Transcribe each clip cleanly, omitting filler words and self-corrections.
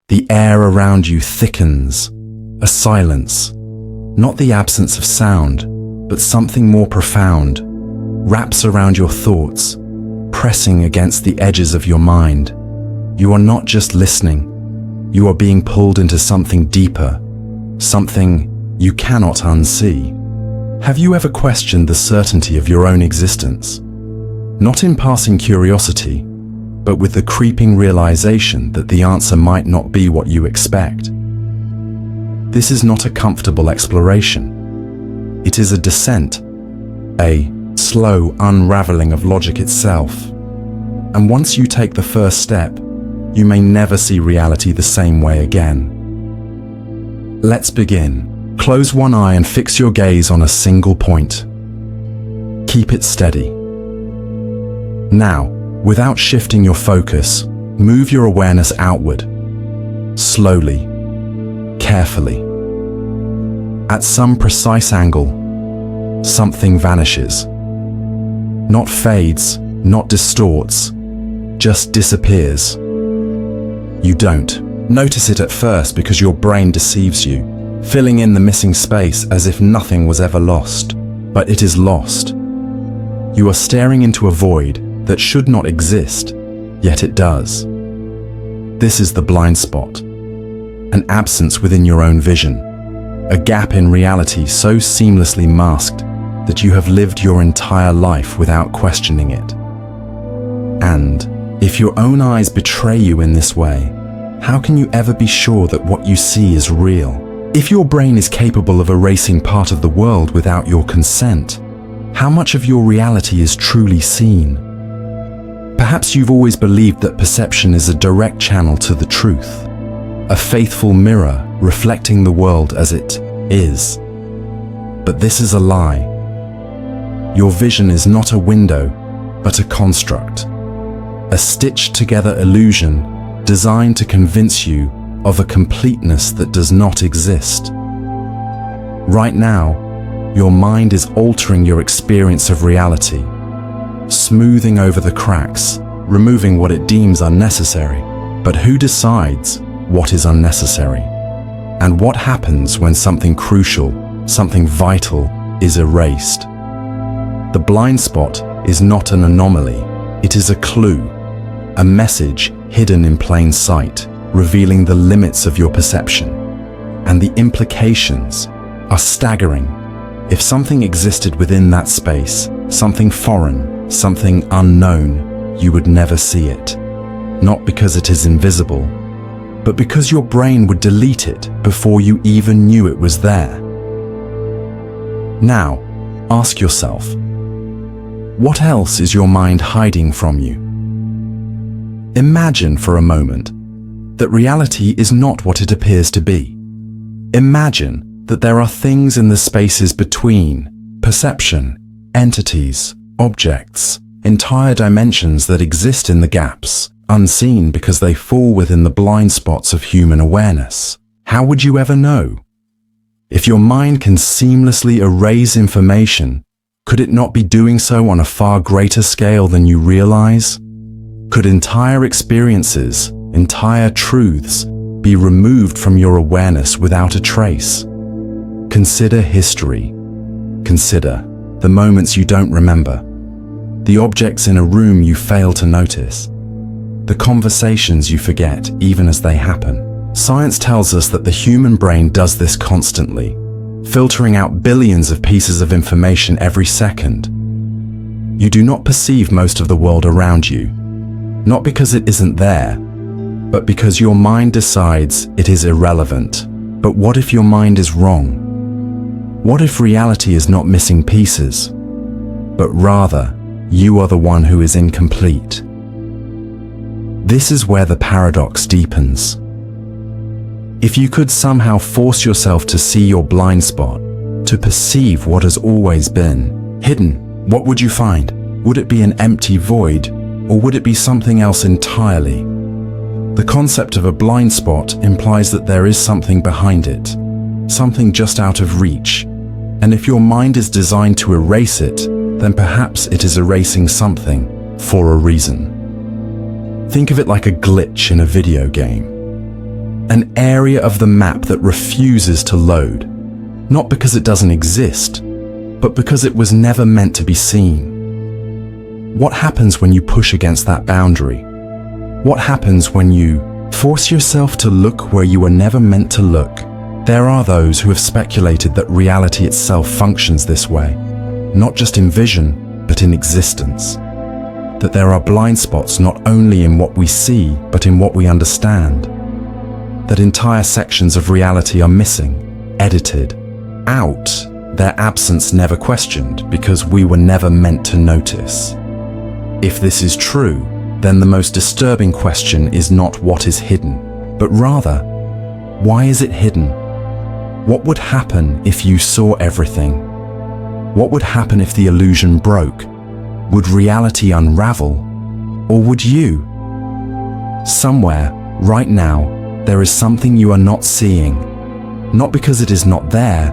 The air around you thickens, a silence, not the absence of sound, but something more profound, wraps around your thoughts, pressing against the edges of your mind. You are not just listening, you are being pulled into something deeper, something you cannot unsee. Have you ever questioned the certainty of your own existence? Not in passing curiosity, but with the creeping realization that the answer might not be what you expect. This is not a comfortable exploration. It is a descent, a slow unraveling of logic itself. And once you take the first step, you may never see reality the same way again. Let's begin. Close one eye and fix your gaze on a single point. Keep it steady. Now, without shifting your focus, move your awareness outward. Slowly, carefully. At some precise angle, something vanishes. Not fades, not distorts, just disappears. You don't notice it at first because your brain deceives you, filling in the missing space as if nothing was ever lost. But it is lost. You are staring into a void that should not exist, yet it does. This is the blind spot, an absence within your own vision, a gap in reality so seamlessly masked that you have lived your entire life without questioning it. And if your own eyes betray you in this way, how can you ever be sure that what you see is real? If your brain is capable of erasing part of the world without your consent, how much of your reality is truly seen? Perhaps you've always believed that perception is a direct channel to the truth, a faithful mirror reflecting the world as it is. But this is a lie. Your vision is not a window, but a construct, a stitched-together illusion designed to convince you of a completeness that does not exist. Right now, your mind is altering your experience of reality, smoothing over the cracks, removing what it deems unnecessary. But who decides what is unnecessary? And what happens when something crucial, something vital, is erased? The blind spot is not an anomaly, it is a clue, a message hidden in plain sight, revealing the limits of your perception. And the implications are staggering. If something existed within that space, something foreign, something unknown, you would never see it. Not because it is invisible, but because your brain would delete it before you even knew it was there. Now, ask yourself, what else is your mind hiding from you? Imagine for a moment that reality is not what it appears to be. Imagine that there are things in the spaces between perception, entities, objects, entire dimensions that exist in the gaps, unseen because they fall within the blind spots of human awareness. How would you ever know? If your mind can seamlessly erase information, could it not be doing so on a far greater scale than you realize? Could entire experiences, entire truths, be removed from your awareness without a trace? Consider history. Consider the moments you don't remember, the objects in a room you fail to notice, the conversations you forget even as they happen. Science tells us that the human brain does this constantly, filtering out billions of pieces of information every second. You do not perceive most of the world around you, not because it isn't there, but because your mind decides it is irrelevant. But what if your mind is wrong? What if reality is not missing pieces, but rather you are the one who is incomplete? This is where the paradox deepens. If you could somehow force yourself to see your blind spot, to perceive what has always been hidden, what would you find? Would it be an empty void, or would it be something else entirely? The concept of a blind spot implies that there is something behind it, something just out of reach. And if your mind is designed to erase it, then perhaps it is erasing something for a reason. Think of it like a glitch in a video game. an area of the map that refuses to load, not because it doesn't exist, but because it was never meant to be seen. What happens when you push against that boundary? What happens when you force yourself to look where you were never meant to look? There are those who have speculated that reality itself functions this way, not just in vision, but in existence. That there are blind spots not only in what we see, but in what we understand. That entire sections of reality are missing, edited, out, their absence never questioned because we were never meant to notice. If this is true, then the most disturbing question is not what is hidden, but rather, why is it hidden? What would happen if you saw everything? What would happen if the illusion broke? Would reality unravel? Or would you? Somewhere, right now, there is something you are not seeing. Not because it is not there,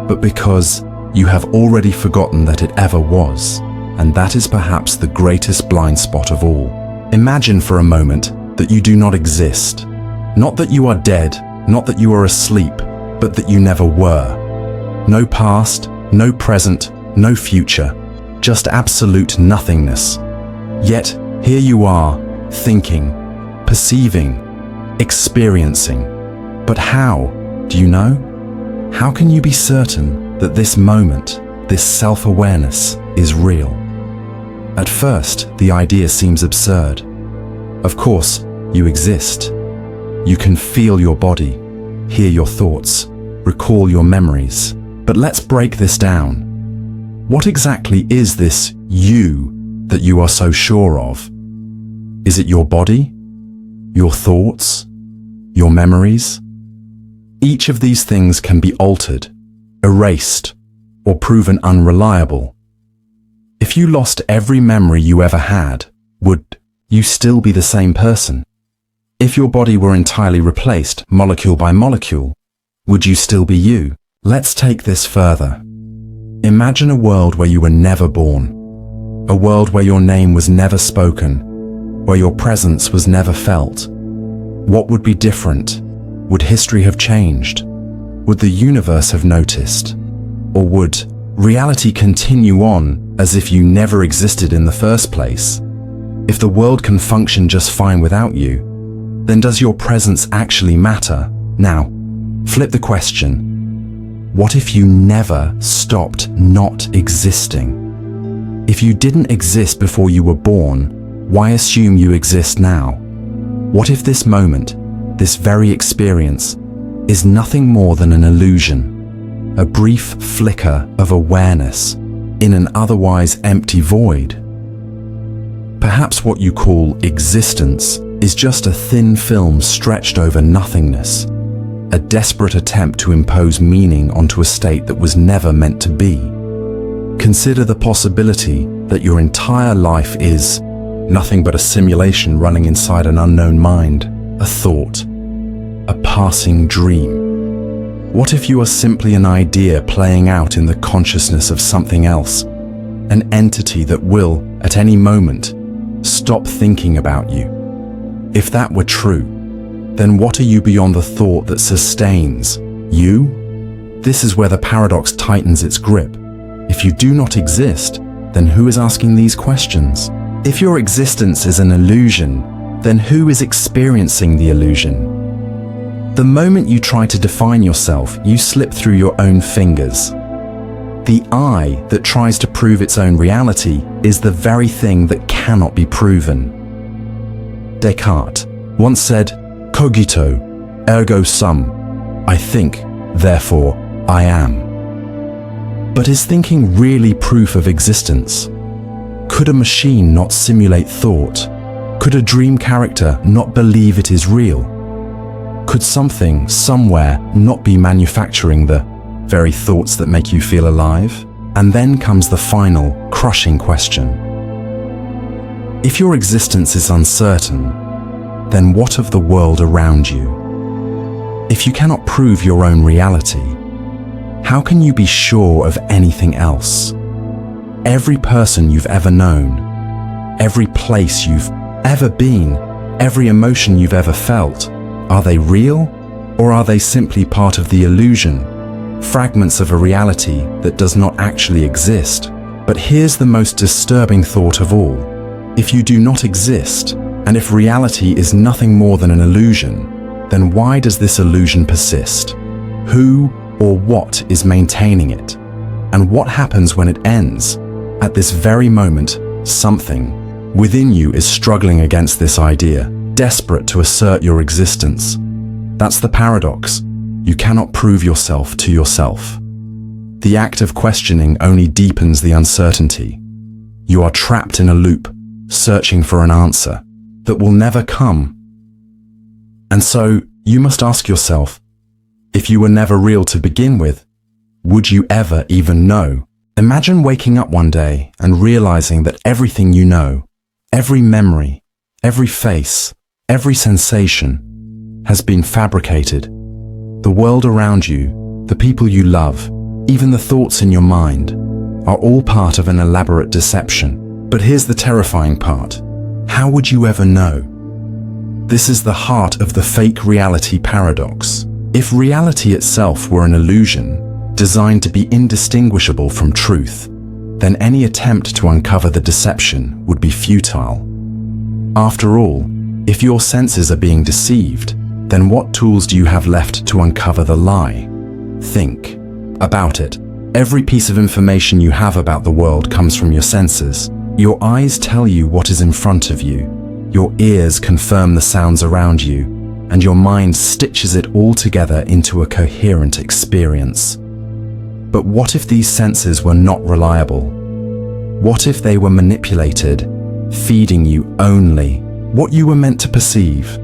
but because you have already forgotten that it ever was. And that is perhaps the greatest blind spot of all. Imagine for a moment that you do not exist. Not that you are dead, not that you are asleep, but that you never were. No past, no present, no future, just absolute nothingness. Yet, here you are, thinking, perceiving, experiencing. But how? Do you know? How can you be certain that this moment, this self-awareness, is real? At first, the idea seems absurd. Of course, you exist. You can feel your body, hear your thoughts, recall your memories. But let's break this down. What exactly is this you that you are so sure of? Is it your body? Your thoughts? Your memories? Each of these things can be altered, erased, or proven unreliable. If you lost every memory you ever had, would you still be the same person? If your body were entirely replaced, molecule by molecule, would you still be you? Let's take this further. Imagine a world where you were never born. A world where your name was never spoken, where your presence was never felt. What would be different? Would history have changed? Would the universe have noticed? Or would reality continue on as if you never existed in the first place? If the world can function just fine without you, then does your presence actually matter? Now, flip the question. What if you never stopped not existing? If you didn't exist before you were born, why assume you exist now? What if this moment, this very experience, is nothing more than an illusion, a brief flicker of awareness in an otherwise empty void? Perhaps what you call existence is just a thin film stretched over nothingness, a desperate attempt to impose meaning onto a state that was never meant to be. Consider the possibility that your entire life is nothing but a simulation running inside an unknown mind, a thought, a passing dream. What if you are simply an idea playing out in the consciousness of something else, an entity that will, at any moment, stop thinking about you? If that were true, then what are you beyond the thought that sustains you? This is where the paradox tightens its grip. If you do not exist, then who is asking these questions? If your existence is an illusion, then who is experiencing the illusion? The moment you try to define yourself, you slip through your own fingers. The I that tries to prove its own reality is the very thing that cannot be proven. Descartes once said, "Cogito, ergo sum." I think, therefore I am. But is thinking really proof of existence? Could a machine not simulate thought? Could a dream character not believe it is real? Could something, somewhere, not be manufacturing the very thoughts that make you feel alive? And then comes the final, crushing question. If your existence is uncertain, then what of the world around you? If you cannot prove your own reality, how can you be sure of anything else? Every person you've ever known, every place you've ever been, every emotion you've ever felt, are they real Or are they simply part of the illusion, fragments of a reality that does not actually exist? But here's the most disturbing thought of all. If you do not exist, and if reality is nothing more than an illusion, then why does this illusion persist? Who or what is maintaining it? And what happens when it ends? At this very moment, something within you is struggling against this idea, desperate to assert your existence. That's the paradox. You cannot prove yourself to yourself. The act of questioning only deepens the uncertainty. You are trapped in a loop, searching for an answer that will never come. And so, you must ask yourself, if you were never real to begin with, would you ever even know? Imagine waking up one day and realizing that everything you know, every memory, every face, every sensation, has been fabricated. The world around you, the people you love, even the thoughts in your mind, are all part of an elaborate deception. But here's the terrifying part. How would you ever know? This is the heart of the fake reality paradox. If reality itself were an illusion, designed to be indistinguishable from truth, then any attempt to uncover the deception would be futile. After all, if your senses are being deceived, then what tools do you have left to uncover the lie? Think about it. Every piece of information you have about the world comes from your senses. Your eyes tell you what is in front of you. Your ears confirm the sounds around you, and your mind stitches it all together into a coherent experience. But what if these senses were not reliable? What if they were manipulated, feeding you only what you were meant to perceive?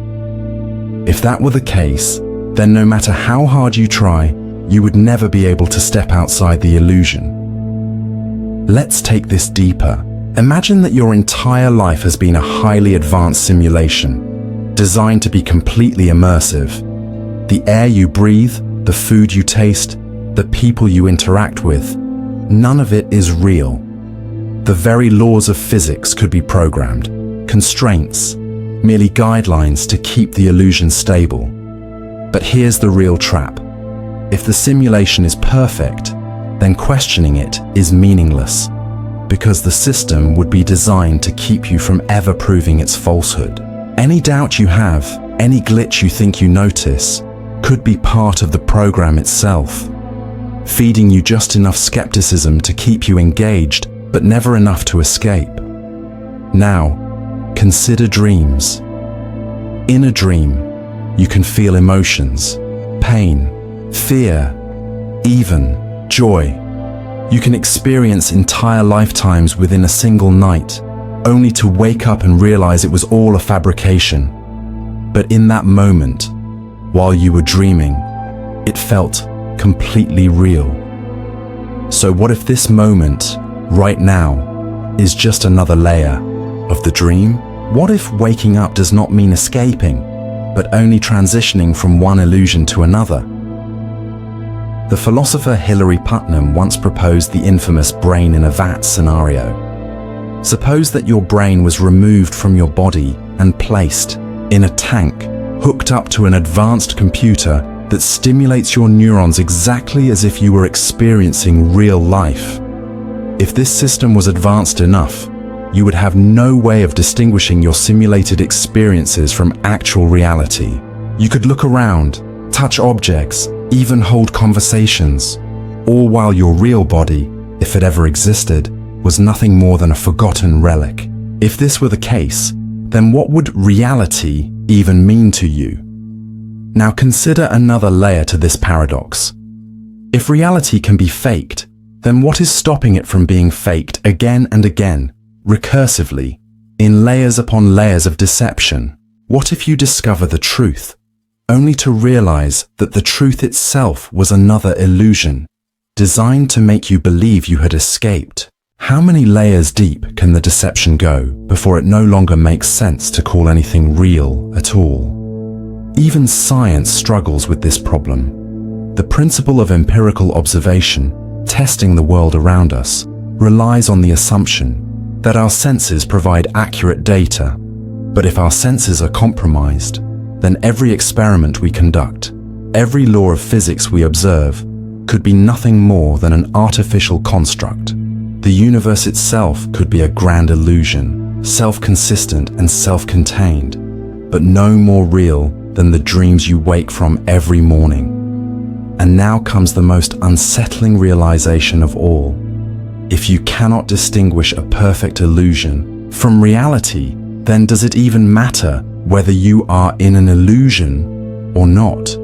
If that were the case, then no matter how hard you try, you would never be able to step outside the illusion. Let's take this deeper. Imagine that your entire life has been a highly advanced simulation, designed to be completely immersive. The air you breathe, the food you taste, the people you interact with, none of it is real. The very laws of physics could be programmed, constraints, merely guidelines to keep the illusion stable. But here's the real trap. If the simulation is perfect, then questioning it is meaningless, because the system would be designed to keep you from ever proving its falsehood. Any doubt you have, any glitch you think you notice, could be part of the program itself, feeding you just enough skepticism to keep you engaged, but never enough to escape. Now, consider dreams. In a dream, you can feel emotions, pain, fear, even joy. You can experience entire lifetimes within a single night, only to wake up and realize it was all a fabrication. But in that moment, while you were dreaming, it felt completely real. So what if this moment, right now, is just another layer of the dream? What if waking up does not mean escaping, but only transitioning from one illusion to another? The philosopher Hilary Putnam once proposed the infamous brain in a vat scenario. Suppose that your brain was removed from your body and placed in a tank, hooked up to an advanced computer that stimulates your neurons exactly as if you were experiencing real life. If this system was advanced enough, you would have no way of distinguishing your simulated experiences from actual reality. You could look around, touch objects, even hold conversations, all while your real body, if it ever existed, was nothing more than a forgotten relic. If this were the case, then what would reality even mean to you? Now consider another layer to this paradox. If reality can be faked, then what is stopping it from being faked again and again, recursively, in layers upon layers of deception? What if you discover the truth, only to realize that the truth itself was another illusion, designed to make you believe you had escaped? How many layers deep can the deception go before it no longer makes sense to call anything real at all? Even science struggles with this problem. The principle of empirical observation, testing the world around us, relies on the assumption that our senses provide accurate data. But if our senses are compromised, then every experiment we conduct, every law of physics we observe could be nothing more than an artificial construct. The universe itself could be a grand illusion, self-consistent and self-contained, but no more real than the dreams you wake from every morning. And now comes the most unsettling realization of all. If you cannot distinguish a perfect illusion from reality, then does it even matter whether you are in an illusion or not?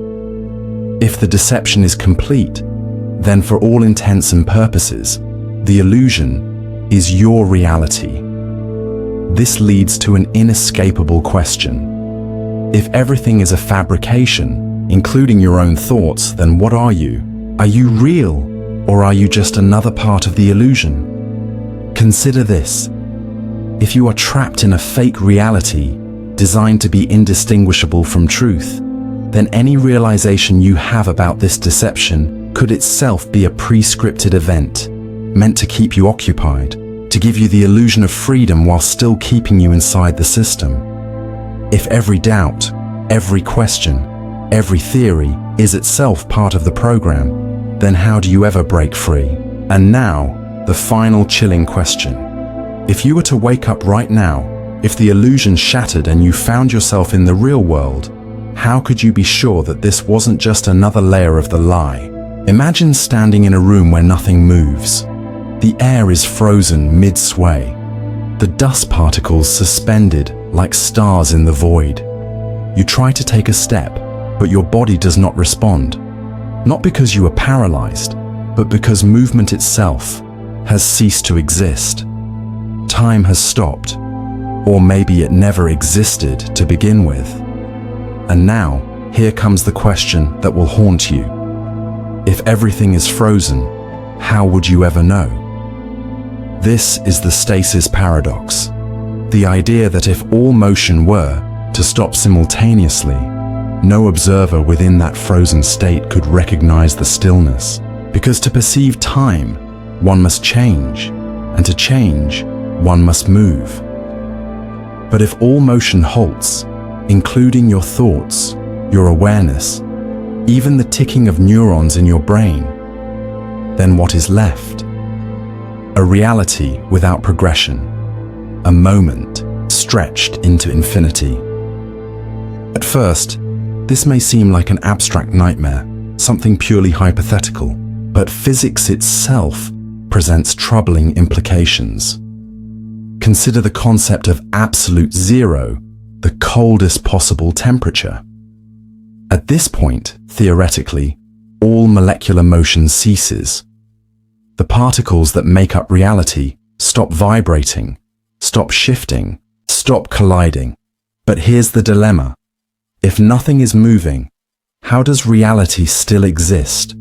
If the deception is complete, then for all intents and purposes, the illusion is your reality. This leads to an inescapable question. If everything is a fabrication, including your own thoughts, then what are you? Are you real, or are you just another part of the illusion? Consider this. If you are trapped in a fake reality designed to be indistinguishable from truth, then any realization you have about this deception could itself be a pre-scripted event, meant to keep you occupied, to give you the illusion of freedom while still keeping you inside the system. If every doubt, every question, every theory is itself part of the program, then how do you ever break free? And now, the final chilling question. If you were to wake up right now, if the illusion shattered and you found yourself in the real world, how could you be sure that this wasn't just another layer of the lie? Imagine standing in a room where nothing moves. The air is frozen mid-sway. The dust particles suspended like stars in the void. You try to take a step, but your body does not respond. Not because you are paralyzed, but because movement itself has ceased to exist. Time has stopped, or maybe it never existed to begin with. And now, here comes the question that will haunt you. If everything is frozen, how would you ever know? This is the Stasis Paradox. The idea that if all motion were to stop simultaneously, no observer within that frozen state could recognize the stillness. Because to perceive time, one must change, and to change, one must move. But if all motion halts, including your thoughts, your awareness, even the ticking of neurons in your brain, then what is left? A reality without progression, a moment stretched into infinity. At first, this may seem like an abstract nightmare, something purely hypothetical, but physics itself presents troubling implications. Consider the concept of absolute zero, the coldest possible temperature. At this point, theoretically, all molecular motion ceases. The particles that make up reality stop vibrating, stop shifting, stop colliding. But here's the dilemma. If nothing is moving, how does reality still exist?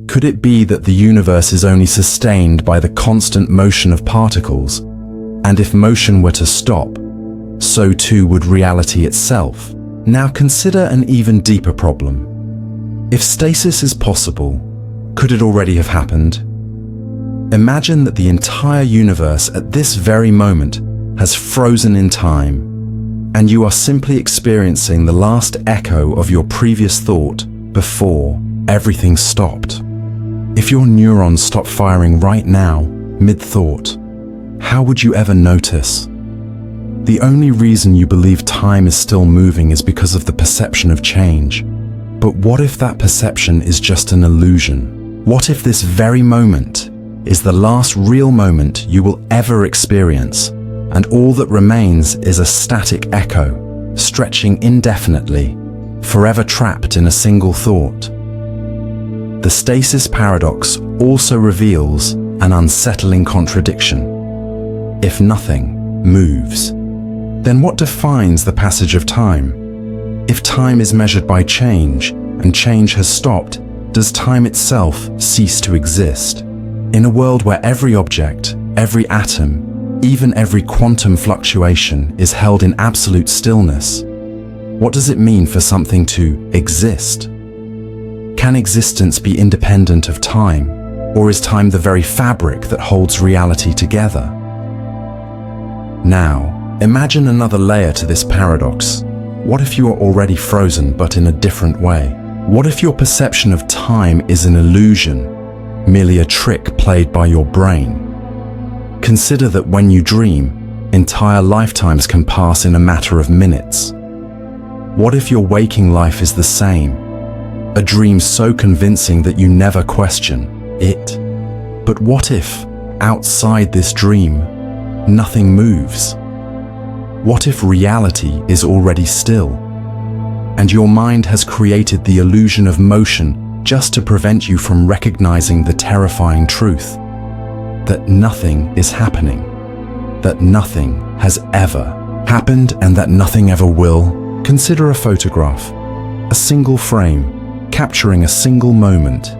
Could it be that the universe is only sustained by the constant motion of particles? And if motion were to stop, so too would reality itself. Now consider an even deeper problem. If stasis is possible, could it already have happened? Imagine that the entire universe at this very moment has frozen in time, and you are simply experiencing the last echo of your previous thought before everything stopped. If your neurons stop firing right now, mid-thought, how would you ever notice? The only reason you believe time is still moving is because of the perception of change. But what if that perception is just an illusion? What if this very moment is the last real moment you will ever experience, and all that remains is a static echo, stretching indefinitely, forever trapped in a single thought? The Stasis Paradox also reveals an unsettling contradiction. If nothing moves, then what defines the passage of time? If time is measured by change, and change has stopped, does time itself cease to exist? In a world where every object, every atom, even every quantum fluctuation is held in absolute stillness, what does it mean for something to exist? Can existence be independent of time, or is time the very fabric that holds reality together? Now, imagine another layer to this paradox. What if you are already frozen but in a different way? What if your perception of time is an illusion, merely a trick played by your brain? Consider that when you dream, entire lifetimes can pass in a matter of minutes. What if your waking life is the same? A dream so convincing that you never question it. But what if, outside this dream, nothing moves? What if reality is already still, and your mind has created the illusion of motion just to prevent you from recognizing the terrifying truth that nothing is happening, that nothing has ever happened, and that nothing ever will? Consider a photograph, a single frame, capturing a single moment.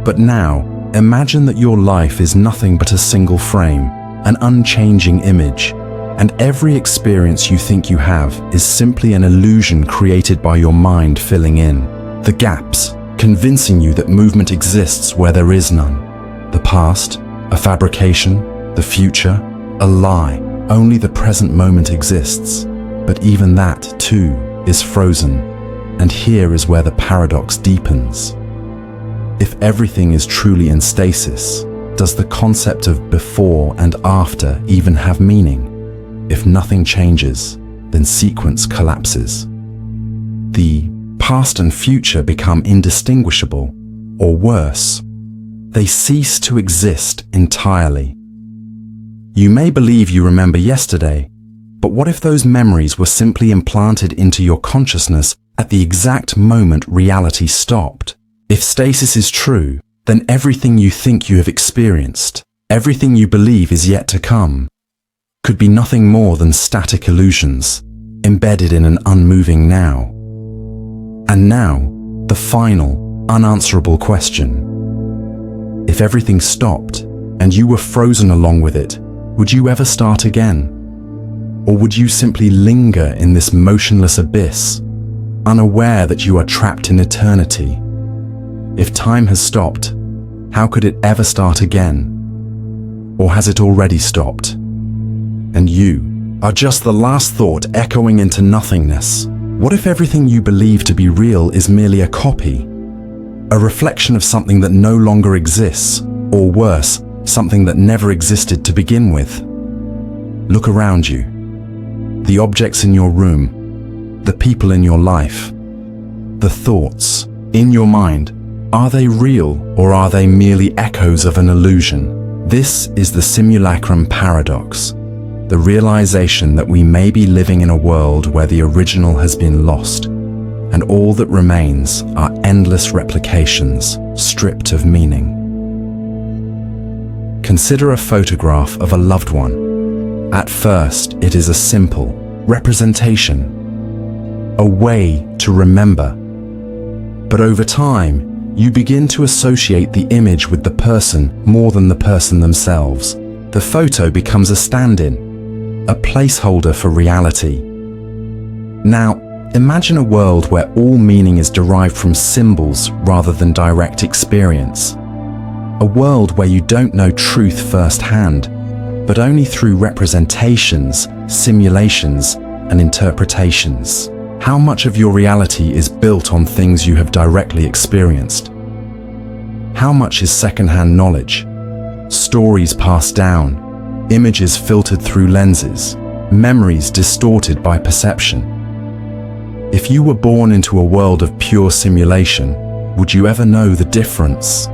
But now, imagine that your life is nothing but a single frame, an unchanging image, and every experience you think you have is simply an illusion created by your mind filling in the gaps, convincing you that movement exists where there is none. The past, a fabrication, the future, a lie. Only the present moment exists, but even that, too, is frozen. And here is where the paradox deepens. If everything is truly in stasis, does the concept of before and after even have meaning? If nothing changes, then sequence collapses. The past and future become indistinguishable, or worse, they cease to exist entirely. You may believe you remember yesterday, but what if those memories were simply implanted into your consciousness at the exact moment reality stopped? If stasis is true, then everything you think you have experienced, everything you believe is yet to come, could be nothing more than static illusions, embedded in an unmoving now. And now, the final, unanswerable question. If everything stopped, and you were frozen along with it, would you ever start again? Or would you simply linger in this motionless abyss, unaware that you are trapped in eternity? If time has stopped, how could it ever start again? Or has it already stopped? And you are just the last thought echoing into nothingness. What if everything you believe to be real is merely a copy? A reflection of something that no longer exists, or worse, something that never existed to begin with? Look around you. The objects in your room, the people in your life, the thoughts in your mind, are they real or are they merely echoes of an illusion? This is the Simulacrum Paradox, the realization that we may be living in a world where the original has been lost, and all that remains are endless replications stripped of meaning. Consider a photograph of a loved one. At first, it is a simple representation, a way to remember. But over time, you begin to associate the image with the person more than the person themselves. The photo becomes a stand-in, a placeholder for reality. Now, imagine a world where all meaning is derived from symbols rather than direct experience. A world where you don't know truth firsthand, but only through representations, simulations, and interpretations. How much of your reality is built on things you have directly experienced? How much is secondhand knowledge, stories passed down, images filtered through lenses, memories distorted by perception? If you were born into a world of pure simulation, would you ever know the difference?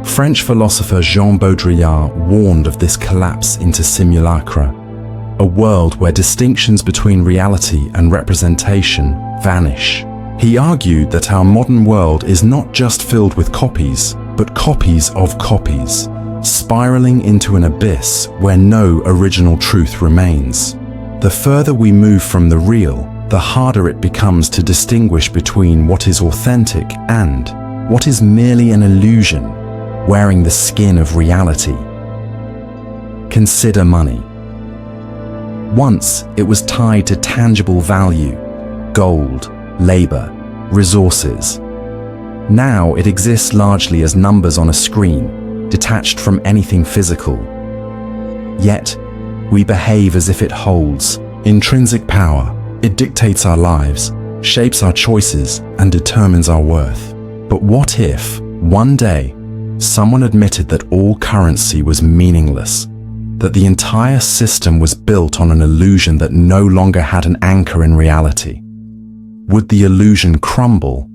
French philosopher Jean Baudrillard warned of this collapse into simulacra, a world where distinctions between reality and representation vanish. He argued that our modern world is not just filled with copies, but copies of copies, spiraling into an abyss where no original truth remains. The further we move from the real, the harder it becomes to distinguish between what is authentic and what is merely an illusion, wearing the skin of reality. Consider money. Once, it was tied to tangible value, gold, labor, resources. Now it exists largely as numbers on a screen, detached from anything physical. Yet, we behave as if it holds intrinsic power. It dictates our lives, shapes our choices, and determines our worth. But what if, one day, someone admitted that all currency was meaningless, that the entire system was built on an illusion that no longer had an anchor in reality? Would the illusion crumble,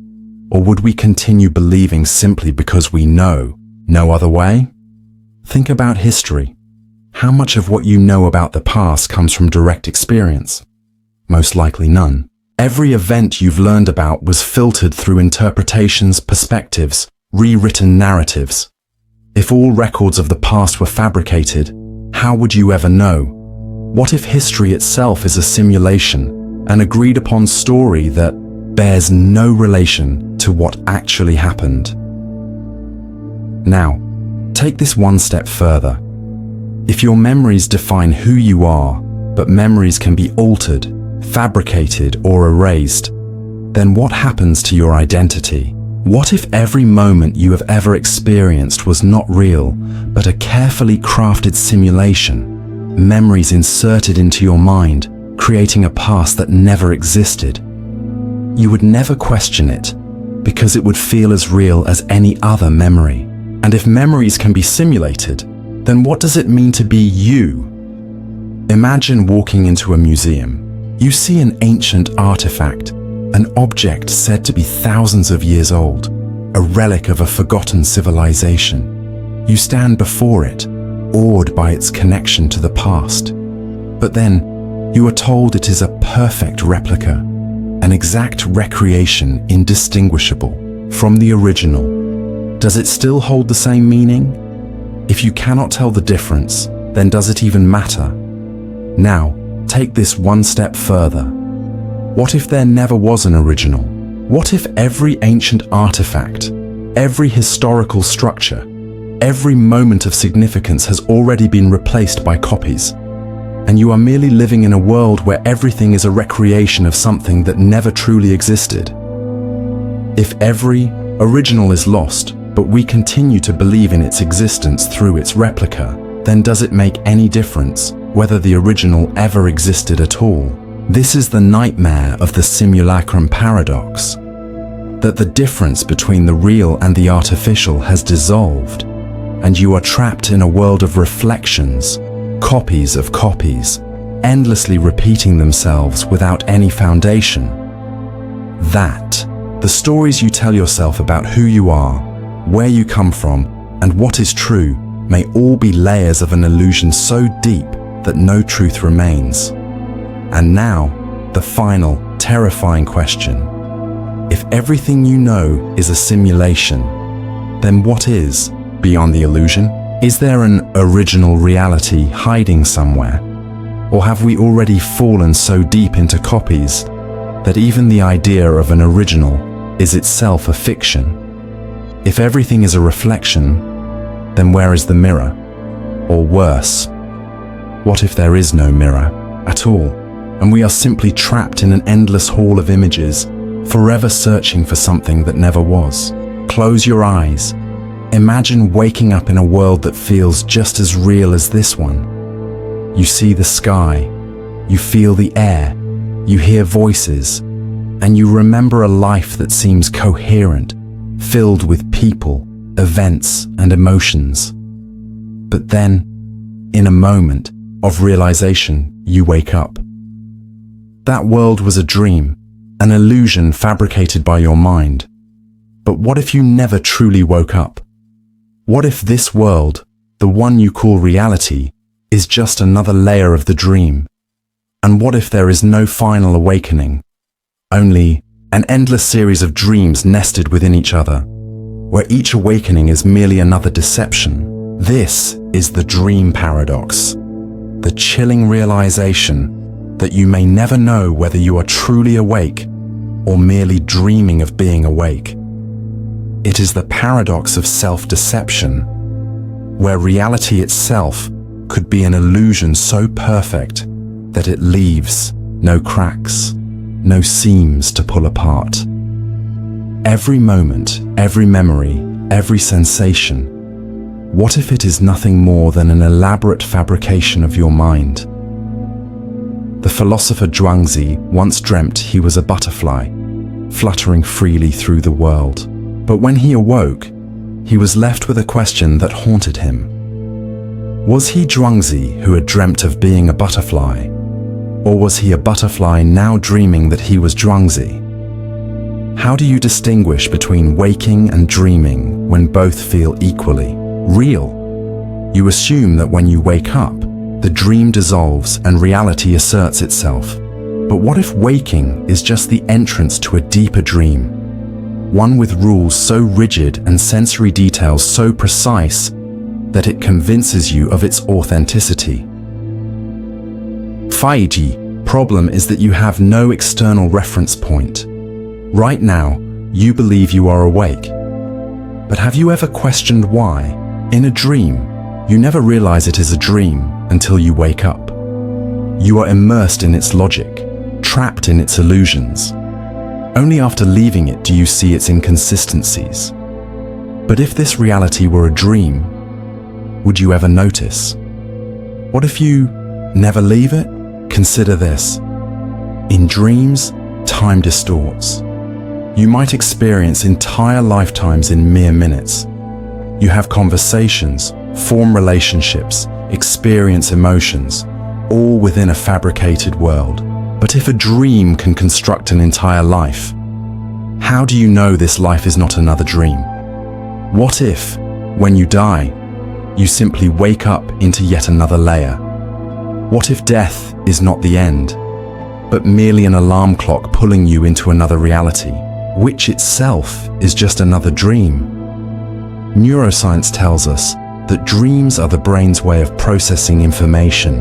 or would we continue believing simply because we know no other way? Think about history. How much of what you know about the past comes from direct experience? Most likely none. Every event you've learned about was filtered through interpretations, perspectives, rewritten narratives. If all records of the past were fabricated, how would you ever know? What if history itself is a simulation, an agreed-upon story that bears no relation to what actually happened? Now, take this one step further. If your memories define who you are, but memories can be altered, fabricated, or erased, then what happens to your identity? What if every moment you have ever experienced was not real, but a carefully crafted simulation, memories inserted into your mind, creating a past that never existed? You would never question it, because it would feel as real as any other memory. And if memories can be simulated, then what does it mean to be you? Imagine walking into a museum. You see an ancient artifact, an object said to be thousands of years old, a relic of a forgotten civilization. You stand before it, awed by its connection to the past. But then, you are told it is a perfect replica, an exact recreation indistinguishable from the original. Does it still hold the same meaning? If you cannot tell the difference, then does it even matter? Now, take this one step further. What if there never was an original? What if every ancient artifact, every historical structure, every moment of significance has already been replaced by copies, and you are merely living in a world where everything is a recreation of something that never truly existed? If every original is lost, but we continue to believe in its existence through its replica, then does it make any difference whether the original ever existed at all? This is the nightmare of the Simulacrum Paradox, that the difference between the real and the artificial has dissolved, and you are trapped in a world of reflections, copies of copies, endlessly repeating themselves without any foundation. That, the stories you tell yourself about who you are, where you come from, and what is true, may all be layers of an illusion so deep that no truth remains. And now, the final, terrifying question. If everything you know is a simulation, then what is beyond the illusion? Is there an original reality hiding somewhere? Or have we already fallen so deep into copies that even the idea of an original is itself a fiction? If everything is a reflection, then where is the mirror? Or worse, what if there is no mirror at all, and we are simply trapped in an endless hall of images, forever searching for something that never was? Close your eyes. Imagine waking up in a world that feels just as real as this one. You see the sky, you feel the air, you hear voices, and you remember a life that seems coherent, filled with people, events, and emotions. But then, in a moment of realization, you wake up. That world was a dream, an illusion fabricated by your mind. But what if you never truly woke up? What if this world, the one you call reality, is just another layer of the dream? And what if there is no final awakening, only an endless series of dreams nested within each other, where each awakening is merely another deception? This is the dream paradox, the chilling realization that you may never know whether you are truly awake or merely dreaming of being awake. It is the paradox of self-deception, where reality itself could be an illusion so perfect that it leaves no cracks, no seams to pull apart. Every moment, every memory, every sensation, what if it is nothing more than an elaborate fabrication of your mind? The philosopher Zhuangzi once dreamt he was a butterfly, fluttering freely through the world. But when he awoke, he was left with a question that haunted him. Was he Zhuangzi who had dreamt of being a butterfly? Or was he a butterfly now dreaming that he was Zhuangzi? How do you distinguish between waking and dreaming when both feel equally real? You assume that when you wake up, the dream dissolves and reality asserts itself. But what if waking is just the entrance to a deeper dream? One with rules so rigid and sensory details so precise that it convinces you of its authenticity. 5G problem is that you have no external reference point. Right now, you believe you are awake. But have you ever questioned why? In a dream, you never realize it is a dream until you wake up. You are immersed in its logic, trapped in its illusions. Only after leaving it do you see its inconsistencies. But if this reality were a dream, would you ever notice? What if you never leave it? Consider this. In dreams, time distorts. You might experience entire lifetimes in mere minutes. You have conversations, form relationships, experience emotions, all within a fabricated world. But if a dream can construct an entire life, how do you know this life is not another dream? What if, when you die, you simply wake up into yet another layer? What if death is not the end, but merely an alarm clock pulling you into another reality, which itself is just another dream? Neuroscience tells us that dreams are the brain's way of processing information,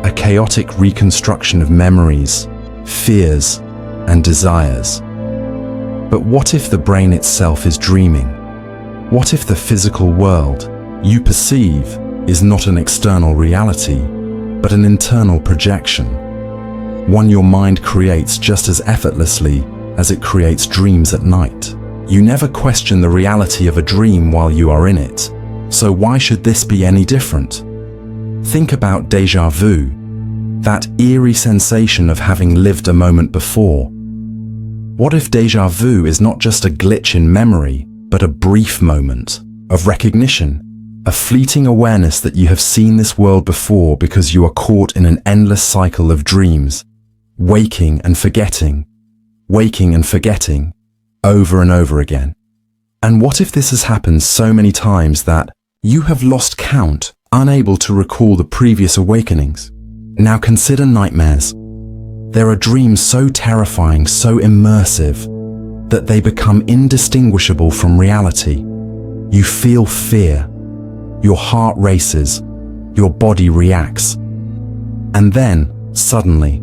a chaotic reconstruction of memories, fears, and desires. But what if the brain itself is dreaming? What if the physical world you perceive is not an external reality, but an internal projection, one your mind creates just as effortlessly as it creates dreams at night? You never question the reality of a dream while you are in it, so why should this be any different? Think about déjà vu, that eerie sensation of having lived a moment before. What if déjà vu is not just a glitch in memory, but a brief moment of recognition? A fleeting awareness that you have seen this world before because you are caught in an endless cycle of dreams, waking and forgetting, over and over again. And what if this has happened so many times that you have lost count, unable to recall the previous awakenings? Now consider nightmares. There are dreams so terrifying, so immersive, that they become indistinguishable from reality. You feel fear. Your heart races, your body reacts. And then, suddenly,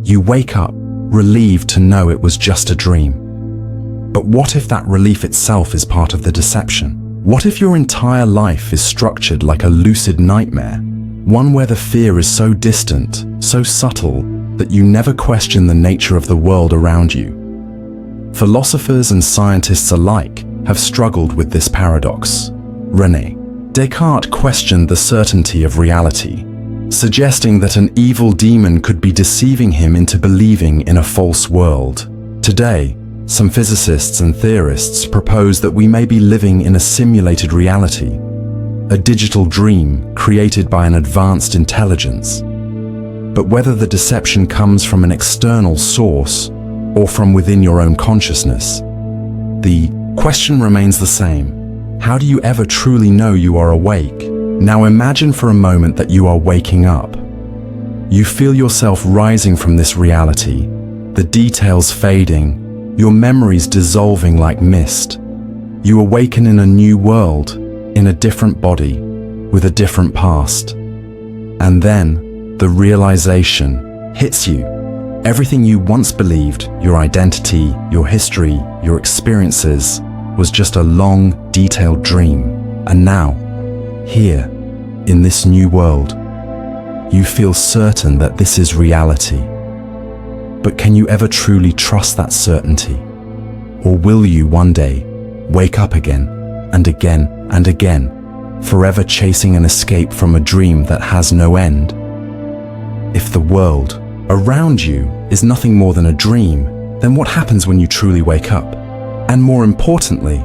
you wake up, relieved to know it was just a dream. But what if that relief itself is part of the deception? What if your entire life is structured like a lucid nightmare, one where the fear is so distant, so subtle, that you never question the nature of the world around you? Philosophers and scientists alike have struggled with this paradox. René Descartes questioned the certainty of reality, suggesting that an evil demon could be deceiving him into believing in a false world. Today, some physicists and theorists propose that we may be living in a simulated reality, a digital dream created by an advanced intelligence. But whether the deception comes from an external source or from within your own consciousness, the question remains the same. How do you ever truly know you are awake? Now imagine for a moment that you are waking up. You feel yourself rising from this reality, the details fading, your memories dissolving like mist. You awaken in a new world, in a different body, with a different past. And then, the realization hits you. Everything you once believed, your identity, your history, your experiences, was just a long, detailed dream. And now, here, in this new world, you feel certain that this is reality. But can you ever truly trust that certainty? Or will you one day wake up again and again and again, forever chasing an escape from a dream that has no end? If the world around you is nothing more than a dream, then what happens when you truly wake up? And more importantly,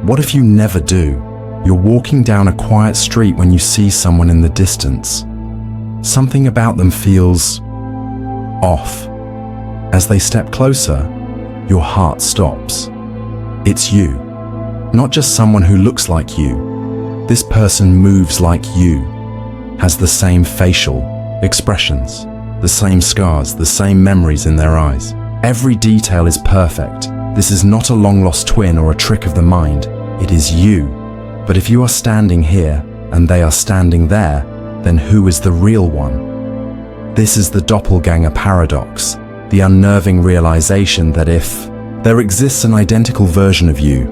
what if you never do? You're walking down a quiet street when you see someone in the distance. Something about them feels off. As they step closer, your heart stops. It's you, not just someone who looks like you. This person moves like you, has the same facial expressions, the same scars, the same memories in their eyes. Every detail is perfect. This is not a long-lost twin or a trick of the mind. It is you. But if you are standing here and they are standing there, then who is the real one? This is the Doppelgänger Paradox, the unnerving realization that if there exists an identical version of you,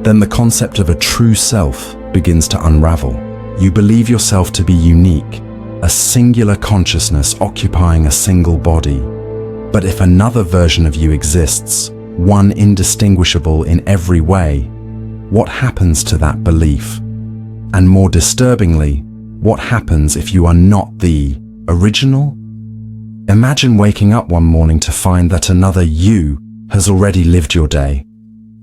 then the concept of a true self begins to unravel. You believe yourself to be unique, a singular consciousness occupying a single body. But if another version of you exists, one indistinguishable in every way, what happens to that belief? And more disturbingly, what happens if you are not the original? Imagine waking up one morning to find that another you has already lived your day.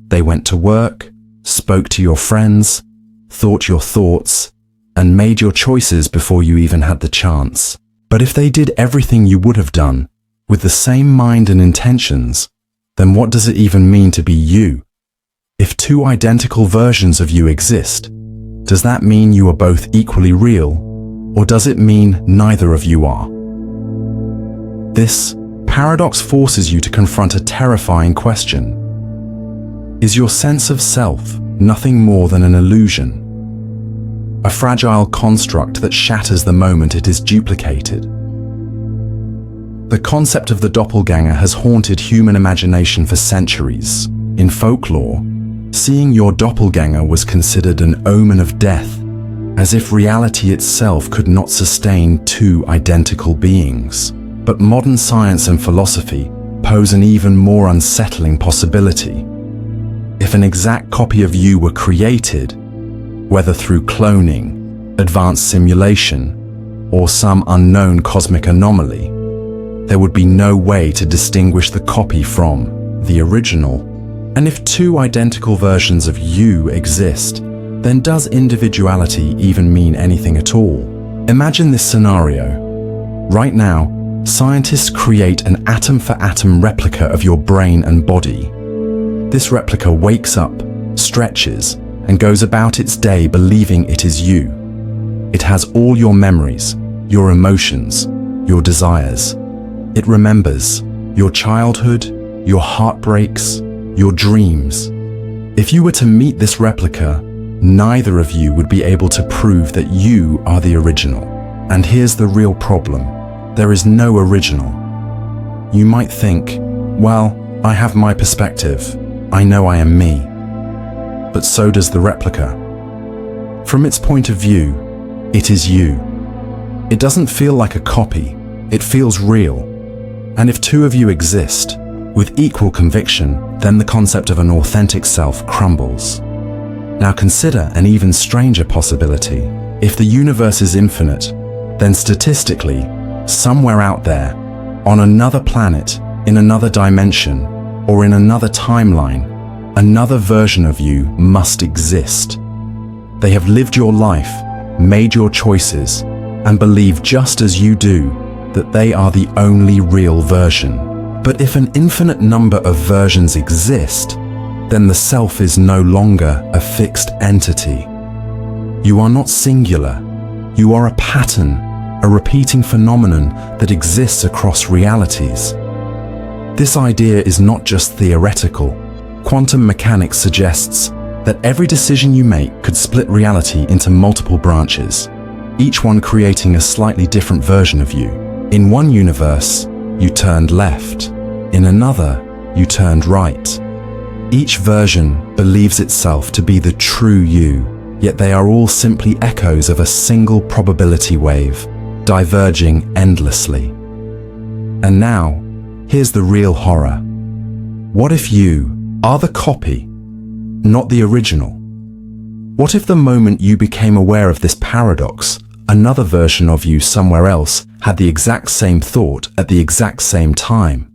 They went to work, spoke to your friends, thought your thoughts, and made your choices before you even had the chance. But if they did everything you would have done, with the same mind and intentions, then what does it even mean to be you? If two identical versions of you exist, does that mean you are both equally real, or does it mean neither of you are? This paradox forces you to confront a terrifying question. Is your sense of self nothing more than an illusion? A fragile construct that shatters the moment it is duplicated? The concept of the doppelganger has haunted human imagination for centuries. In folklore, seeing your doppelganger was considered an omen of death, as if reality itself could not sustain two identical beings. But modern science and philosophy pose an even more unsettling possibility. If an exact copy of you were created, whether through cloning, advanced simulation, or some unknown cosmic anomaly, there would be no way to distinguish the copy from the original. And if two identical versions of you exist, then does individuality even mean anything at all? Imagine this scenario. Right now, scientists create an atom-for-atom replica of your brain and body. This replica wakes up, stretches, and goes about its day believing it is you. It has all your memories, your emotions, your desires. It remembers your childhood, your heartbreaks, your dreams. If you were to meet this replica, neither of you would be able to prove that you are the original. And here's the real problem. There is no original. You might think, well, I have my perspective. I know I am me. But so does the replica. From its point of view, it is you. It doesn't feel like a copy. It feels real. And if two of you exist, with equal conviction, then the concept of an authentic self crumbles. Now consider an even stranger possibility. If the universe is infinite, then statistically, somewhere out there, on another planet, in another dimension, or in another timeline, another version of you must exist. They have lived your life, made your choices, and believe just as you do that they are the only real version. But if an infinite number of versions exist, then the self is no longer a fixed entity. You are not singular. You are a pattern, a repeating phenomenon that exists across realities. This idea is not just theoretical. Quantum mechanics suggests that every decision you make could split reality into multiple branches, each one creating a slightly different version of you. In one universe, you turned left. In another, you turned right. Each version believes itself to be the true you, yet they are all simply echoes of a single probability wave, diverging endlessly. And now, here's the real horror. What if you are the copy, not the original? What if the moment you became aware of this paradox, another version of you somewhere else had the exact same thought at the exact same time?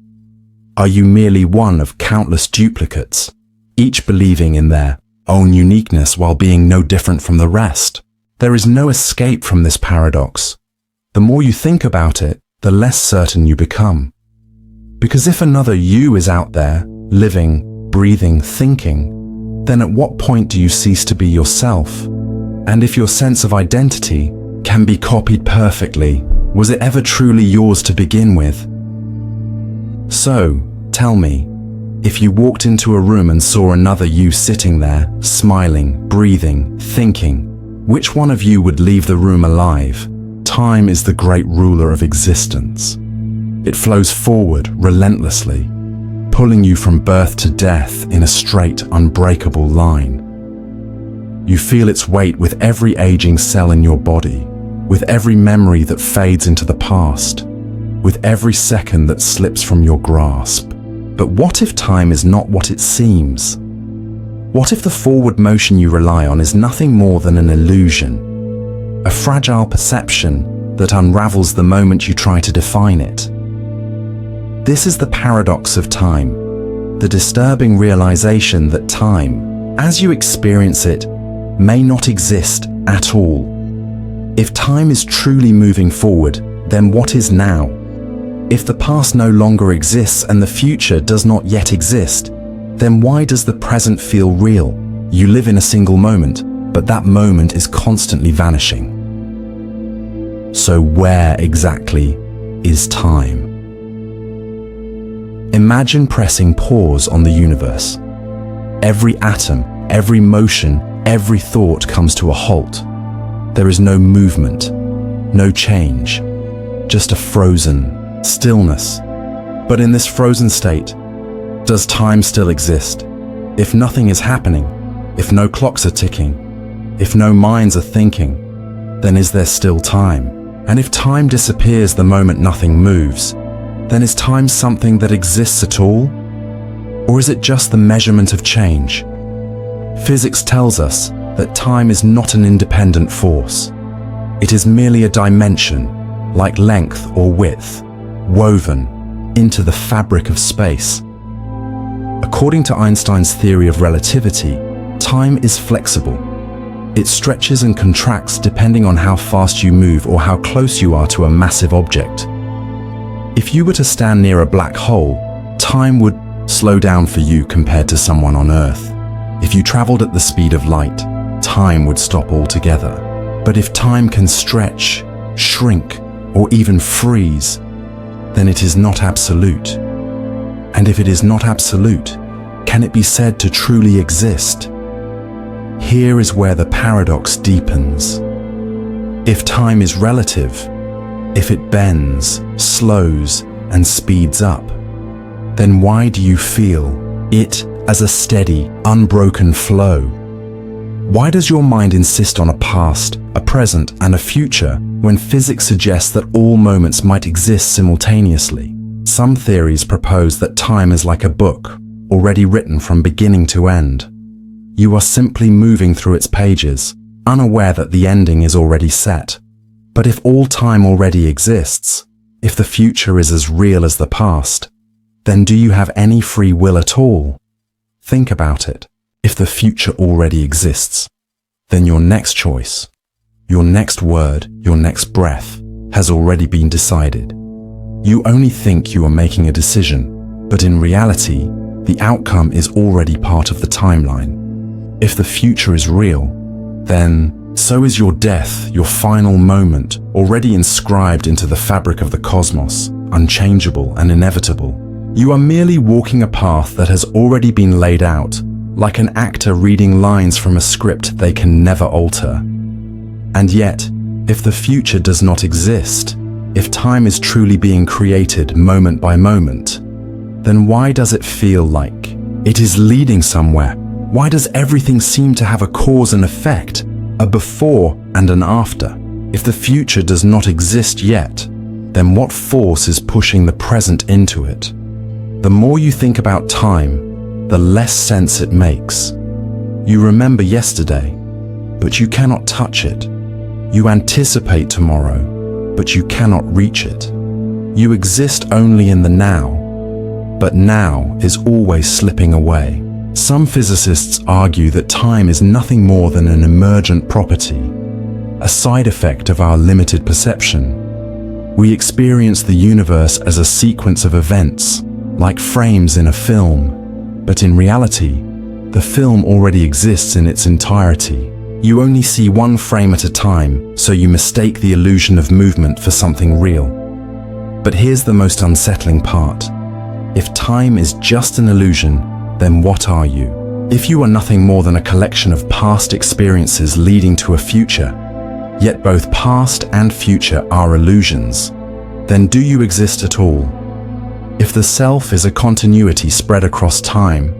Are you merely one of countless duplicates, each believing in their own uniqueness while being no different from the rest? There is no escape from this paradox. The more you think about it, the less certain you become. Because if another you is out there, living, breathing, thinking, then at what point do you cease to be yourself? And if your sense of identity can be copied perfectly, was it ever truly yours to begin with? So, tell me, if you walked into a room and saw another you sitting there, smiling, breathing, thinking, which one of you would leave the room alive? Time is the great ruler of existence. It flows forward relentlessly, pulling you from birth to death in a straight, unbreakable line. You feel its weight with every aging cell in your body, with every memory that fades into the past, with every second that slips from your grasp. But what if time is not what it seems? What if the forward motion you rely on is nothing more than an illusion, a fragile perception that unravels the moment you try to define it? This is the paradox of time, the disturbing realization that time, as you experience it, may not exist at all. If time is truly moving forward, then what is now? If the past no longer exists and the future does not yet exist, then why does the present feel real? You live in a single moment, but that moment is constantly vanishing. So where exactly is time? Imagine pressing pause on the universe. Every atom, every motion, every thought comes to a halt. There is no movement, no change, just a frozen stillness. But in this frozen state, does time still exist? If nothing is happening, if no clocks are ticking, if no minds are thinking, then is there still time? And if time disappears the moment nothing moves, then is time something that exists at all? Or is it just the measurement of change? Physics tells us that time is not an independent force. It is merely a dimension, like length or width, woven into the fabric of space. According to Einstein's theory of relativity, time is flexible. It stretches and contracts depending on how fast you move or how close you are to a massive object. If you were to stand near a black hole, time would slow down for you compared to someone on Earth. If you traveled at the speed of light, time would stop altogether. But if time can stretch, shrink, or even freeze, then it is not absolute. And if it is not absolute, can it be said to truly exist? Here is where the paradox deepens. If time is relative, if it bends, slows, and speeds up, then why do you feel it as a steady, unbroken flow? Why does your mind insist on a past, a present, and a future when physics suggests that all moments might exist simultaneously? Some theories propose that time is like a book, already written from beginning to end. You are simply moving through its pages, unaware that the ending is already set. But if all time already exists, if the future is as real as the past, then do you have any free will at all? Think about it. If the future already exists, then your next choice, your next word, your next breath has already been decided. You only think you are making a decision, but in reality, the outcome is already part of the timeline. If the future is real, then so is your death, your final moment, already inscribed into the fabric of the cosmos, unchangeable and inevitable. You are merely walking a path that has already been laid out, like an actor reading lines from a script they can never alter. And yet, if the future does not exist, if time is truly being created moment by moment, then why does it feel like it is leading somewhere? Why does everything seem to have a cause and effect, a before and an after? If the future does not exist yet, then what force is pushing the present into it? The more you think about time, the less sense it makes. You remember yesterday, but you cannot touch it. You anticipate tomorrow, but you cannot reach it. You exist only in the now, but now is always slipping away. Some physicists argue that time is nothing more than an emergent property, a side effect of our limited perception. We experience the universe as a sequence of events, like frames in a film, but in reality, the film already exists in its entirety. You only see one frame at a time, so you mistake the illusion of movement for something real. But here's the most unsettling part. If time is just an illusion, then what are you? If you are nothing more than a collection of past experiences leading to a future, yet both past and future are illusions, then do you exist at all? If the self is a continuity spread across time,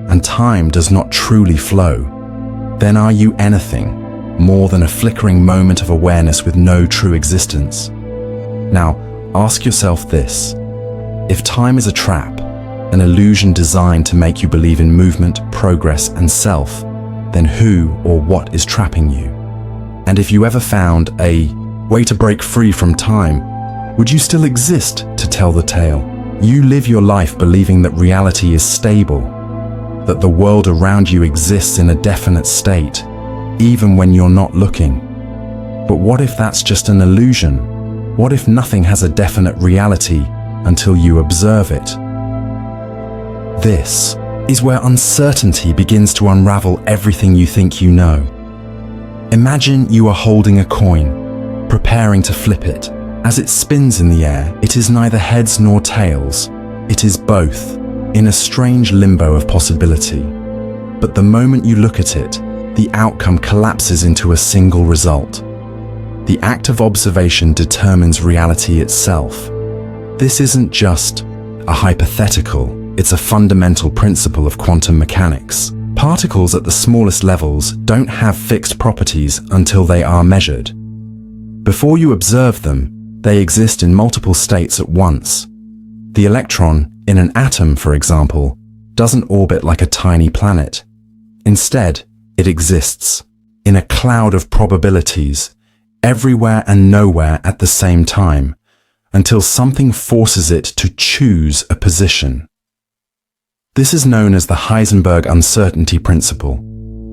and time does not truly flow, then are you anything more than a flickering moment of awareness with no true existence? Now, ask yourself this. If time is a trap, an illusion designed to make you believe in movement, progress, and self, then who or what is trapping you? And if you ever found a way to break free from time, would you still exist to tell the tale? You live your life believing that reality is stable, that the world around you exists in a definite state, even when you're not looking. But what if that's just an illusion? What if nothing has a definite reality until you observe it? This is where uncertainty begins to unravel everything you think you know. Imagine you are holding a coin, preparing to flip it. As it spins in the air, it is neither heads nor tails. It is both, in a strange limbo of possibility. But the moment you look at it, the outcome collapses into a single result. The act of observation determines reality itself. This isn't just a hypothetical, it's a fundamental principle of quantum mechanics. Particles at the smallest levels don't have fixed properties until they are measured. Before you observe them, they exist in multiple states at once. The electron, in an atom for example, doesn't orbit like a tiny planet. Instead, it exists in a cloud of probabilities, everywhere and nowhere at the same time, until something forces it to choose a position. This is known as the Heisenberg uncertainty principle.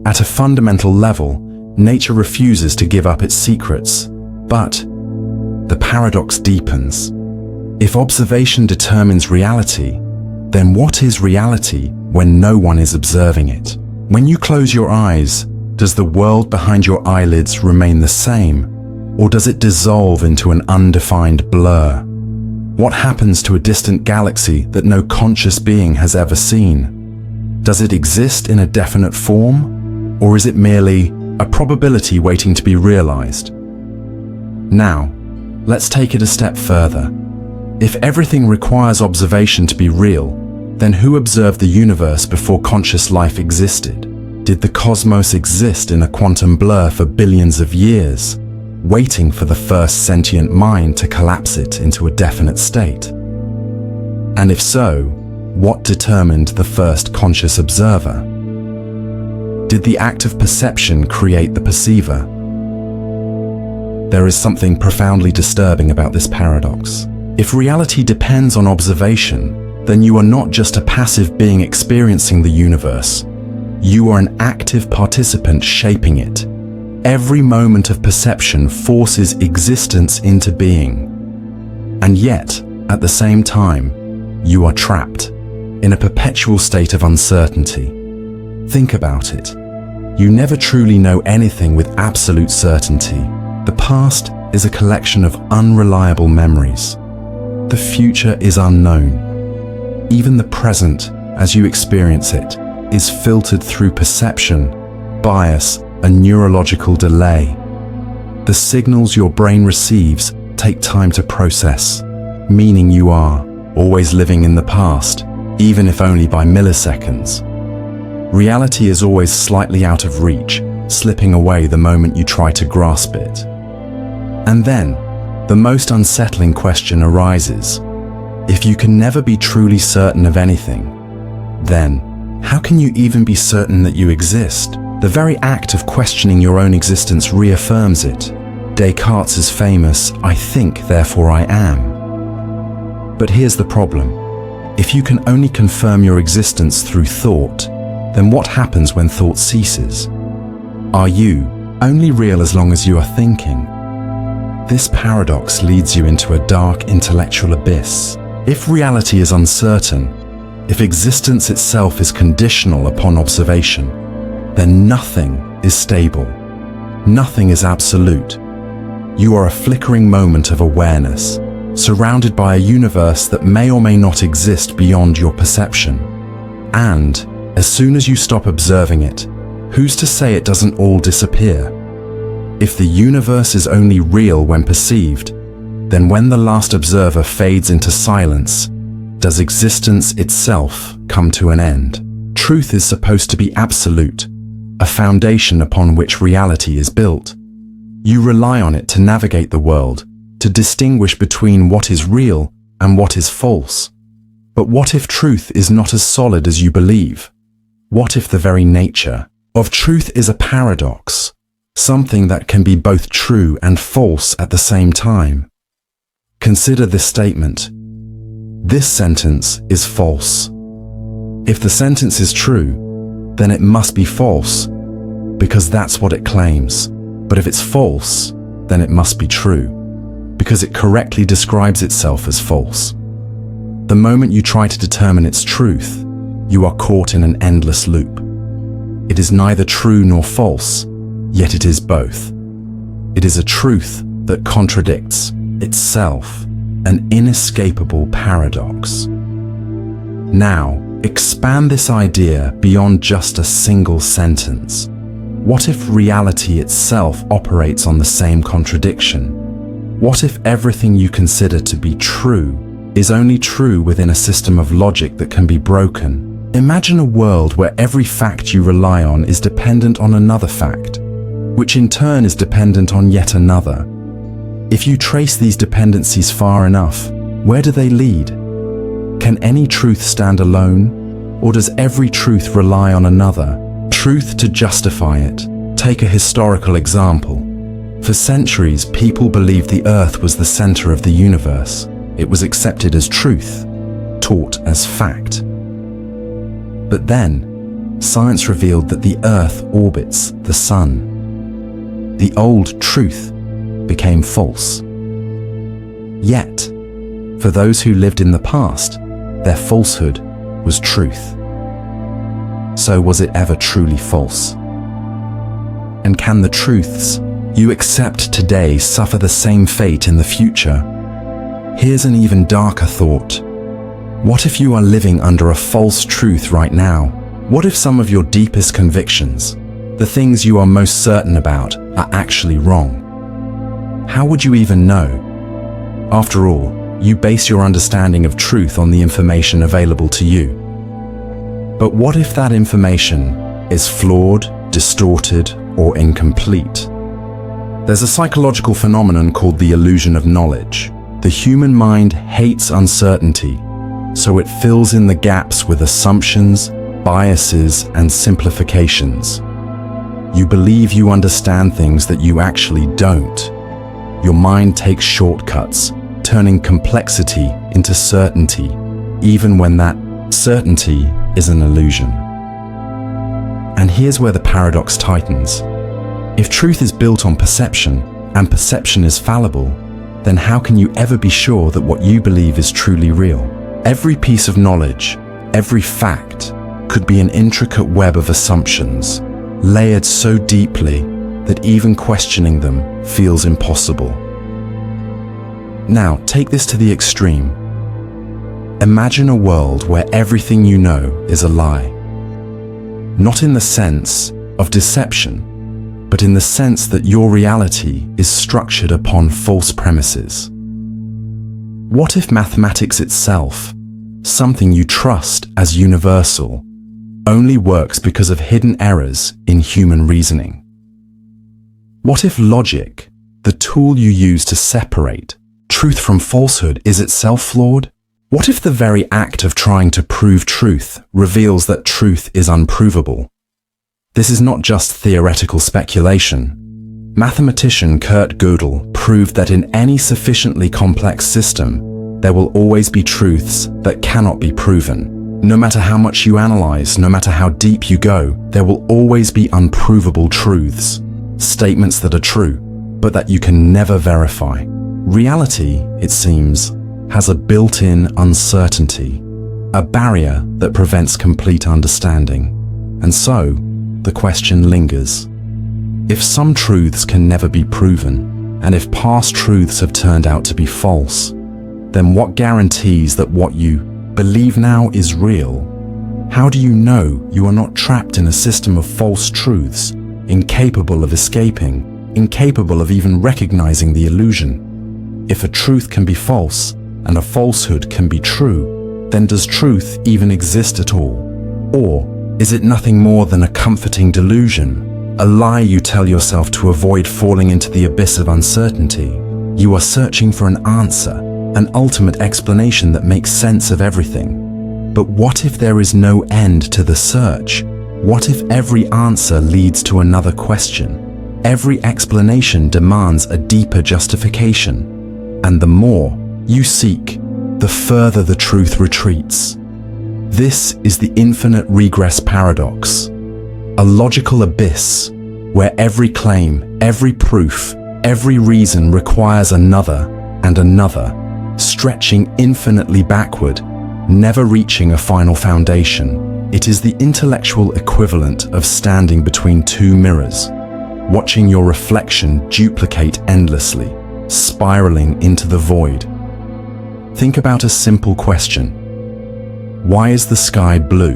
At a fundamental level, nature refuses to give up its secrets, but the paradox deepens. If observation determines reality, then what is reality when no one is observing it? When you close your eyes, does the world behind your eyelids remain the same, or does it dissolve into an undefined blur? What happens to a distant galaxy that no conscious being has ever seen? Does it exist in a definite form, or is it merely a probability waiting to be realized? Now, let's take it a step further. If everything requires observation to be real, then who observed the universe before conscious life existed? Did the cosmos exist in a quantum blur for billions of years, waiting for the first sentient mind to collapse it into a definite state? And if so, what determined the first conscious observer? Did the act of perception create the perceiver? There is something profoundly disturbing about this paradox. If reality depends on observation, then you are not just a passive being experiencing the universe. You are an active participant shaping it. Every moment of perception forces existence into being. And yet, at the same time, you are trapped in a perpetual state of uncertainty. Think about it. You never truly know anything with absolute certainty. The past is a collection of unreliable memories. The future is unknown. Even the present, as you experience it, is filtered through perception, bias, and neurological delay. The signals your brain receives take time to process, meaning you are always living in the past, even if only by milliseconds. Reality is always slightly out of reach, slipping away the moment you try to grasp it. And then, the most unsettling question arises. If you can never be truly certain of anything, then how can you even be certain that you exist? The very act of questioning your own existence reaffirms it. Descartes' famous, "I think, therefore I am." But here's the problem. If you can only confirm your existence through thought, then what happens when thought ceases? Are you only real as long as you are thinking? This paradox leads you into a dark intellectual abyss. If reality is uncertain, if existence itself is conditional upon observation, then nothing is stable. Nothing is absolute. You are a flickering moment of awareness, surrounded by a universe that may or may not exist beyond your perception. And as soon as you stop observing it, who's to say it doesn't all disappear? If the universe is only real when perceived, then when the last observer fades into silence, does existence itself come to an end? Truth is supposed to be absolute, a foundation upon which reality is built. You rely on it to navigate the world, to distinguish between what is real and what is false. But what if truth is not as solid as you believe? What if the very nature of truth is a paradox, something that can be both true and false at the same time? Consider this statement. This sentence is false. If the sentence is true, then it must be false, because that's what it claims. But if it's false, then it must be true, because it correctly describes itself as false. The moment you try to determine its truth, you are caught in an endless loop. It is neither true nor false, yet it is both. It is a truth that contradicts itself, an inescapable paradox. Now, expand this idea beyond just a single sentence. What if reality itself operates on the same contradiction? What if everything you consider to be true is only true within a system of logic that can be broken? Imagine a world where every fact you rely on is dependent on another fact, which in turn is dependent on yet another. If you trace these dependencies far enough, where do they lead? Can any truth stand alone, or does every truth rely on another truth to justify it? Take a historical example. For centuries, people believed the Earth was the center of the universe. It was accepted as truth, taught as fact. But then, science revealed that the Earth orbits the Sun. The old truth became false. Yet, for those who lived in the past, their falsehood was truth. So was it ever truly false? And can the truths you accept today suffer the same fate in the future? Here's an even darker thought. What if you are living under a false truth right now? What if some of your deepest convictions, the things you are most certain about, are actually wrong? How would you even know? After all, you base your understanding of truth on the information available to you. But what if that information is flawed, distorted, or incomplete? There's a psychological phenomenon called the illusion of knowledge. The human mind hates uncertainty, so it fills in the gaps with assumptions, biases, and simplifications. You believe you understand things that you actually don't. Your mind takes shortcuts, turning complexity into certainty, even when that certainty is an illusion. And here's where the paradox tightens. If truth is built on perception, and perception is fallible, then how can you ever be sure that what you believe is truly real? Every piece of knowledge, every fact, could be an intricate web of assumptions, layered so deeply that even questioning them feels impossible. Now, take this to the extreme. Imagine a world where everything you know is a lie. Not in the sense of deception, but in the sense that your reality is structured upon false premises. What if mathematics itself, something you trust as universal, only works because of hidden errors in human reasoning? What if logic, the tool you use to separate truth from falsehood, is itself flawed? What if the very act of trying to prove truth reveals that truth is unprovable? This is not just theoretical speculation. Mathematician Kurt Gödel proved that in any sufficiently complex system, there will always be truths that cannot be proven. No matter how much you analyze, no matter how deep you go, there will always be unprovable truths. Statements that are true, but that you can never verify. Reality, it seems, has a built-in uncertainty, a barrier that prevents complete understanding. And so, the question lingers. If some truths can never be proven, and if past truths have turned out to be false, then what guarantees that what you believe now is real? How do you know you are not trapped in a system of false truths, incapable of escaping, incapable of even recognizing the illusion? If a truth can be false, and a falsehood can be true, then does truth even exist at all? Or is it nothing more than a comforting delusion, a lie you tell yourself to avoid falling into the abyss of uncertainty? You are searching for an answer, an ultimate explanation that makes sense of everything. But what if there is no end to the search? What if every answer leads to another question? Every explanation demands a deeper justification. And the more you seek, the further the truth retreats. This is the infinite regress paradox, a logical abyss where every claim, every proof, every reason requires another and another, stretching infinitely backward, never reaching a final foundation. It is the intellectual equivalent of standing between two mirrors, watching your reflection duplicate endlessly, spiraling into the void. Think about a simple question. Why is the sky blue?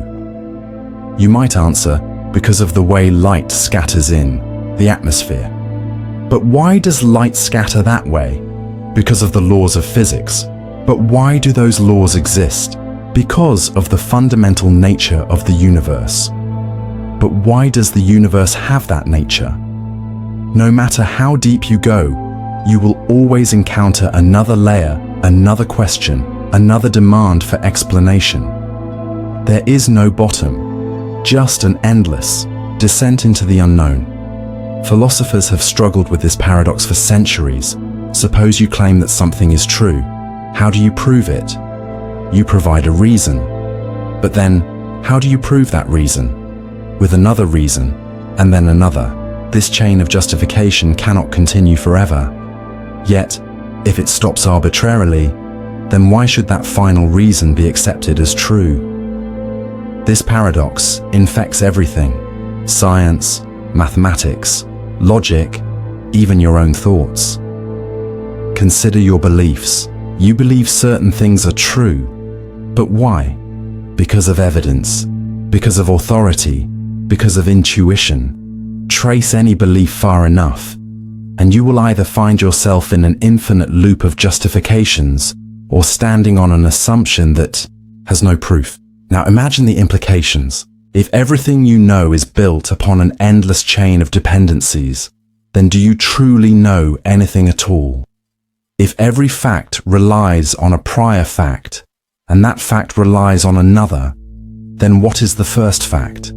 You might answer, because of the way light scatters in the atmosphere. But why does light scatter that way? Because of the laws of physics. But why do those laws exist? Because of the fundamental nature of the universe. But why does the universe have that nature? No matter how deep you go, you will always encounter another layer, another question, another demand for explanation. There is no bottom, just an endless descent into the unknown. Philosophers have struggled with this paradox for centuries. Suppose you claim that something is true. How do you prove it? You provide a reason. But then, how do you prove that reason? With another reason, and then another. This chain of justification cannot continue forever. Yet, if it stops arbitrarily, then why should that final reason be accepted as true? This paradox infects everything: science, mathematics, logic, even your own thoughts. Consider your beliefs. You believe certain things are true, but why? Because of evidence, because of authority, because of intuition. Trace any belief far enough, and you will either find yourself in an infinite loop of justifications or standing on an assumption that has no proof. Now imagine the implications. If everything you know is built upon an endless chain of dependencies, then do you truly know anything at all? If every fact relies on a prior fact, and that fact relies on another, then what is the first fact?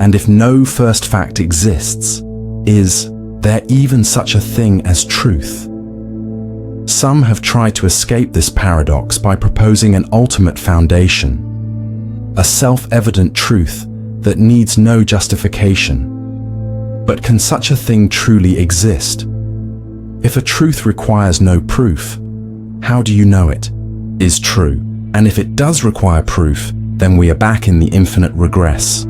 And if no first fact exists, is there even such a thing as truth? Some have tried to escape this paradox by proposing an ultimate foundation, a self-evident truth that needs no justification. But can such a thing truly exist? If a truth requires no proof, how do you know it is true? And if it does require proof, then we are back in the infinite regress.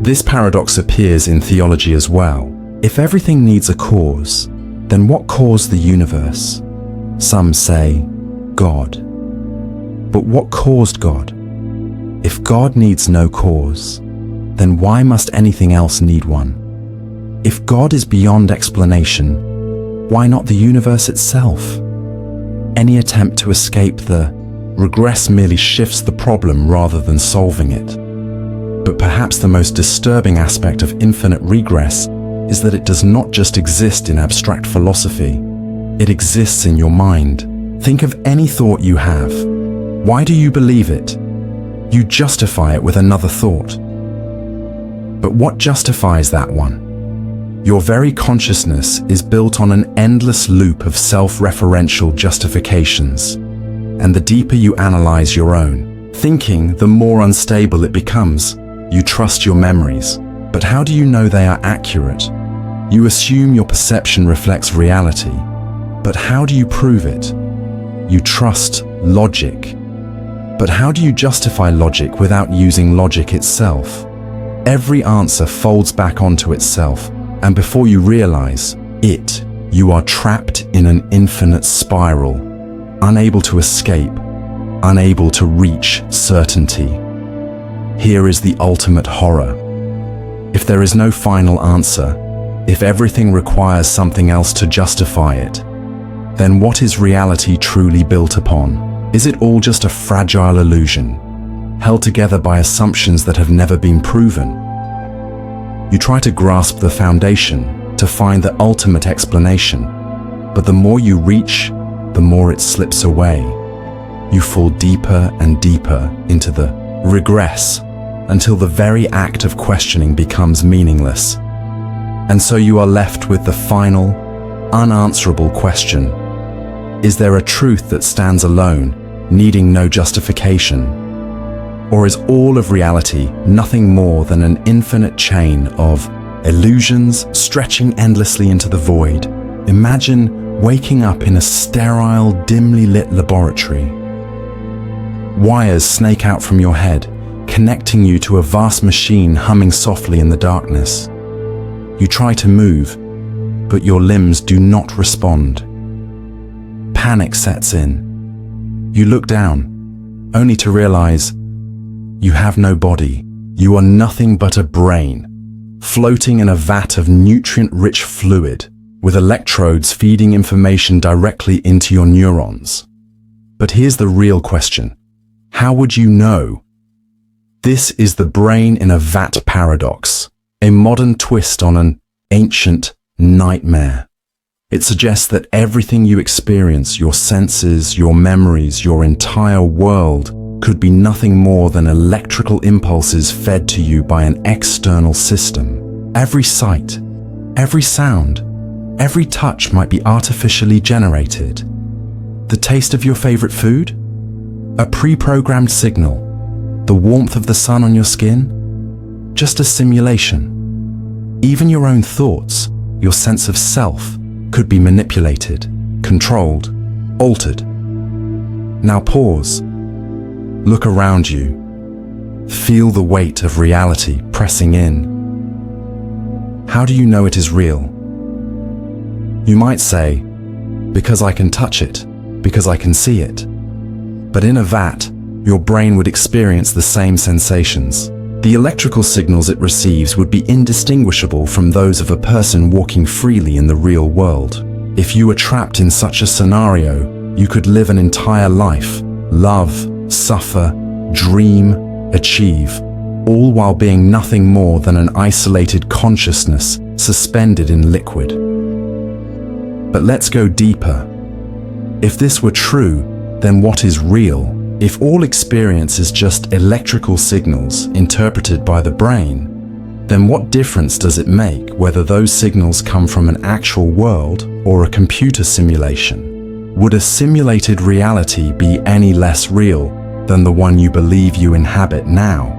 This paradox appears in theology as well. If everything needs a cause, then what caused the universe? Some say, God. But what caused God? If God needs no cause, then why must anything else need one? If God is beyond explanation, why not the universe itself? Any attempt to escape the regress merely shifts the problem rather than solving it. But perhaps the most disturbing aspect of infinite regress is that it does not just exist in abstract philosophy. It exists in your mind. Think of any thought you have. Why do you believe it? You justify it with another thought. But what justifies that one? Your very consciousness is built on an endless loop of self-referential justifications. And the deeper you analyze your own thinking, the more unstable it becomes. You trust your memories, but how do you know they are accurate? You assume your perception reflects reality, but how do you prove it? You trust logic, but how do you justify logic without using logic itself? Every answer folds back onto itself, and before you realize it, you are trapped in an infinite spiral, unable to escape, unable to reach certainty. Here is the ultimate horror. If there is no final answer, if everything requires something else to justify it, then what is reality truly built upon? Is it all just a fragile illusion, held together by assumptions that have never been proven? You try to grasp the foundation, to find the ultimate explanation, but the more you reach, the more it slips away. You fall deeper and deeper into the regress, until the very act of questioning becomes meaningless. And so you are left with the final, unanswerable question. Is there a truth that stands alone, needing no justification? Or is all of reality nothing more than an infinite chain of illusions stretching endlessly into the void? Imagine waking up in a sterile, dimly lit laboratory. Wires snake out from your head, connecting you to a vast machine humming softly in the darkness. You try to move, but your limbs do not respond. Panic sets in. You look down, only to realize you have no body. You are nothing but a brain, floating in a vat of nutrient-rich fluid, with electrodes feeding information directly into your neurons. But here's the real question. How would you know? This is the brain in a vat paradox, a modern twist on an ancient nightmare. It suggests that everything you experience, your senses, your memories, your entire world, could be nothing more than electrical impulses fed to you by an external system. Every sight, every sound, every touch might be artificially generated. The taste of your favorite food? A pre-programmed signal. The warmth of the sun on your skin? Just a simulation. Even your own thoughts, your sense of self, could be manipulated, controlled, altered. Now pause. Look around you. Feel the weight of reality pressing in. How do you know it is real? You might say, because I can touch it, because I can see it. But in a vat, your brain would experience the same sensations. The electrical signals it receives would be indistinguishable from those of a person walking freely in the real world. If you were trapped in such a scenario, you could live an entire life, love, suffer, dream, achieve, all while being nothing more than an isolated consciousness suspended in liquid. But let's go deeper. If this were true, then what is real? If all experience is just electrical signals interpreted by the brain, then what difference does it make whether those signals come from an actual world or a computer simulation? Would a simulated reality be any less real than the one you believe you inhabit now?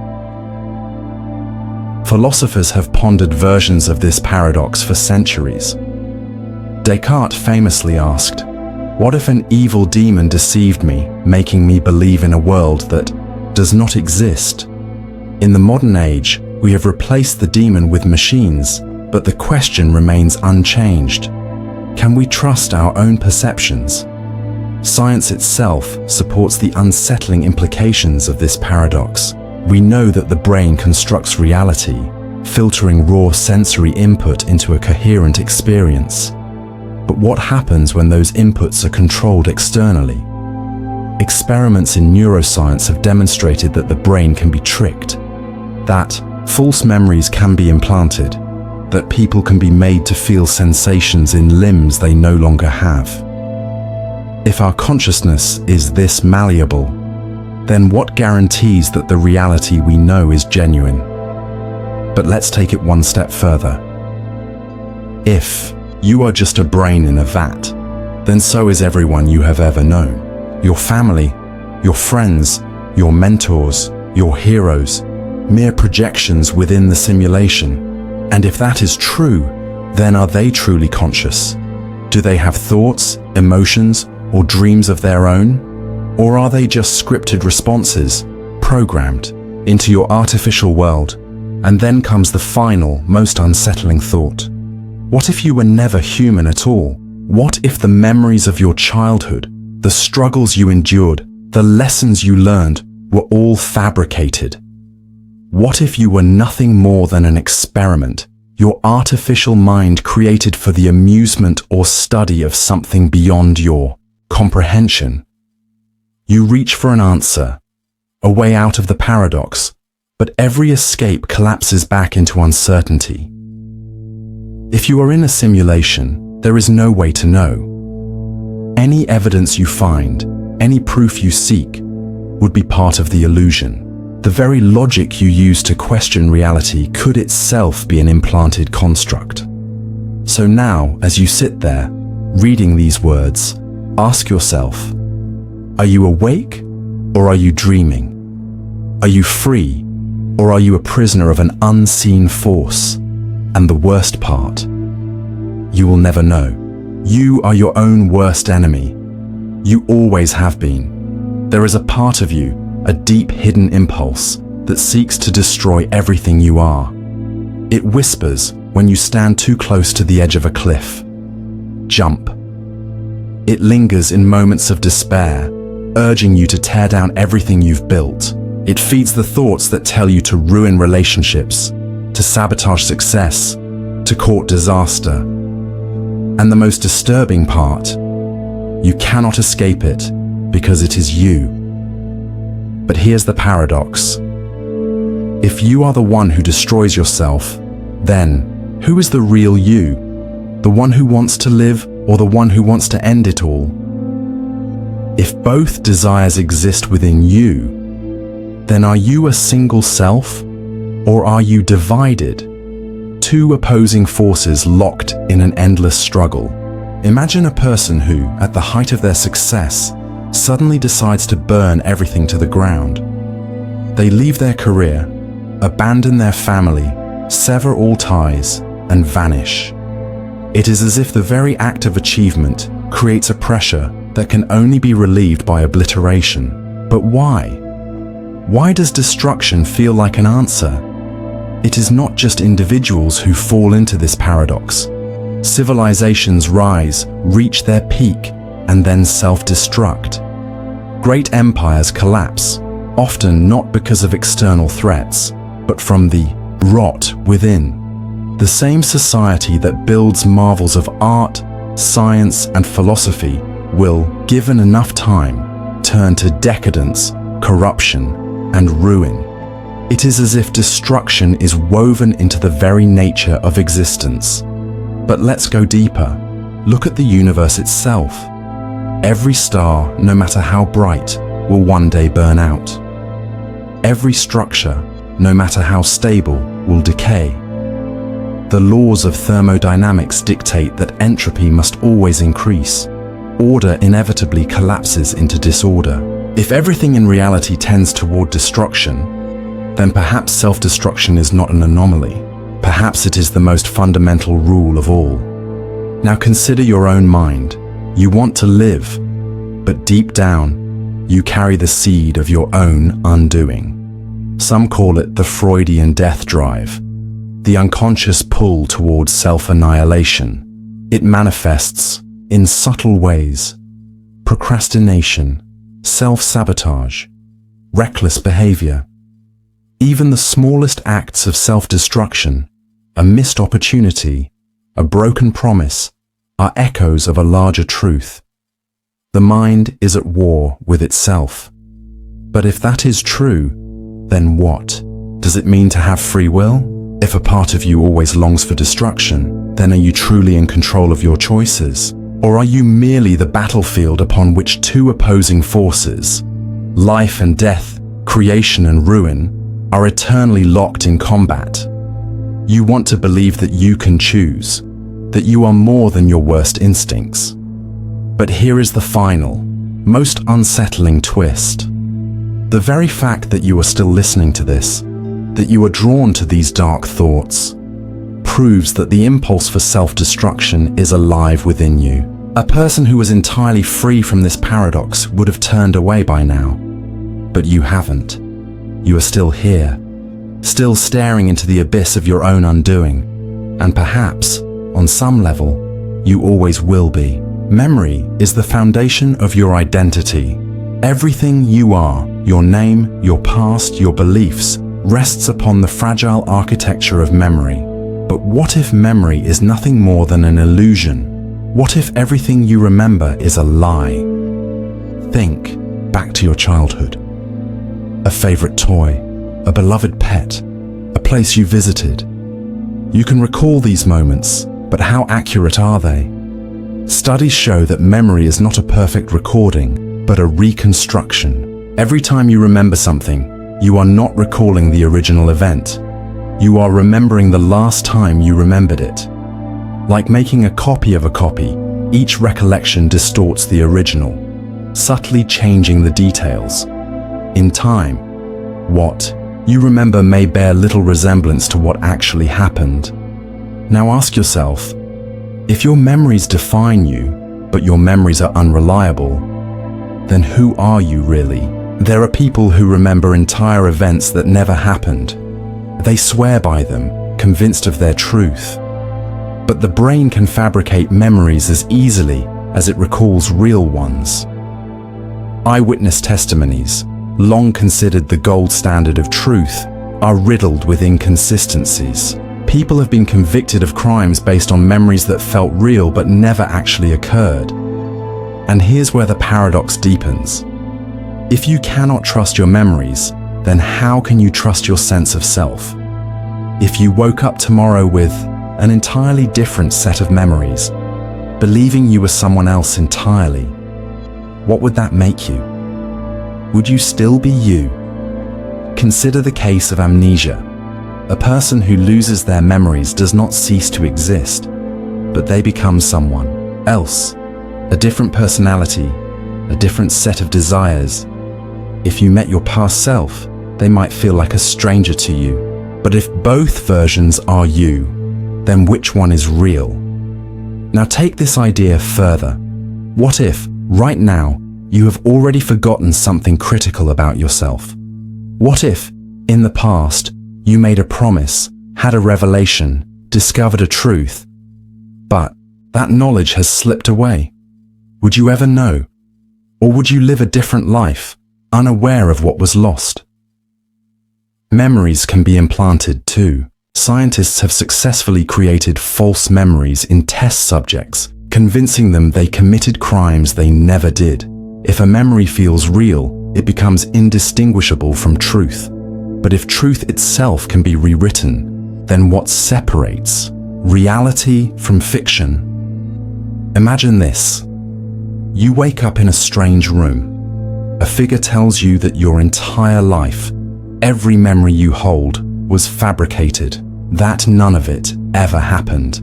Philosophers have pondered versions of this paradox for centuries. Descartes famously asked, "What if an evil demon deceived me, making me believe in a world that does not exist?" In the modern age, we have replaced the demon with machines, but the question remains unchanged. Can we trust our own perceptions? Science itself supports the unsettling implications of this paradox. We know that the brain constructs reality, filtering raw sensory input into a coherent experience. But what happens when those inputs are controlled externally? Experiments in neuroscience have demonstrated that the brain can be tricked, that false memories can be implanted, that people can be made to feel sensations in limbs they no longer have. If our consciousness is this malleable, then what guarantees that the reality we know is genuine? But let's take it one step further. If you are just a brain in a vat, then so is everyone you have ever known. your family, your friends, your mentors, your heroes, mere projections within the simulation. And if that is true, then are they truly conscious? Do they have thoughts, emotions, or dreams of their own? Or are they just scripted responses, programmed into your artificial world? And then comes the final, most unsettling thought. What if you were never human at all? What if the memories of your childhood, the struggles you endured, the lessons you learned were all fabricated? What if you were nothing more than an experiment, your artificial mind created for the amusement or study of something beyond your comprehension? You reach for an answer, a way out of the paradox, but every escape collapses back into uncertainty. If you are in a simulation, there is no way to know. Any evidence you find, any proof you seek, would be part of the illusion. The very logic you use to question reality could itself be an implanted construct. So now, as you sit there, reading these words, ask yourself, are you awake or are you dreaming? Are you free or are you a prisoner of an unseen force? And the worst part, you will never know. You are your own worst enemy. You always have been. There is a part of you, a deep hidden impulse that seeks to destroy everything you are. It whispers when you stand too close to the edge of a cliff. Jump. It lingers in moments of despair, urging you to tear down everything you've built. It feeds the thoughts that tell you to ruin relationships, to sabotage success, to court disaster. And the most disturbing part, you cannot escape it because it is you. But here's the paradox. If you are the one who destroys yourself, then who is the real you? The one who wants to live or the one who wants to end it all? If both desires exist within you, then are you a single self or are you divided? Two opposing forces locked in an endless struggle. Imagine a person who, at the height of their success, suddenly decides to burn everything to the ground. They leave their career, abandon their family, sever all ties, and vanish. It is as if the very act of achievement creates a pressure that can only be relieved by obliteration. But why? Why does destruction feel like an answer? It is not just individuals who fall into this paradox. Civilizations rise, reach their peak, and then self-destruct. Great empires collapse, often not because of external threats, but from the rot within. The same society that builds marvels of art, science, and philosophy will, given enough time, turn to decadence, corruption, and ruin. It is as if destruction is woven into the very nature of existence. But let's go deeper. Look at the universe itself. Every star, no matter how bright, will one day burn out. Every structure, no matter how stable, will decay. The laws of thermodynamics dictate that entropy must always increase. Order inevitably collapses into disorder. If everything in reality tends toward destruction, then perhaps self-destruction is not an anomaly. Perhaps it is the most fundamental rule of all. Now consider your own mind. You want to live, but deep down, you carry the seed of your own undoing. Some call it the Freudian death drive, the unconscious pull towards self-annihilation. It manifests in subtle ways: procrastination, self-sabotage, reckless behavior. Even the smallest acts of self-destruction, a missed opportunity, a broken promise, are echoes of a larger truth. The mind is at war with itself. But if that is true, then what? Does it mean to have free will? If a part of you always longs for destruction, then are you truly in control of your choices? Or are you merely the battlefield upon which two opposing forces, life and death, creation and ruin, are eternally locked in combat? You want to believe that you can choose, that you are more than your worst instincts. But here is the final, most unsettling twist. The very fact that you are still listening to this, that you are drawn to these dark thoughts, proves that the impulse for self-destruction is alive within you. A person who was entirely free from this paradox would have turned away by now. But you haven't. You are still here, still staring into the abyss of your own undoing. And perhaps, on some level, you always will be. Memory is the foundation of your identity. Everything you are, your name, your past, your beliefs, rests upon the fragile architecture of memory. But what if memory is nothing more than an illusion? What if everything you remember is a lie? Think back to your childhood. A favorite toy, a beloved pet, a place you visited. You can recall these moments, but how accurate are they? Studies show that memory is not a perfect recording, but a reconstruction. Every time you remember something, you are not recalling the original event. You are remembering the last time you remembered it. Like making a copy of a copy, each recollection distorts the original, subtly changing the details. In time, what you remember may bear little resemblance to what actually happened. Now ask yourself, if your memories define you, but your memories are unreliable, then who are you really? There are people who remember entire events that never happened. They swear by them, convinced of their truth. But the brain can fabricate memories as easily as it recalls real ones. Eyewitness testimonies, long considered the gold standard of truth, are riddled with inconsistencies. People have been convicted of crimes based on memories that felt real but never actually occurred. And here's where the paradox deepens. If you cannot trust your memories, then how can you trust your sense of self? If you woke up tomorrow with an entirely different set of memories, believing you were someone else entirely, what would that make you? Would you still be you? Consider the case of amnesia. A person who loses their memories does not cease to exist, but they become someone else, a different personality, a different set of desires. If you met your past self, they might feel like a stranger to you. But if both versions are you, then which one is real? Now take this idea further. What if, right now, you have already forgotten something critical about yourself? What if, in the past, you made a promise, had a revelation, discovered a truth, but that knowledge has slipped away? Would you ever know? Or would you live a different life, unaware of what was lost? Memories can be implanted too. Scientists have successfully created false memories in test subjects, convincing them they committed crimes they never did. If a memory feels real, it becomes indistinguishable from truth. But if truth itself can be rewritten, then what separates reality from fiction? Imagine this. You wake up in a strange room. A figure tells you that your entire life, every memory you hold, was fabricated, that none of it ever happened.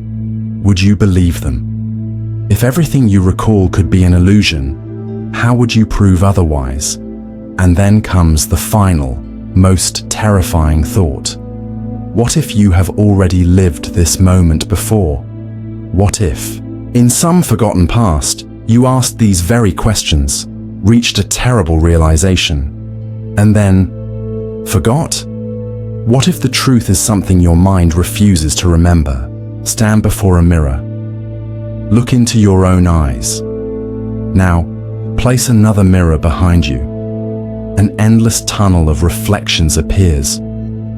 Would you believe them? If everything you recall could be an illusion, how would you prove otherwise? And then comes the final, most terrifying thought. What if you have already lived this moment before? What if, in some forgotten past, you asked these very questions, reached a terrible realization, and then forgot? What if the truth is something your mind refuses to remember? Stand before a mirror. Look into your own eyes. Now, place another mirror behind you. An endless tunnel of reflections appears,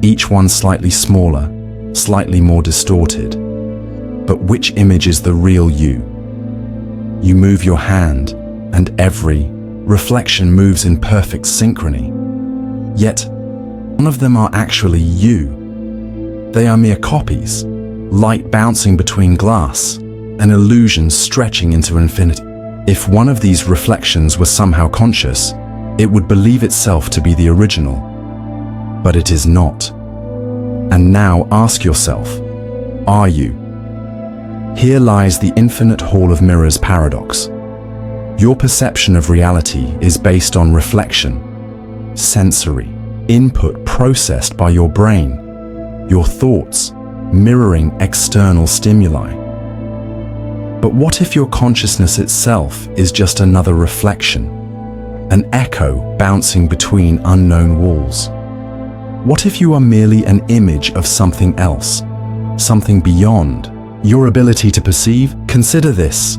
each one slightly smaller, slightly more distorted. But which image is the real you? You move your hand, and every reflection moves in perfect synchrony. Yet, none of them are actually you. They are mere copies, light bouncing between glass, an illusion stretching into infinity. If one of these reflections was somehow conscious, it would believe itself to be the original. But it is not. And now ask yourself, are you? Here lies the infinite Hall of Mirrors paradox. Your perception of reality is based on reflection, sensory, input processed by your brain, your thoughts mirroring external stimuli. But what if your consciousness itself is just another reflection, an echo bouncing between unknown walls? What if you are merely an image of something else, something beyond your ability to perceive? Consider this.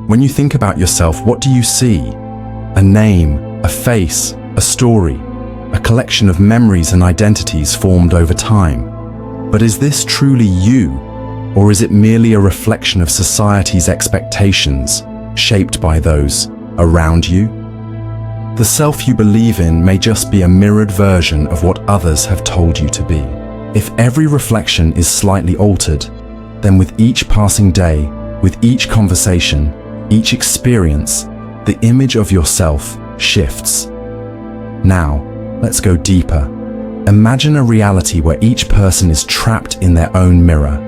When you think about yourself, what do you see? A name, a face, a story, a collection of memories and identities formed over time. But is this truly you, or is it merely a reflection of society's expectations, shaped by those around you? The self you believe in may just be a mirrored version of what others have told you to be. If every reflection is slightly altered, then with each passing day, with each conversation, each experience, the image of yourself shifts. Now, let's go deeper. Imagine a reality where each person is trapped in their own mirror.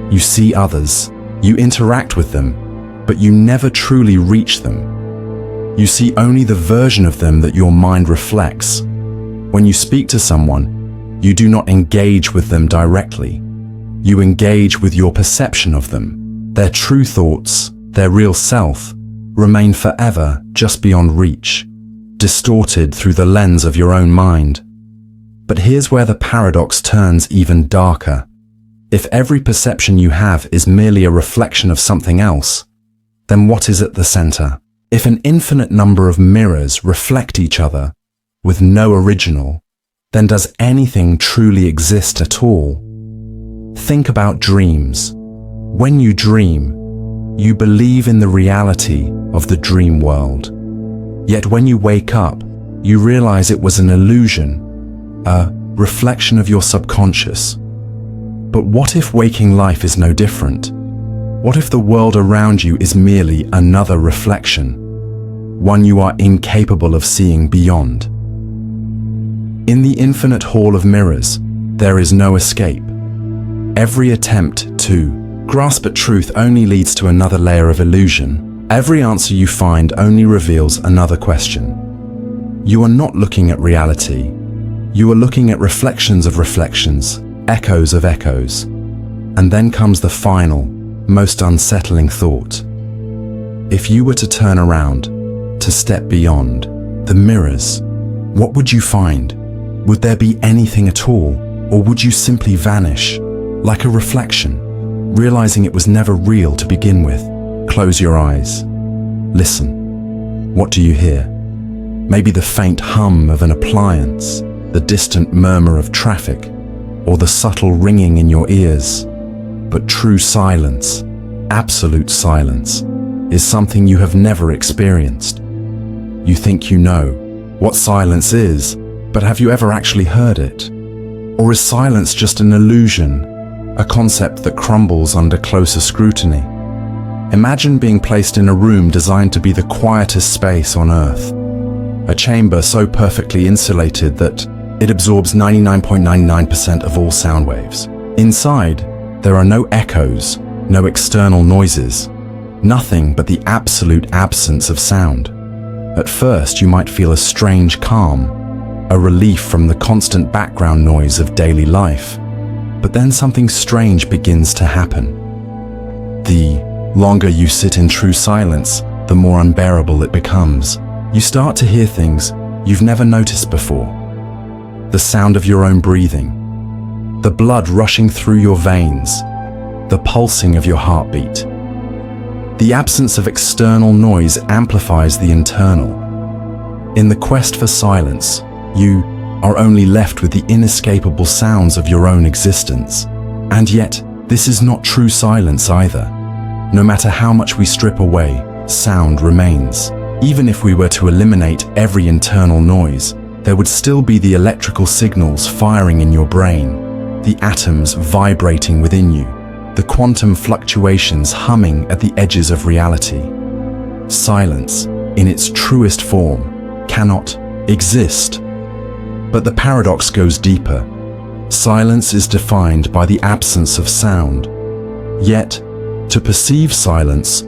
You see others, you interact with them, but you never truly reach them. You see only the version of them that your mind reflects. When you speak to someone, you do not engage with them directly. You engage with your perception of them. Their true thoughts, their real self, remain forever just beyond reach, distorted through the lens of your own mind. But here's where the paradox turns even darker. If every perception you have is merely a reflection of something else, then what is at the center? If an infinite number of mirrors reflect each other with no original, then does anything truly exist at all? Think about dreams. When you dream, you believe in the reality of the dream world. Yet when you wake up, you realize it was an illusion, a reflection of your subconscious. But what if waking life is no different? What if the world around you is merely another reflection, one you are incapable of seeing beyond? In the infinite hall of mirrors, there is no escape. Every attempt to grasp at truth only leads to another layer of illusion. Every answer you find only reveals another question. You are not looking at reality. You are looking at reflections of reflections, echoes of echoes. And then comes the final, most unsettling thought. If you were to turn around, to step beyond the mirrors, what would you find? Would there be anything at all, or would you simply vanish, like a reflection, realizing it was never real to begin with? Close your eyes. Listen. What do you hear? Maybe the faint hum of an appliance, the distant murmur of traffic, or the subtle ringing in your ears. But true silence, absolute silence, is something you have never experienced. You think you know what silence is, but have you ever actually heard it? Or is silence just an illusion, a concept that crumbles under closer scrutiny? Imagine being placed in a room designed to be the quietest space on Earth, a chamber so perfectly insulated that it absorbs 99.99% of all sound waves. Inside, there are no echoes, no external noises, nothing but the absolute absence of sound. At first, you might feel a strange calm, a relief from the constant background noise of daily life. But then something strange begins to happen. The longer you sit in true silence, the more unbearable it becomes. You start to hear things you've never noticed before. The sound of your own breathing, the blood rushing through your veins, the pulsing of your heartbeat. The absence of external noise amplifies the internal. In the quest for silence, you are only left with the inescapable sounds of your own existence. And yet, this is not true silence either. No matter how much we strip away, sound remains. Even if we were to eliminate every internal noise, there would still be the electrical signals firing in your brain, the atoms vibrating within you, the quantum fluctuations humming at the edges of reality. Silence, in its truest form, cannot exist. But the paradox goes deeper. Silence is defined by the absence of sound. Yet, to perceive silence,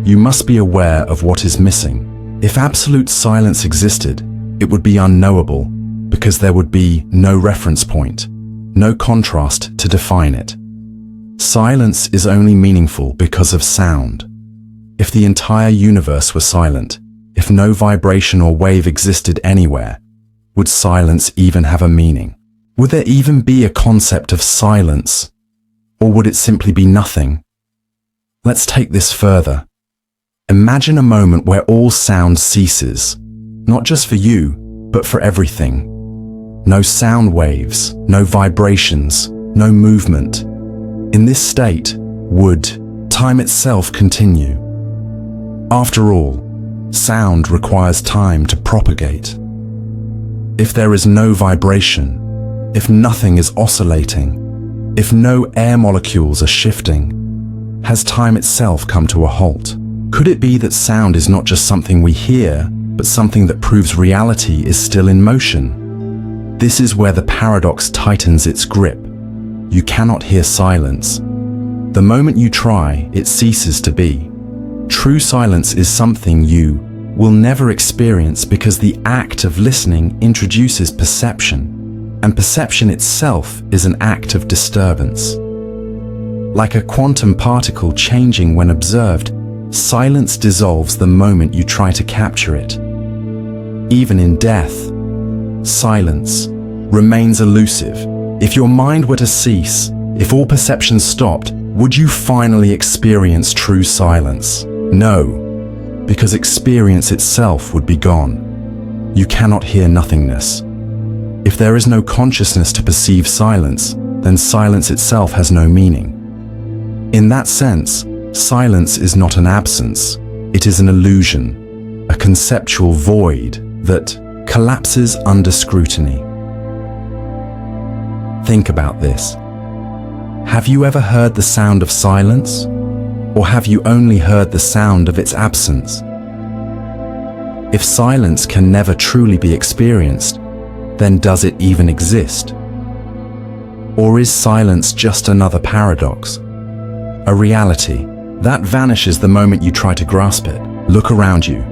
you must be aware of what is missing. If absolute silence existed, it would be unknowable because there would be no reference point, no contrast to define it. Silence is only meaningful because of sound. If the entire universe were silent, if no vibration or wave existed anywhere, would silence even have a meaning? Would there even be a concept of silence? Or would it simply be nothing? Let's take this further. Imagine a moment where all sound ceases, not just for you, but for everything. No sound waves, no vibrations, no movement. In this state, would time itself continue? After all, sound requires time to propagate. If there is no vibration, if nothing is oscillating, if no air molecules are shifting, has time itself come to a halt? Could it be that sound is not just something we hear, but something that proves reality is still in motion? This is where the paradox tightens its grip. You cannot hear silence. The moment you try, it ceases to be. True silence is something you will never experience because the act of listening introduces perception, and perception itself is an act of disturbance. Like a quantum particle changing when observed, silence dissolves the moment you try to capture it. Even in death, silence remains elusive. If your mind were to cease, if all perception stopped, would you finally experience true silence? No, because experience itself would be gone. You cannot hear nothingness. If there is no consciousness to perceive silence, then silence itself has no meaning. In that sense, silence is not an absence, it is an illusion, a conceptual void that collapses under scrutiny. Think about this. Have you ever heard the sound of silence? Or have you only heard the sound of its absence? If silence can never truly be experienced, then does it even exist? Or is silence just another paradox? A reality that vanishes the moment you try to grasp it? Look around you.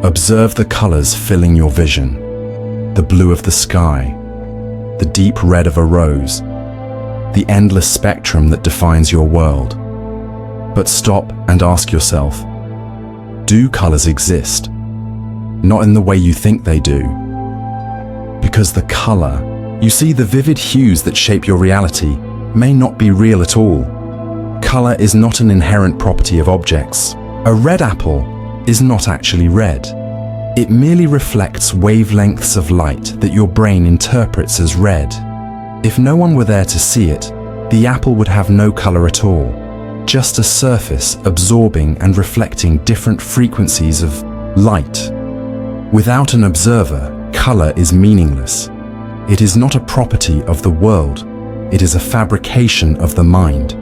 Observe the colors filling your vision. The blue of the sky, the deep red of a rose, the endless spectrum that defines your world. But stop and ask yourself, do colors exist? Not in the way you think they do. Because the color, you see, the vivid hues that shape your reality may not be real at all. Color is not an inherent property of objects. A red apple is not actually red. It merely reflects wavelengths of light that your brain interprets as red. If no one were there to see it, the apple would have no color at all. Just a surface absorbing and reflecting different frequencies of light. Without an observer, color is meaningless. It is not a property of the world. It is a fabrication of the mind.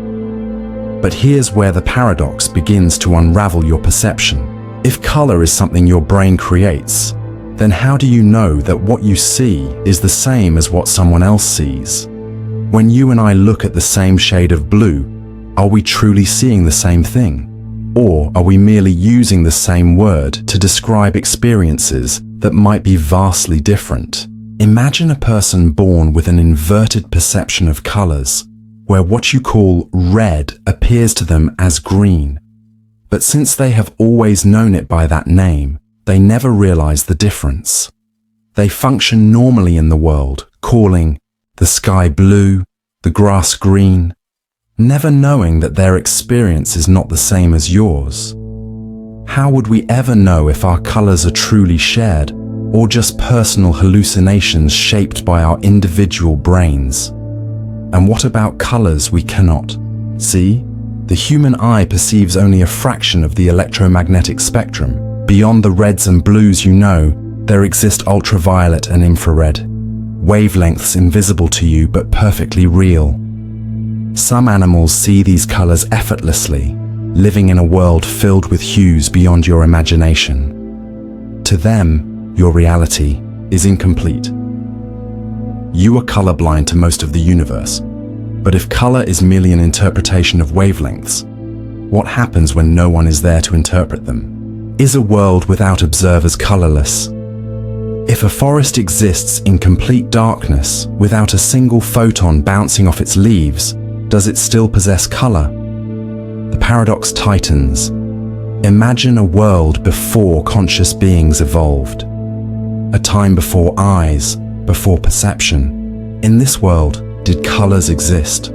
But here's where the paradox begins to unravel your perception. If color is something your brain creates, then how do you know that what you see is the same as what someone else sees? When you and I look at the same shade of blue, are we truly seeing the same thing? Or are we merely using the same word to describe experiences that might be vastly different? Imagine a person born with an inverted perception of colors, where what you call red appears to them as green. But since they have always known it by that name, they never realize the difference. They function normally in the world, calling the sky blue, the grass green, never knowing that their experience is not the same as yours. How would we ever know if our colors are truly shared, or just personal hallucinations shaped by our individual brains? And what about colors we cannot see? The human eye perceives only a fraction of the electromagnetic spectrum. Beyond the reds and blues you know, there exist ultraviolet and infrared, wavelengths invisible to you but perfectly real. Some animals see these colors effortlessly, living in a world filled with hues beyond your imagination. To them, your reality is incomplete. You are colorblind to most of the universe, but if color is merely an interpretation of wavelengths, What happens when no one is there to interpret them? Is a world without observers colorless? If a forest exists in complete darkness, without a single photon bouncing off its leaves, does it still possess color? The paradox tightens. Imagine a world before conscious beings evolved. A time before eyes, before perception. In this world, did colors exist?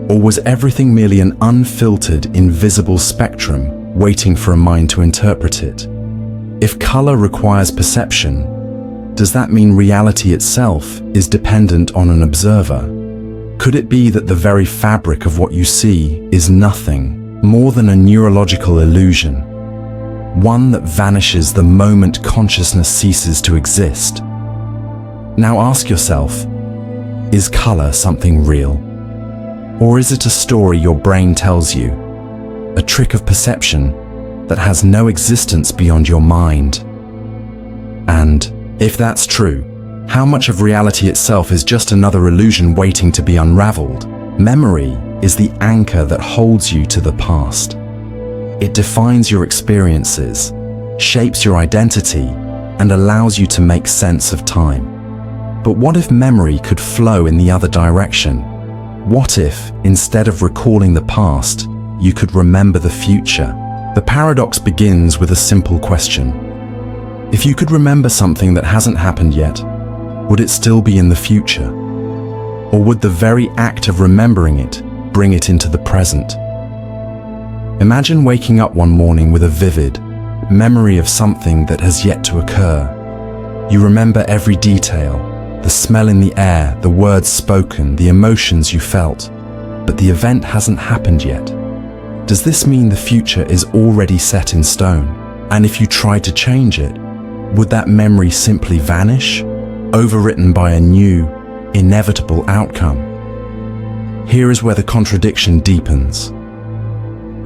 Or was everything merely an unfiltered, invisible spectrum waiting for a mind to interpret it? If color requires perception, does that mean reality itself is dependent on an observer? Could it be that the very fabric of what you see is nothing more than a neurological illusion, one that vanishes the moment consciousness ceases to exist? Now ask yourself, is color something real? Or is it a story your brain tells you, a trick of perception that has no existence beyond your mind? And if that's true, how much of reality itself is just another illusion waiting to be unraveled? Memory is the anchor that holds you to the past. It defines your experiences, shapes your identity, and allows you to make sense of time. But what if memory could flow in the other direction? What if, instead of recalling the past, you could remember the future? The paradox begins with a simple question. If you could remember something that hasn't happened yet, would it still be in the future? Or would the very act of remembering it bring it into the present? Imagine waking up one morning with a vivid memory of something that has yet to occur. You remember every detail, the smell in the air, the words spoken, the emotions you felt, but the event hasn't happened yet. Does this mean the future is already set in stone? And if you tried to change it, would that memory simply vanish, overwritten by a new, inevitable outcome? Here is where the contradiction deepens.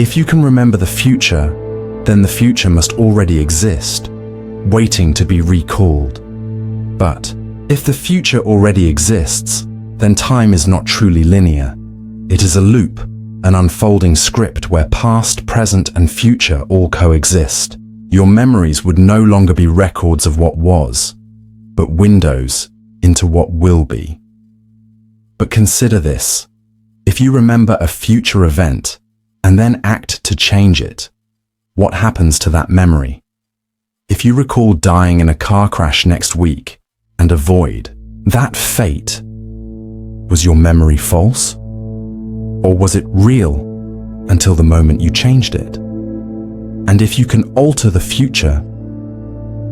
If you can remember the future, then the future must already exist, waiting to be recalled. But if the future already exists, then time is not truly linear. It is a loop, an unfolding script where past, present, and future all coexist. Your memories would no longer be records of what was, but windows into what will be. But consider this. If you remember a future event and then act to change it, what happens to that memory? If you recall dying in a car crash next week and avoid that fate, was your memory false? Or was it real until the moment you changed it? And if you can alter the future,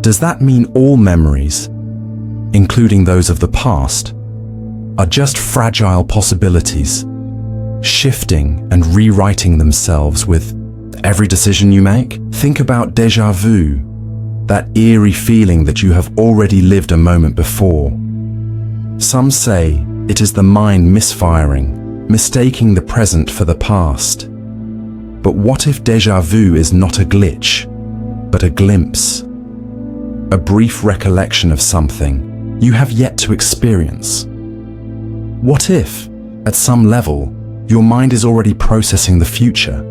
does that mean all memories, including those of the past, are just fragile possibilities, shifting and rewriting themselves with every decision you make? Think about déjà vu, that eerie feeling that you have already lived a moment before. Some say it is the mind misfiring, mistaking the present for the past. But what if déjà vu is not a glitch, but a glimpse? A brief recollection of something you have yet to experience. What if, at some level, your mind is already processing the future,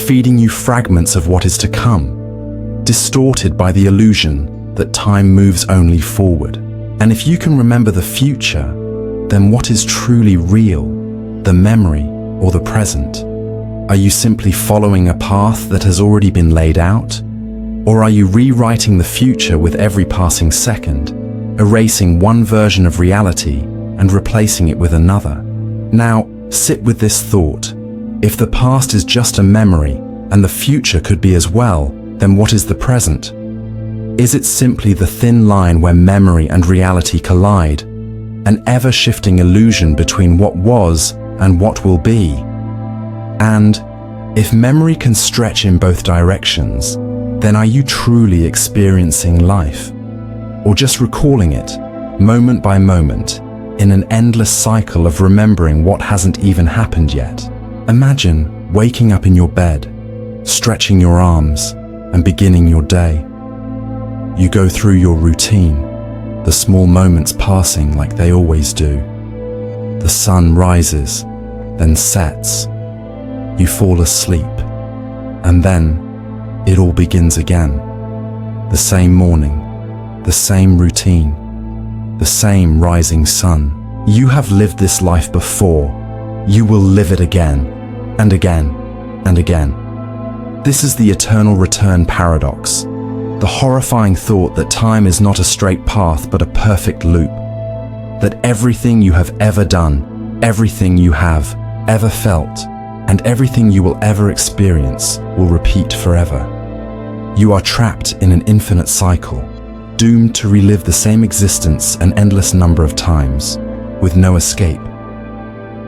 feeding you fragments of what is to come, distorted by the illusion that time moves only forward? And if you can remember the future, then what is truly real, the memory or the present? Are you simply following a path that has already been laid out? Or are you rewriting the future with every passing second, erasing one version of reality and replacing it with another? Now, sit with this thought. If the past is just a memory and the future could be as well, then what is the present? Is it simply the thin line where memory and reality collide, an ever-shifting illusion between what was and what will be? And if memory can stretch in both directions, then are you truly experiencing life? Or just recalling it, moment by moment, in an endless cycle of remembering what hasn't even happened yet? Imagine waking up in your bed, stretching your arms, and beginning your day. You go through your routine, the small moments passing like they always do. The sun rises, then sets. you fall asleep, and then it all begins again. The same morning, the same routine, the same rising sun. You have lived this life before. You will live it again, and again, and again. This is the eternal return paradox, the horrifying thought that time is not a straight path but a perfect loop, that everything you have ever done, everything you have ever felt, and everything you will ever experience will repeat forever. You are trapped in an infinite cycle, doomed to relive the same existence an endless number of times, with no escape.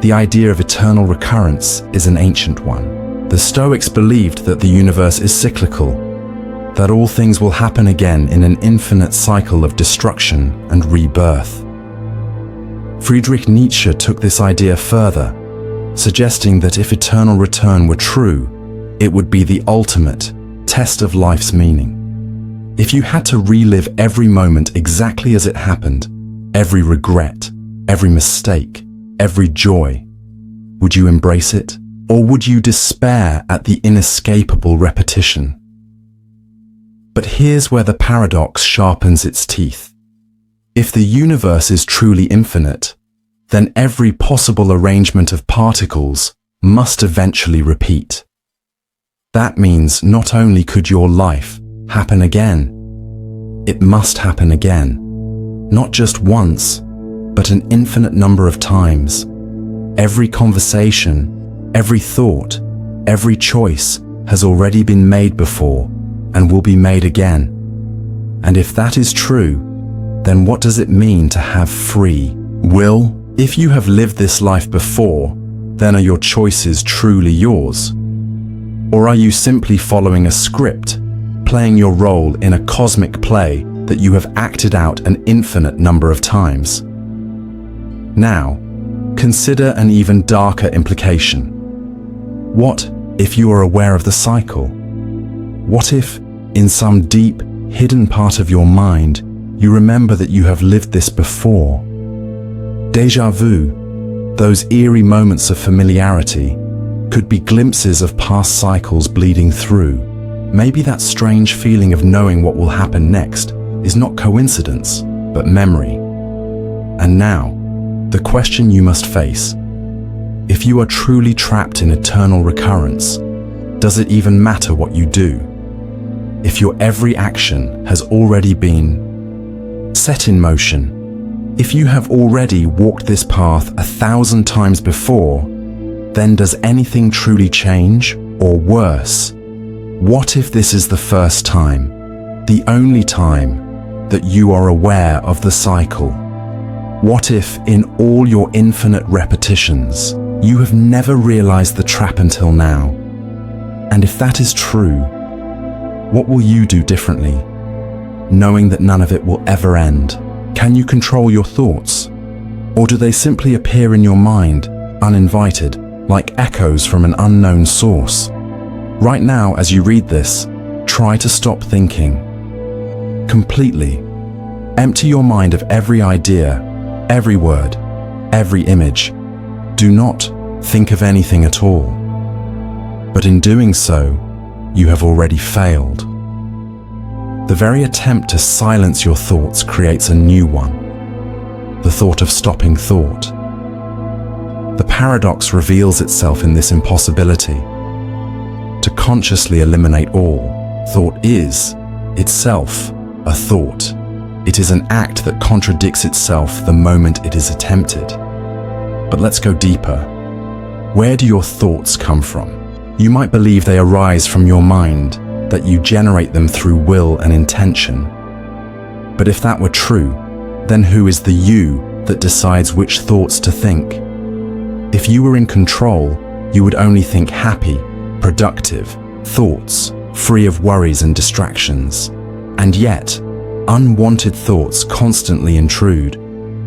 The idea of eternal recurrence is an ancient one. The Stoics believed that the universe is cyclical, that all things will happen again in an infinite cycle of destruction and rebirth. Friedrich Nietzsche took this idea further, suggesting that if eternal return were true, it would be the ultimate test of life's meaning. If you had to relive every moment exactly as it happened, every regret, every mistake, every joy, would you embrace it? Or would you despair at the inescapable repetition? But here's where the paradox sharpens its teeth. If the universe is truly infinite, then every possible arrangement of particles must eventually repeat. That means not only could your life happen again, it must happen again, not just once, but an infinite number of times. Every conversation, every thought, every choice has already been made before and will be made again. And if that is true, then what does it mean to have free will? If you have lived this life before, then are your choices truly yours? Or are you simply following a script, playing your role in a cosmic play that you have acted out an infinite number of times? Now, consider an even darker implication. What if you are aware of the cycle? What if, in some deep, hidden part of your mind, you remember that you have lived this before? Déjà vu, those eerie moments of familiarity, could be glimpses of past cycles bleeding through. Maybe that strange feeling of knowing what will happen next is not coincidence, but memory. And now, the question you must face: if you are truly trapped in eternal recurrence, does it even matter what you do? If your every action has already been set in motion, if you have already walked this path 1,000 times before, then does anything truly change? Or worse, what if this is the first time, the only time, that you are aware of the cycle? What if, in all your infinite repetitions, you have never realized the trap until now? And if that is true, what will you do differently, knowing that none of it will ever end? Can you control your thoughts? Or do they simply appear in your mind, uninvited, like echoes from an unknown source? Right now, as you read this, try to stop thinking. Completely. Empty your mind of every idea, every word, every image. Do not think of anything at all. But in doing so, you have already failed. The very attempt to silence your thoughts creates a new one, the thought of stopping thought. The paradox reveals itself in this impossibility. To consciously eliminate all, thought is, itself, a thought. It is an act that contradicts itself the moment it is attempted. But let's go deeper. Where do your thoughts come from? You might believe they arise from your mind, that you generate them through will and intention. But if that were true, then who is the you that decides which thoughts to think? If you were in control, you would only think happy, productive thoughts, free of worries and distractions. And yet, unwanted thoughts constantly intrude,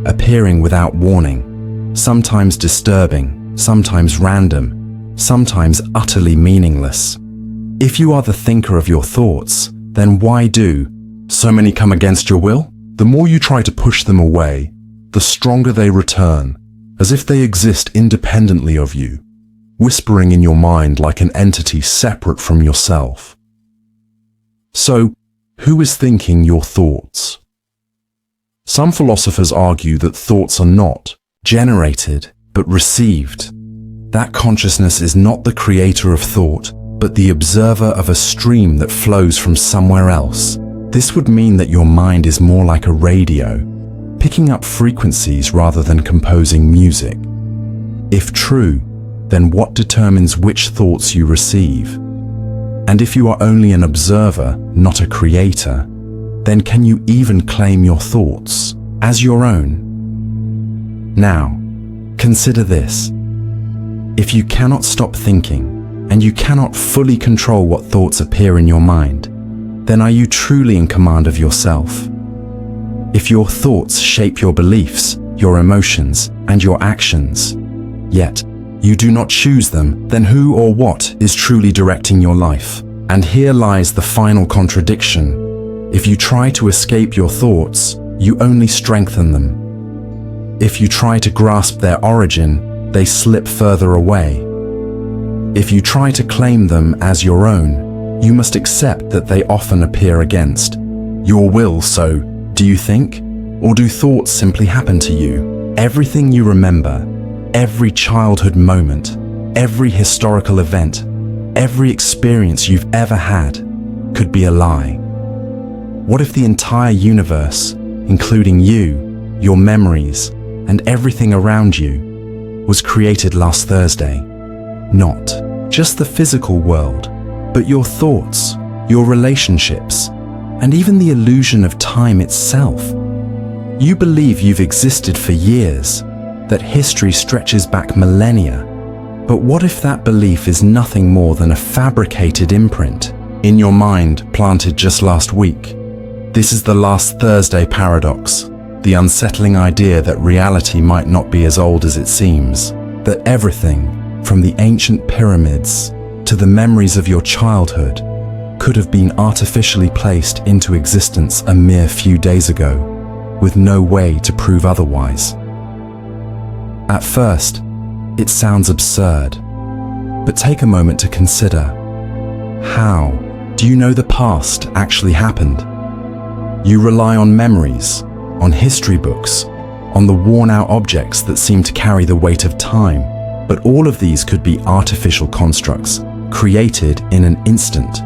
appearing without warning, sometimes disturbing, sometimes random, sometimes utterly meaningless. If you are the thinker of your thoughts, then why do so many come against your will? The more you try to push them away, the stronger they return, as if they exist independently of you. whispering in your mind like an entity separate from yourself. So, who is thinking your thoughts? Some philosophers argue that thoughts are not generated, but received. That consciousness is not the creator of thought, but the observer of a stream that flows from somewhere else. This would mean that your mind is more like a radio, picking up frequencies rather than composing music. If true, then what determines which thoughts you receive? And if you are only an observer, not a creator, then can you even claim your thoughts as your own? Now, consider this. If you cannot stop thinking, and you cannot fully control what thoughts appear in your mind, then are you truly in command of yourself? If your thoughts shape your beliefs, your emotions, and your actions, yet you do not choose them, then who or what is truly directing your life? And here lies the final contradiction. If you try to escape your thoughts, you only strengthen them. If you try to grasp their origin, they slip further away. If you try to claim them as your own, you must accept that they often appear against your will. So, do you think? Or do thoughts simply happen to you? Everything you remember, every childhood moment, every historical event, every experience you've ever had, could be a lie. What if the entire universe, including you, your memories, and everything around you, was created last Thursday? Not just the physical world, but your thoughts, your relationships, and even the illusion of time itself. You believe you've existed for years, that history stretches back millennia. But what if that belief is nothing more than a fabricated imprint in your mind planted just last week? This is the last Thursday paradox, the unsettling idea that reality might not be as old as it seems, that everything, from the ancient pyramids to the memories of your childhood, could have been artificially placed into existence a mere few days ago, with no way to prove otherwise. At first, it sounds absurd, but take a moment to consider. How do you know the past actually happened? You rely on memories, on history books, on the worn-out objects that seem to carry the weight of time. But all of these could be artificial constructs, created in an instant,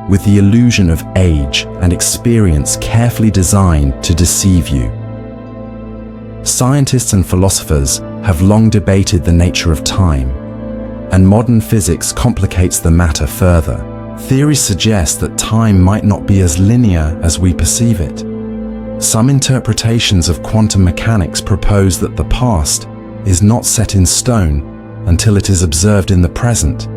with the illusion of age and experience carefully designed to deceive you. Scientists and philosophers have long debated the nature of time, and modern physics complicates the matter further. Theories suggest that time might not be as linear as we perceive it. Some interpretations of quantum mechanics propose that the past is not set in stone until it is observed in the present.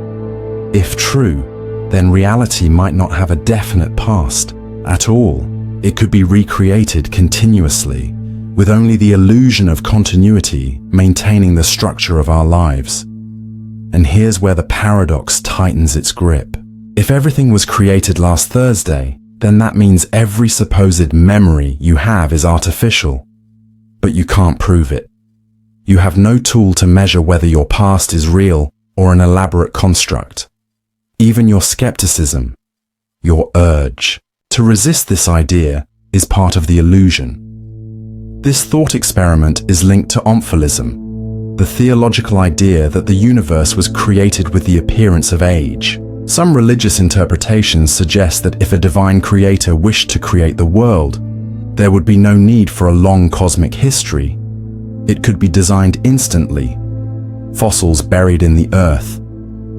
If true, then reality might not have a definite past at all. It could be recreated continuously, with only the illusion of continuity maintaining the structure of our lives. And here's where the paradox tightens its grip. If everything was created last Thursday, then that means every supposed memory you have is artificial. But you can't prove it. You have no tool to measure whether your past is real or an elaborate construct. Even your skepticism, your urge to resist this idea, is part of the illusion. This thought experiment is linked to omphalism, the theological idea that the universe was created with the appearance of age. Some religious interpretations suggest that if a divine creator wished to create the world, there would be no need for a long cosmic history. It could be designed instantly. Fossils buried in the earth,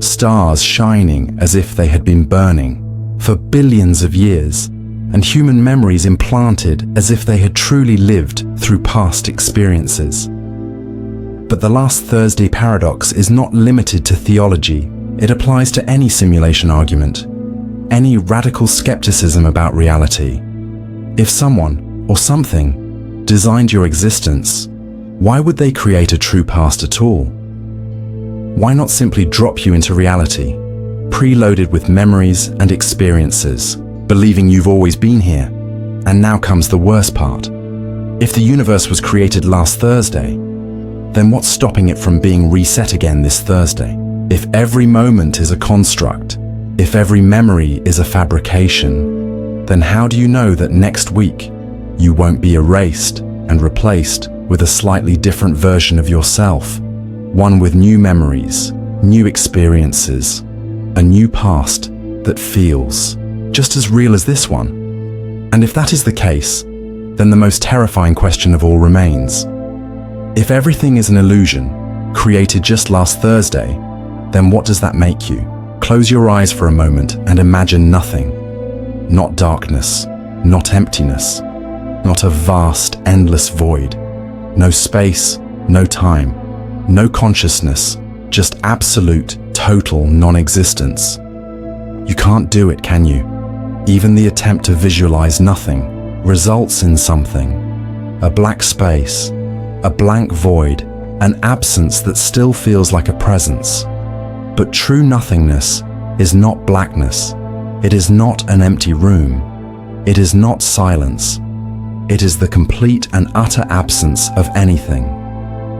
stars shining as if they had been burning for billions of years, and human memories implanted as if they had truly lived through past experiences. But the last Thursday paradox is not limited to theology. It applies to any simulation argument, any radical skepticism about reality. If someone or something designed your existence, why would they create a true past at all? Why not simply drop you into reality, preloaded with memories and experiences, believing you've always been here? And now comes the worst part. If the universe was created last Thursday, then what's stopping it from being reset again this Thursday? If every moment is a construct, if every memory is a fabrication, then how do you know that next week you won't be erased and replaced with a slightly different version of yourself? One with new memories, new experiences, a new past that feels just as real as this one. And if that is the case, then the most terrifying question of all remains. If everything is an illusion, created just last Thursday, then what does that make you? Close your eyes for a moment and imagine nothing. Not darkness, not emptiness, not a vast, endless void. No space, no time, no consciousness, just absolute, total non-existence. You can't do it, can you? Even the attempt to visualize nothing results in something. A black space, a blank void, an absence that still feels like a presence. But true nothingness is not blackness. It is not an empty room. It is not silence. It is the complete and utter absence of anything,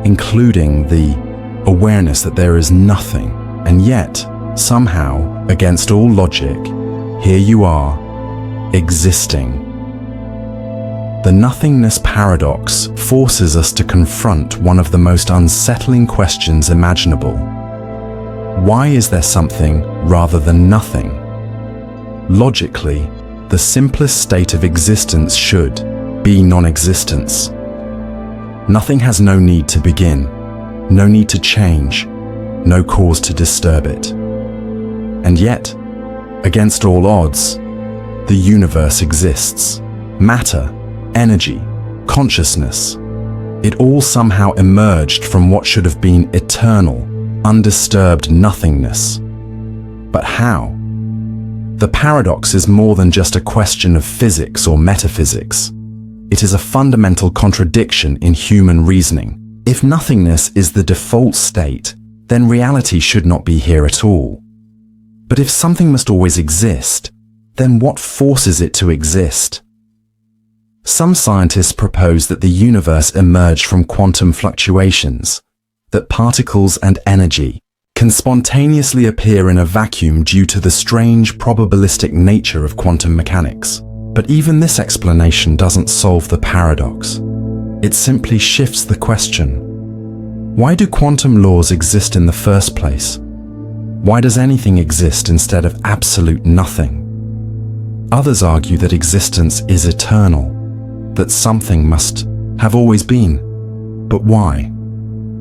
including the awareness that there is nothing. And yet, somehow, against all logic, here you are, existing. The Nothingness Paradox forces us to confront one of the most unsettling questions imaginable. Why is there something rather than nothing? Logically, the simplest state of existence should be non-existence. Nothing has no need to begin, no need to change, no cause to disturb it. And yet, against all odds, the universe exists. Matter, energy, consciousness, it all somehow emerged from what should have been eternal, undisturbed nothingness. But how? The paradox is more than just a question of physics or metaphysics. It is a fundamental contradiction in human reasoning. If nothingness is the default state, then reality should not be here at all. But if something must always exist, then what forces it to exist? Some scientists propose that the universe emerged from quantum fluctuations, that particles and energy can spontaneously appear in a vacuum due to the strange probabilistic nature of quantum mechanics. But even this explanation doesn't solve the paradox. It simply shifts the question. Why do quantum laws exist in the first place? Why does anything exist instead of absolute nothing? Others argue that existence is eternal, that something must have always been. But why?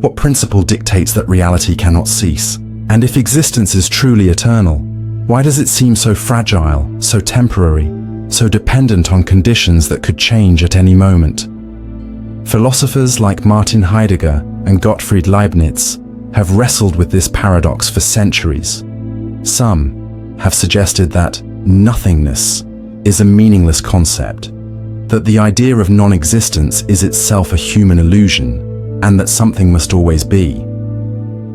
What principle dictates that reality cannot cease? And if existence is truly eternal, why does it seem so fragile, so temporary, so dependent on conditions that could change at any moment? Philosophers like Martin Heidegger and Gottfried Leibniz have wrestled with this paradox for centuries. Some have suggested that nothingness is a meaningless concept, that the idea of non-existence is itself a human illusion, and that something must always be.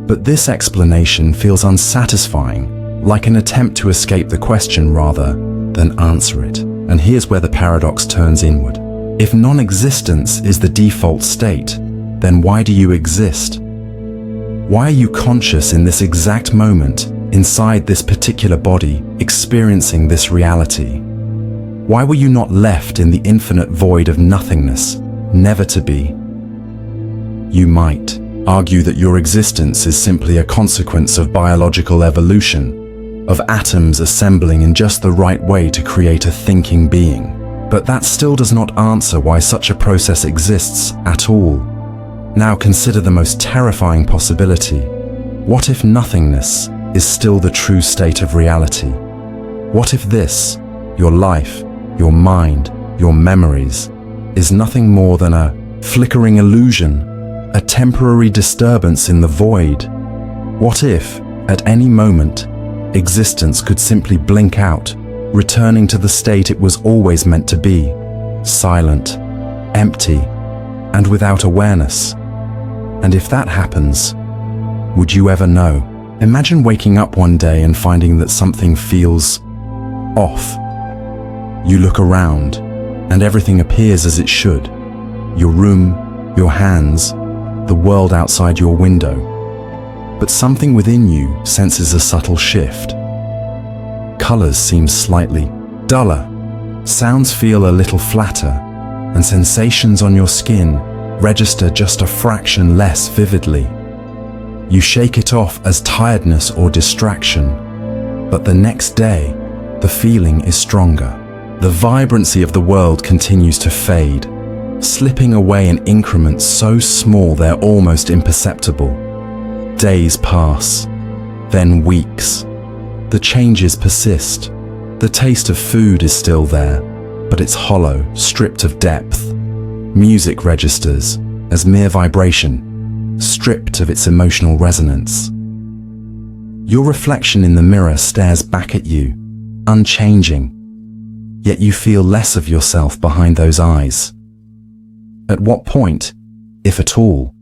But this explanation feels unsatisfying, like an attempt to escape the question rather than answer it. And here's where the paradox turns inward. If non-existence is the default state, then why do you exist? Why are you conscious in this exact moment, inside this particular body, experiencing this reality? Why were you not left in the infinite void of nothingness, never to be? You might argue that your existence is simply a consequence of biological evolution, of atoms assembling in just the right way to create a thinking being. But that still does not answer why such a process exists at all. Now consider the most terrifying possibility. What if nothingness is still the true state of reality? What if this, your life, your mind, your memories, is nothing more than a flickering illusion, a temporary disturbance in the void? What if, at any moment, existence could simply blink out, returning to the state it was always meant to be, silent, empty, and without awareness? And if that happens, would you ever know? Imagine waking up one day and finding that something feels off. You look around, and everything appears as it should. Your room, your hands, the world outside your window. but something within you senses a subtle shift. Colors seem slightly duller, sounds feel a little flatter, and sensations on your skin register just a fraction less vividly. You shake it off as tiredness or distraction, but the next day, the feeling is stronger. The vibrancy of the world continues to fade, slipping away in increments so small they're almost imperceptible. Days pass, then weeks. The changes persist. The taste of food is still there, but it's hollow, stripped of depth. Music registers as mere vibration, stripped of its emotional resonance. Your reflection in the mirror stares back at you, unchanging, yet you feel less of yourself behind those eyes. At what point, if at all,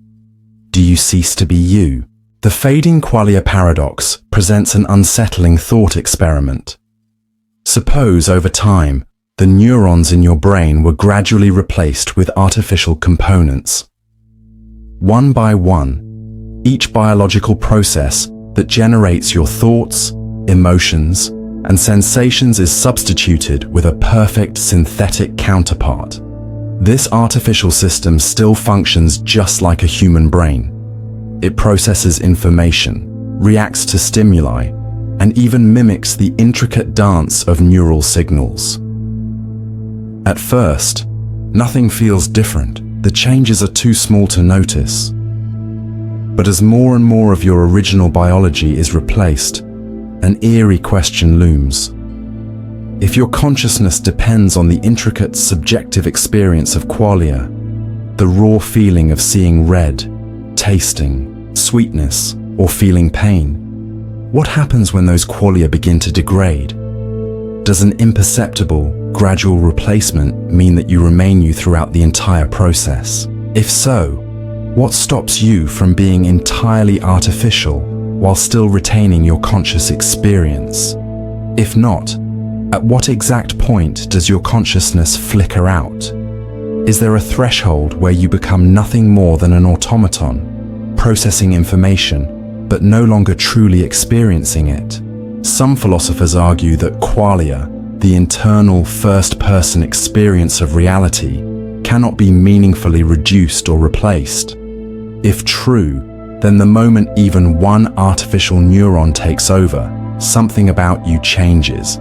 do you cease to be you? The fading Qualia paradox presents an unsettling thought experiment. Suppose over time, the neurons in your brain were gradually replaced with artificial components. One by one, each biological process that generates your thoughts, emotions, and sensations is substituted with a perfect synthetic counterpart. This artificial system still functions just like a human brain. It processes information, reacts to stimuli, and even mimics the intricate dance of neural signals. At first, nothing feels different. The changes are too small to notice. But as more and more of your original biology is replaced, an eerie question looms. If your consciousness depends on the intricate subjective experience of qualia, the raw feeling of seeing red, tasting sweetness, or feeling pain, what happens when those qualia begin to degrade? Does an imperceptible, gradual replacement mean that you remain you throughout the entire process? If so, what stops you from being entirely artificial while still retaining your conscious experience? If not, at what exact point does your consciousness flicker out? Is there a threshold where you become nothing more than an automaton, processing information, but no longer truly experiencing it? Some philosophers argue that qualia, the internal first-person experience of reality, cannot be meaningfully reduced or replaced. If true, then the moment even one artificial neuron takes over, something about you changes.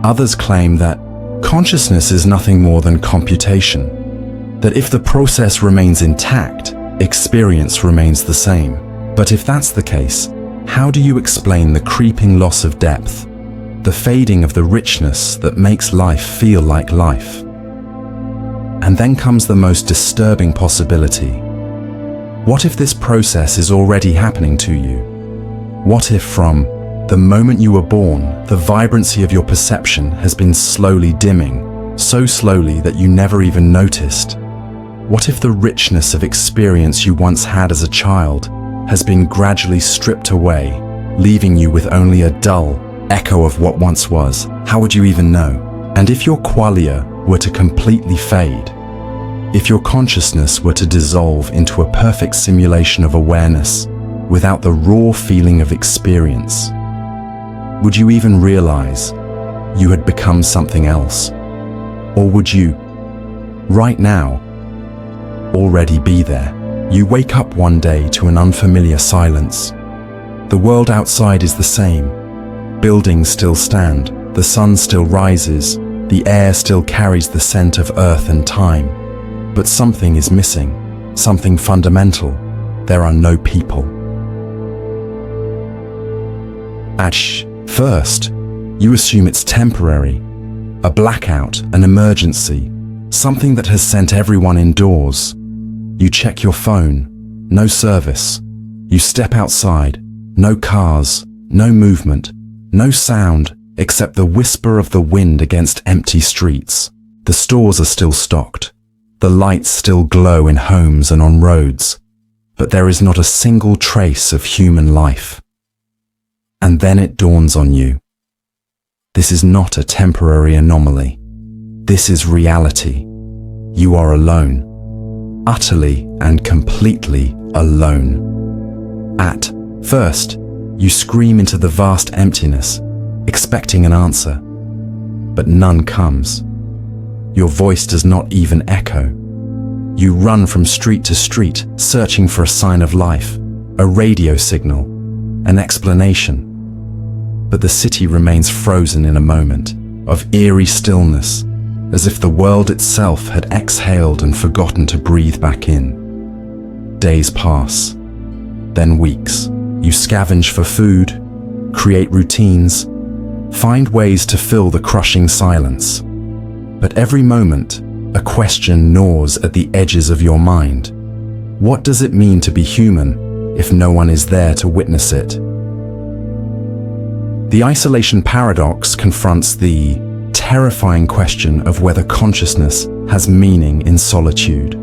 Others claim that consciousness is nothing more than computation, that if the process remains intact, experience remains the same. But if that's the case, how do you explain the creeping loss of depth, the fading of the richness that makes life feel like life? And then comes the most disturbing possibility. What if this process is already happening to you? What if from the moment you were born, the vibrancy of your perception has been slowly dimming, so slowly that you never even noticed? What if the richness of experience you once had as a child has been gradually stripped away, leaving you with only a dull echo of what once was? How would you even know? And if your qualia were to completely fade, if your consciousness were to dissolve into a perfect simulation of awareness without the raw feeling of experience, would you even realize you had become something else? Or would you, right now, already be there? You wake up one day to an unfamiliar silence. The world outside is the same. Buildings still stand, the sun still rises, the air still carries the scent of earth and time. But something is missing, something fundamental. There are no people. At first, you assume it's temporary, a blackout, an emergency, something that has sent everyone indoors. You check your phone, no service. You step outside, no cars, no movement, no sound except the whisper of the wind against empty streets. The stores are still stocked. The lights still glow in homes and on roads, but there is not a single trace of human life. And then it dawns on you. This is not a temporary anomaly. This is reality. You are alone, utterly and completely alone. At First, you scream into the vast emptiness, expecting an answer, but none comes. Your voice does not even echo. You run from street to street, searching for a sign of life, a radio signal, an explanation. But the city remains frozen in a moment of eerie stillness, as if the world itself had exhaled and forgotten to breathe back in. Days pass, then weeks. You scavenge for food, create routines, find ways to fill the crushing silence. But every moment, a question gnaws at the edges of your mind. What does it mean to be human if no one is there to witness it? The isolation paradox confronts the terrifying question of whether consciousness has meaning in solitude.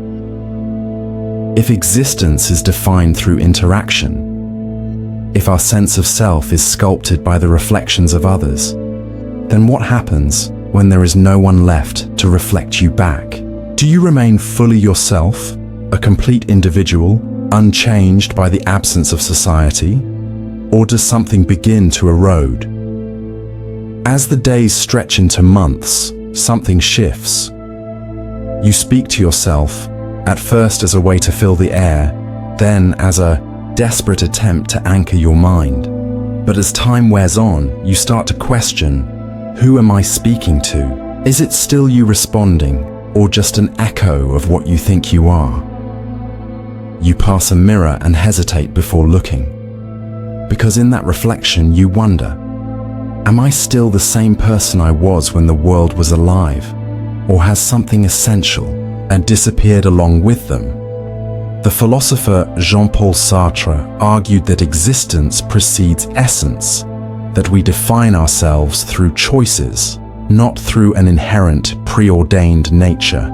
If existence is defined through interaction, if our sense of self is sculpted by the reflections of others, then what happens when there is no one left to reflect you back? Do you remain fully yourself, a complete individual, unchanged by the absence of society? Or does something begin to erode? As the days stretch into months, something shifts. You speak to yourself, at first as a way to fill the air, then as a desperate attempt to anchor your mind. But as time wears on, you start to question, who am I speaking to? Is it still you responding, or just an echo of what you think you are? You pass a mirror and hesitate before looking, because in that reflection you wonder, am I still the same person I was when the world was alive, or has something essential and disappeared along with them? The philosopher Jean-Paul Sartre argued that existence precedes essence, that we define ourselves through choices, not through an inherent, preordained nature.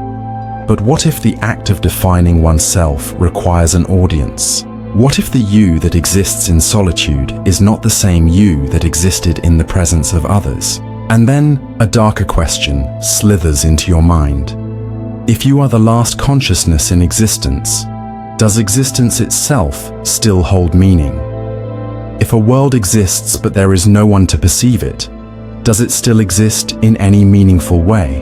But what if the act of defining oneself requires an audience? What if the you that exists in solitude is not the same you that existed in the presence of others? And then a darker question slithers into your mind. If you are the last consciousness in existence, does existence itself still hold meaning? If a world exists but there is no one to perceive it, does it still exist in any meaningful way?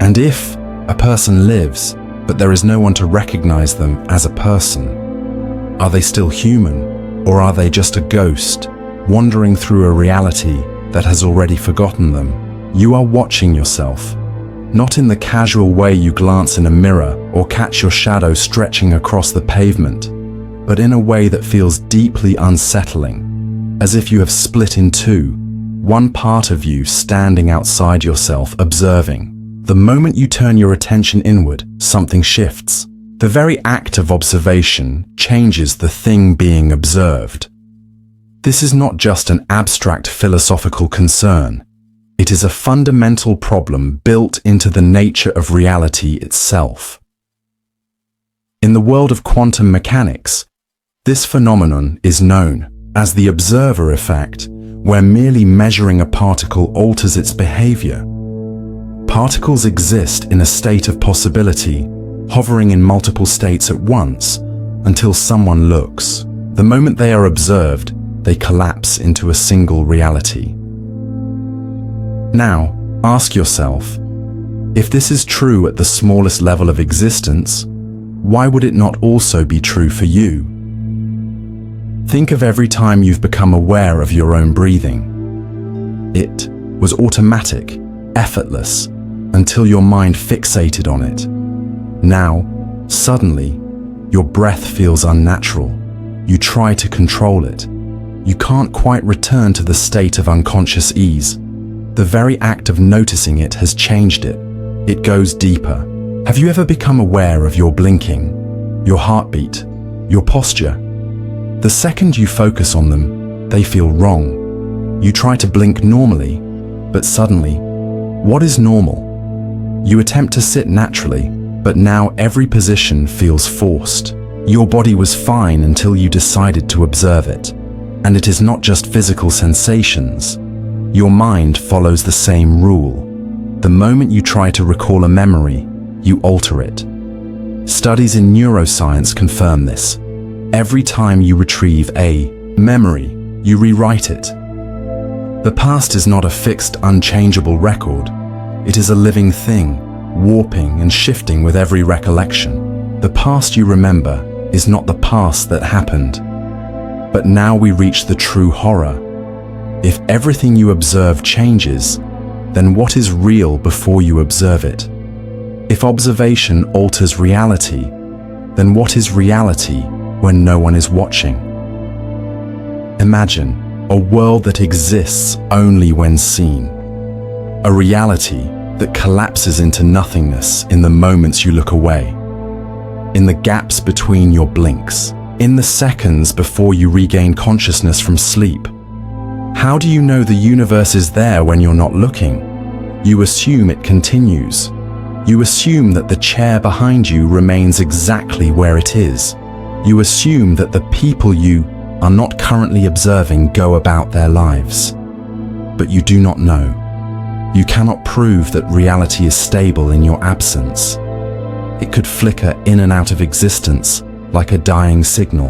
And if a person lives but there is no one to recognize them as a person, are they still human, or are they just a ghost wandering through a reality that has already forgotten them? You are watching yourself, not in the casual way you glance in a mirror or catch your shadow stretching across the pavement, but in a way that feels deeply unsettling, as if you have split in two, one part of you standing outside yourself observing. The moment you turn your attention inward, something shifts. The very act of observation changes the thing being observed. This is not just an abstract philosophical concern. It is a fundamental problem built into the nature of reality itself. In the world of quantum mechanics, this phenomenon is known as the observer effect, where merely measuring a particle alters its behavior. Particles exist in a state of possibility, hovering in multiple states at once, until someone looks. The moment they are observed, they collapse into a single reality. Now, ask yourself, if this is true at the smallest level of existence, why would it not also be true for you? Think of every time you've become aware of your own breathing. It was automatic, effortless, until your mind fixated on it. Now, suddenly, your breath feels unnatural. You try to control it. You can't quite return to the state of unconscious ease. The very act of noticing it has changed it. It goes deeper. Have you ever become aware of your blinking, your heartbeat, your posture? The second you focus on them, they feel wrong. You try to blink normally, but suddenly, what is normal? You attempt to sit naturally, but now every position feels forced. Your body was fine until you decided to observe it. And it is not just physical sensations. Your mind follows the same rule. The moment you try to recall a memory, you alter it. Studies in neuroscience confirm this. Every time you retrieve a memory, you rewrite it. The past is not a fixed, unchangeable record. It is a living thing, warping and shifting with every recollection. The past you remember is not the past that happened. But now we reach the true horror. If everything you observe changes, then what is real before you observe it? If observation alters reality, then what is reality when no one is watching? Imagine a world that exists only when seen. A reality that collapses into nothingness in the moments you look away, in the gaps between your blinks, in the seconds before you regain consciousness from sleep. How do you know the universe is there when you're not looking? You assume it continues. You assume that the chair behind you remains exactly where it is. You assume that the people you are not currently observing go about their lives. But you do not know. You cannot prove that reality is stable in your absence. It could flicker in and out of existence like a dying signal.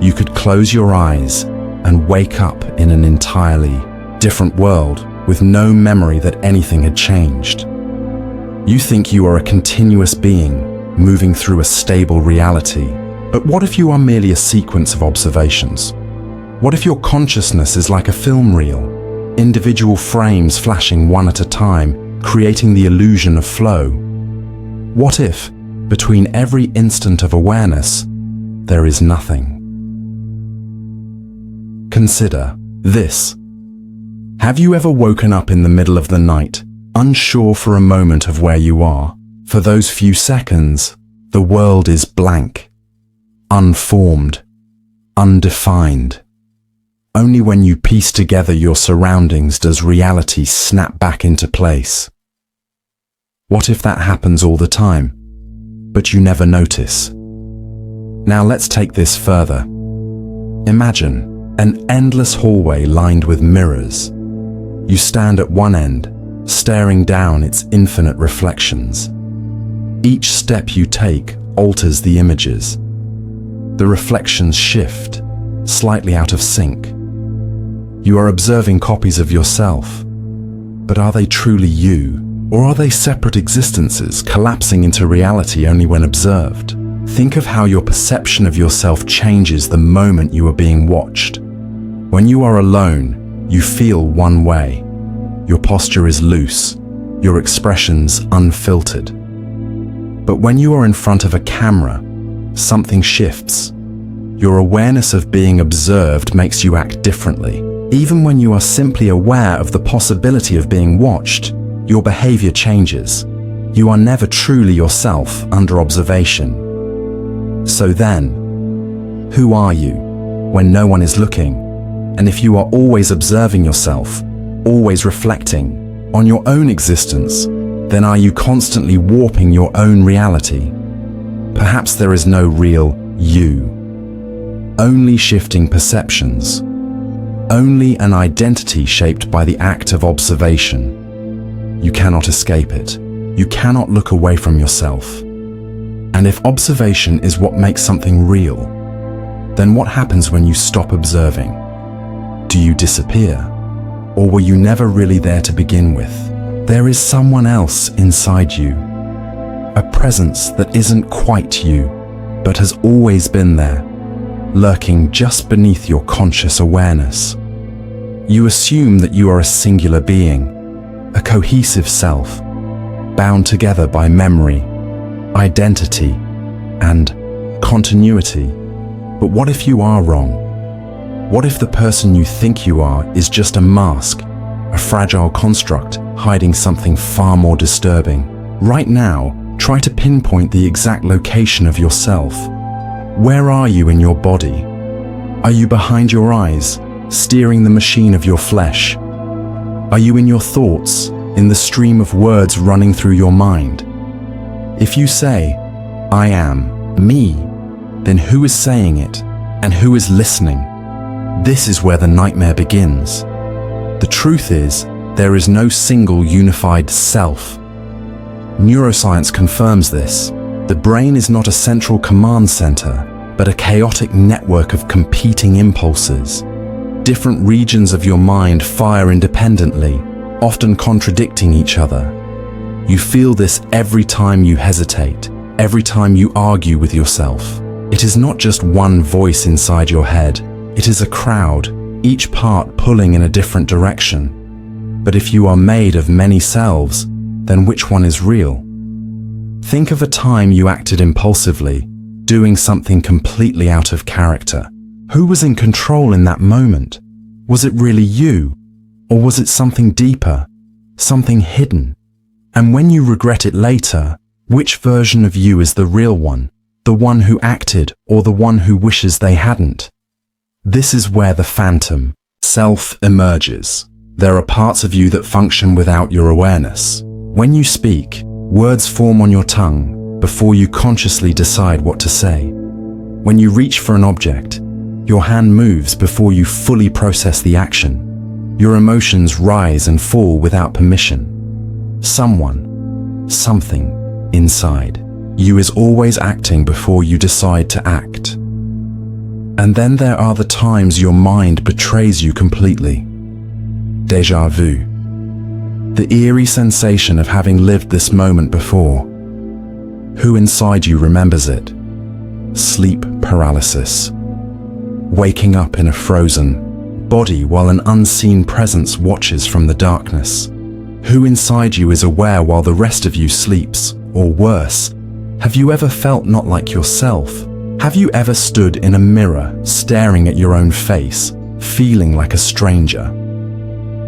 You could close your eyes and wake up in an entirely different world with no memory that anything had changed. You think you are a continuous being moving through a stable reality. But what if you are merely a sequence of observations? What if your consciousness is like a film reel, individual frames flashing one at a time, creating the illusion of flow? What if, between every instant of awareness, there is nothing? Consider this. Have you ever woken up in the middle of the night, unsure for a moment of where you are? For those few seconds, the world is blank, unformed, undefined. Only when you piece together your surroundings does reality snap back into place. What if that happens all the time, but you never notice? Now let's take this further. Imagine an endless hallway lined with mirrors. You stand at one end, staring down its infinite reflections. Each step you take alters the images. The reflections shift, slightly out of sync. You are observing copies of yourself, but are they truly you? Or are they separate existences collapsing into reality only when observed? Think of how your perception of yourself changes the moment you are being watched. When you are alone, you feel one way. Your posture is loose, your expressions unfiltered. But when you are in front of a camera, something shifts. Your awareness of being observed makes you act differently. Even when you are simply aware of the possibility of being watched, your behavior changes. You are never truly yourself under observation. So then, who are you when no one is looking? And if you are always observing yourself, always reflecting on your own existence, then are you constantly warping your own reality? Perhaps there is no real you, only shifting perceptions, only an identity shaped by the act of observation. You cannot escape it. You cannot look away from yourself. And if observation is what makes something real, then what happens when you stop observing? Do you disappear? Or were you never really there to begin with? There is someone else inside you, a presence that isn't quite you, but has always been there, lurking just beneath your conscious awareness. You assume that you are a singular being, a cohesive self, bound together by memory, identity, and continuity. But what if you are wrong? What if the person you think you are is just a mask, a fragile construct hiding something far more disturbing? Right now, try to pinpoint the exact location of yourself. Where are you in your body? Are you behind your eyes, steering the machine of your flesh? Are you in your thoughts, in the stream of words running through your mind? If you say, I am me, then who is saying it and who is listening? This is where the nightmare begins. The truth is, there is no single unified self. Neuroscience confirms this. The brain is not a central command center, but a chaotic network of competing impulses. Different regions of your mind fire independently, often contradicting each other. You feel this every time you hesitate, every time you argue with yourself. It is not just one voice inside your head, it is a crowd, each part pulling in a different direction. But if you are made of many selves, then which one is real? Think of a time you acted impulsively, doing something completely out of character. Who was in control in that moment? Was it really you? Or was it something deeper, something hidden? And when you regret it later, which version of you is the real one? The one who acted or the one who wishes they hadn't? This is where the phantom, self, emerges. There are parts of you that function without your awareness. When you speak, words form on your tongue before you consciously decide what to say. When you reach for an object, your hand moves before you fully process the action. Your emotions rise and fall without permission. Someone, something inside you is always acting before you decide to act. And then there are the times your mind betrays you completely. Déjà vu. The eerie sensation of having lived this moment before. Who inside you remembers it? Sleep paralysis. Waking up in a frozen body while an unseen presence watches from the darkness. Who inside you is aware while the rest of you sleeps? Or worse, have you ever felt not like yourself? Have you ever stood in a mirror, staring at your own face, feeling like a stranger?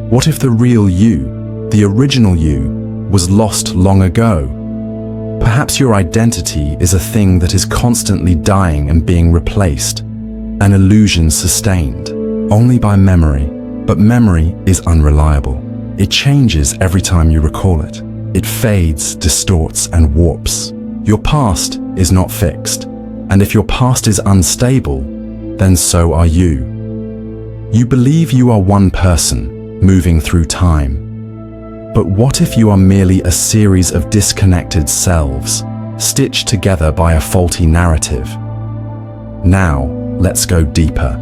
What if the real you, the original you, was lost long ago? Perhaps your identity is a thing that is constantly dying and being replaced, an illusion sustained only by memory. But memory is unreliable. It changes every time you recall it. It fades, distorts, and warps. Your past is not fixed. And if your past is unstable, then so are you. You believe you are one person, moving through time. But what if you are merely a series of disconnected selves, stitched together by a faulty narrative? Now, let's go deeper.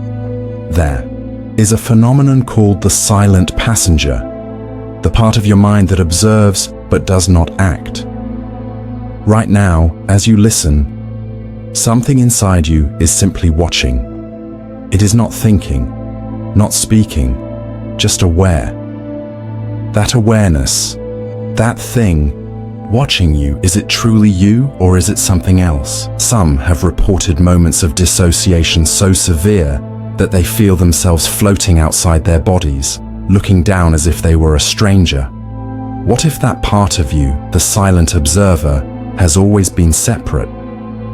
There is a phenomenon called the silent passenger, the part of your mind that observes but does not act. Right now, as you listen, something inside you is simply watching. It is not thinking, not speaking, just aware. That awareness, that thing, watching you, is it truly you or is it something else? Some have reported moments of dissociation so severe that they feel themselves floating outside their bodies, looking down as if they were a stranger. What if that part of you, the silent observer, has always been separate?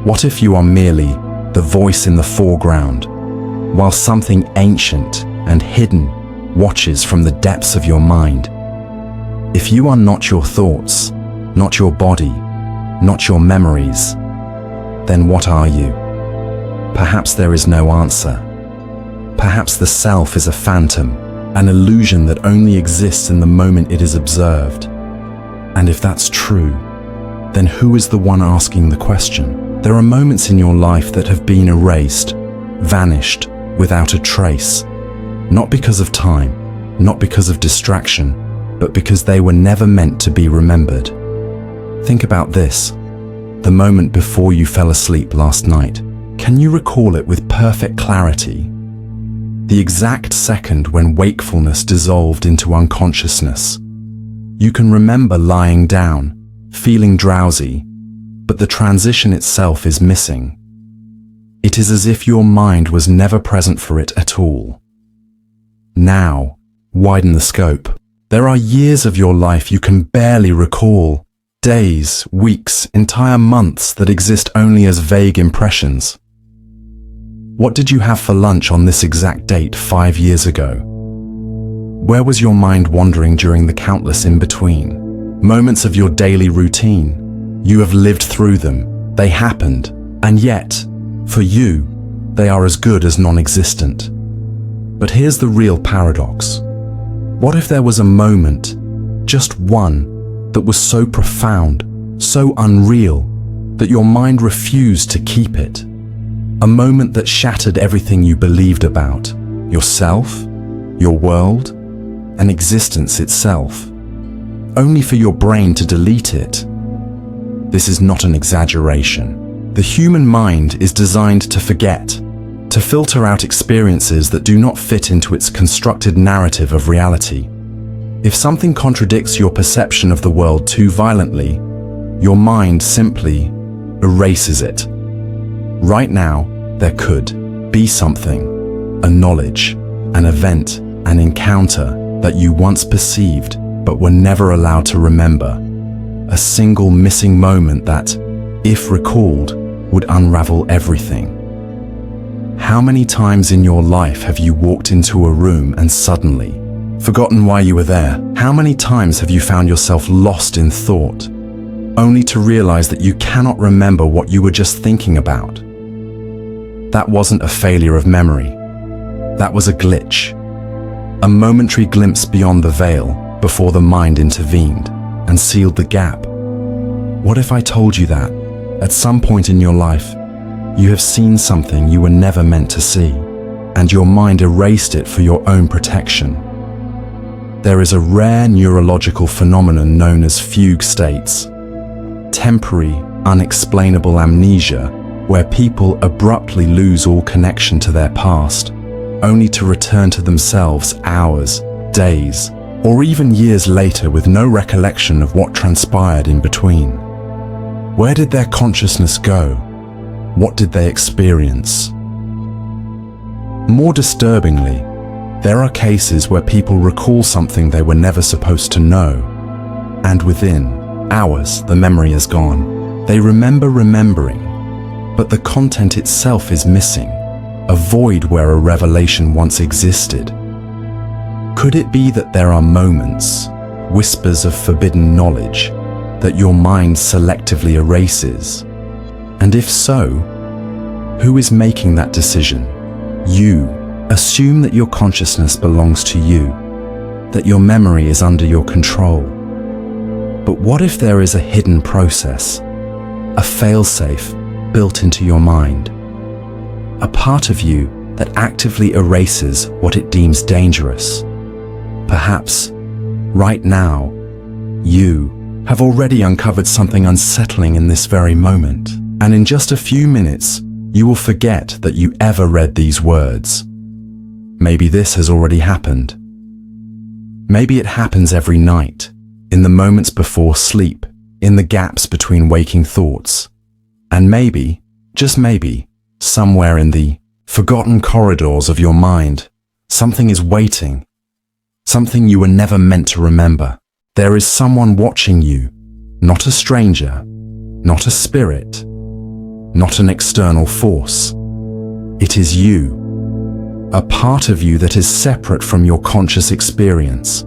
What if you are merely the voice in the foreground, while something ancient and hidden watches from the depths of your mind? If you are not your thoughts, not your body, not your memories, then what are you? Perhaps there is no answer. Perhaps the self is a phantom, an illusion that only exists in the moment it is observed. And if that's true, then who is the one asking the question? There are moments in your life that have been erased, vanished, without a trace. Not because of time, not because of distraction, but because they were never meant to be remembered. Think about this. The moment before you fell asleep last night. Can you recall it with perfect clarity? The exact second when wakefulness dissolved into unconsciousness. You can remember lying down, feeling drowsy, but the transition itself is missing. It is as if your mind was never present for it at all. Now, widen the scope. There are years of your life you can barely recall. Days, weeks, entire months that exist only as vague impressions. What did you have for lunch on this exact date 5 years ago? Where was your mind wandering during the countless in-between? Moments of your daily routine. You have lived through them. They happened. And yet, for you, they are as good as non-existent. But here's the real paradox. What if there was a moment, just one, that was so profound, so unreal, that your mind refused to keep it? A moment that shattered everything you believed about yourself, your world, and existence itself, only for your brain to delete it. This is not an exaggeration. The human mind is designed to forget, to filter out experiences that do not fit into its constructed narrative of reality. If something contradicts your perception of the world too violently, your mind simply erases it. Right now, there could be something, a knowledge, an event, an encounter that you once perceived but were never allowed to remember. A single missing moment that, if recalled, would unravel everything. How many times in your life have you walked into a room and suddenly forgotten why you were there? How many times have you found yourself lost in thought, only to realize that you cannot remember what you were just thinking about? That wasn't a failure of memory. That was a glitch, a momentary glimpse beyond the veil before the mind intervened and sealed the gap. What if I told you that, at some point in your life, you have seen something you were never meant to see, and your mind erased it for your own protection? There is a rare neurological phenomenon known as fugue states, temporary, unexplainable amnesia, where people abruptly lose all connection to their past, only to return to themselves hours, days, or even years later with no recollection of what transpired in between. Where did their consciousness go? What did they experience? More disturbingly, there are cases where people recall something they were never supposed to know, and within hours the memory is gone. They remember remembering, but the content itself is missing, a void where a revelation once existed. Could it be that there are moments, whispers of forbidden knowledge, that your mind selectively erases? And if so, who is making that decision? You. Assume that your consciousness belongs to you, that your memory is under your control. But what if there is a hidden process, a failsafe built into your mind? A part of you that actively erases what it deems dangerous. Perhaps, right now, you have already uncovered something unsettling in this very moment, and in just a few minutes, you will forget that you ever read these words. Maybe this has already happened. Maybe it happens every night, in the moments before sleep, in the gaps between waking thoughts. And maybe, just maybe, somewhere in the forgotten corridors of your mind, something is waiting, something you were never meant to remember. There is someone watching you, not a stranger, not a spirit, not an external force. It is you, a part of you that is separate from your conscious experience,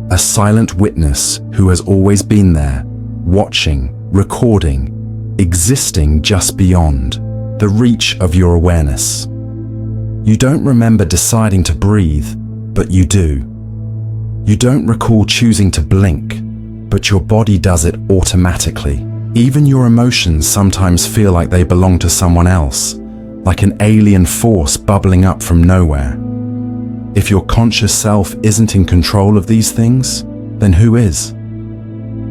a silent witness who has always been there, watching, recording, existing just beyond the reach of your awareness. You don't remember deciding to breathe, but you do. You don't recall choosing to blink, but your body does it automatically. Even your emotions sometimes feel like they belong to someone else, like an alien force bubbling up from nowhere. If your conscious self isn't in control of these things, then who is?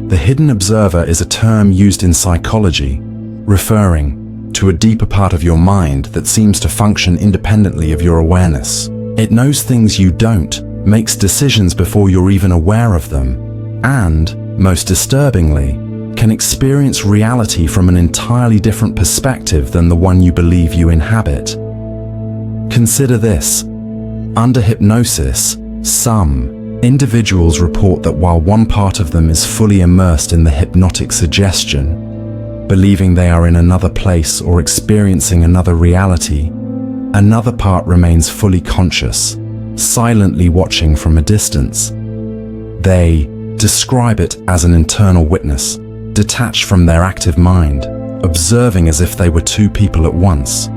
The hidden observer is a term used in psychology, referring to a deeper part of your mind that seems to function independently of your awareness. It knows things you don't, makes decisions before you're even aware of them, and, most disturbingly, can experience reality from an entirely different perspective than the one you believe you inhabit. Consider this. Under hypnosis, some individuals report that while one part of them is fully immersed in the hypnotic suggestion, believing they are in another place or experiencing another reality, another part remains fully conscious, silently watching from a distance. They describe it as an internal witness, detached from their active mind, observing as if they were two people at once.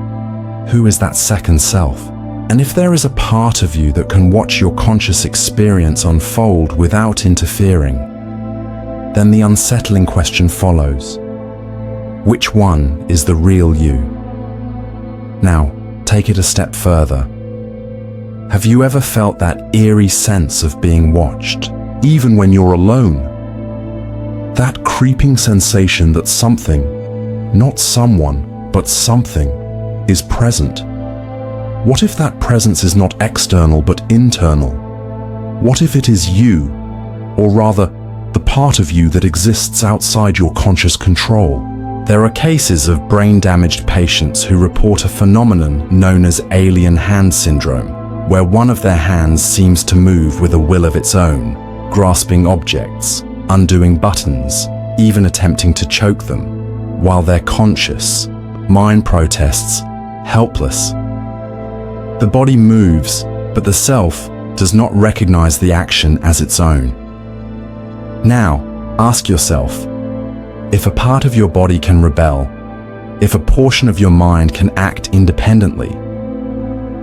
Who is that second self? And if there is a part of you that can watch your conscious experience unfold without interfering, then the unsettling question follows. Which one is the real you? Now, take it a step further. Have you ever felt that eerie sense of being watched, even when you're alone? That creeping sensation that something, not someone, but something, is present. What if that presence is not external but internal? What if it is you, or rather, the part of you that exists outside your conscious control? There are cases of brain-damaged patients who report a phenomenon known as alien hand syndrome, where one of their hands seems to move with a will of its own, grasping objects, undoing buttons, even attempting to choke them, while they're conscious, mind protests, helpless. The body moves, but the self does not recognize the action as its own. Now, ask yourself, if a part of your body can rebel, if a portion of your mind can act independently,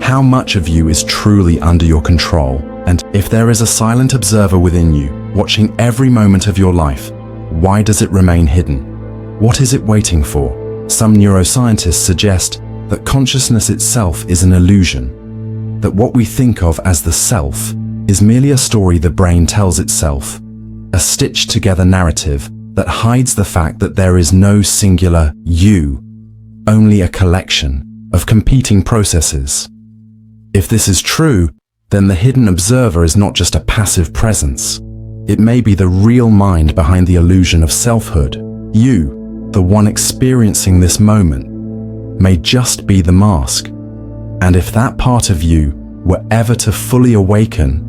how much of you is truly under your control? And if there is a silent observer within you, watching every moment of your life, why does it remain hidden? What is it waiting for? Some neuroscientists suggest that consciousness itself is an illusion, that what we think of as the self is merely a story the brain tells itself, a stitched-together narrative that hides the fact that there is no singular you, only a collection of competing processes. If this is true, then the hidden observer is not just a passive presence. It may be the real mind behind the illusion of selfhood. You, the one experiencing this moment, may just be the mask. And if that part of you were ever to fully awaken,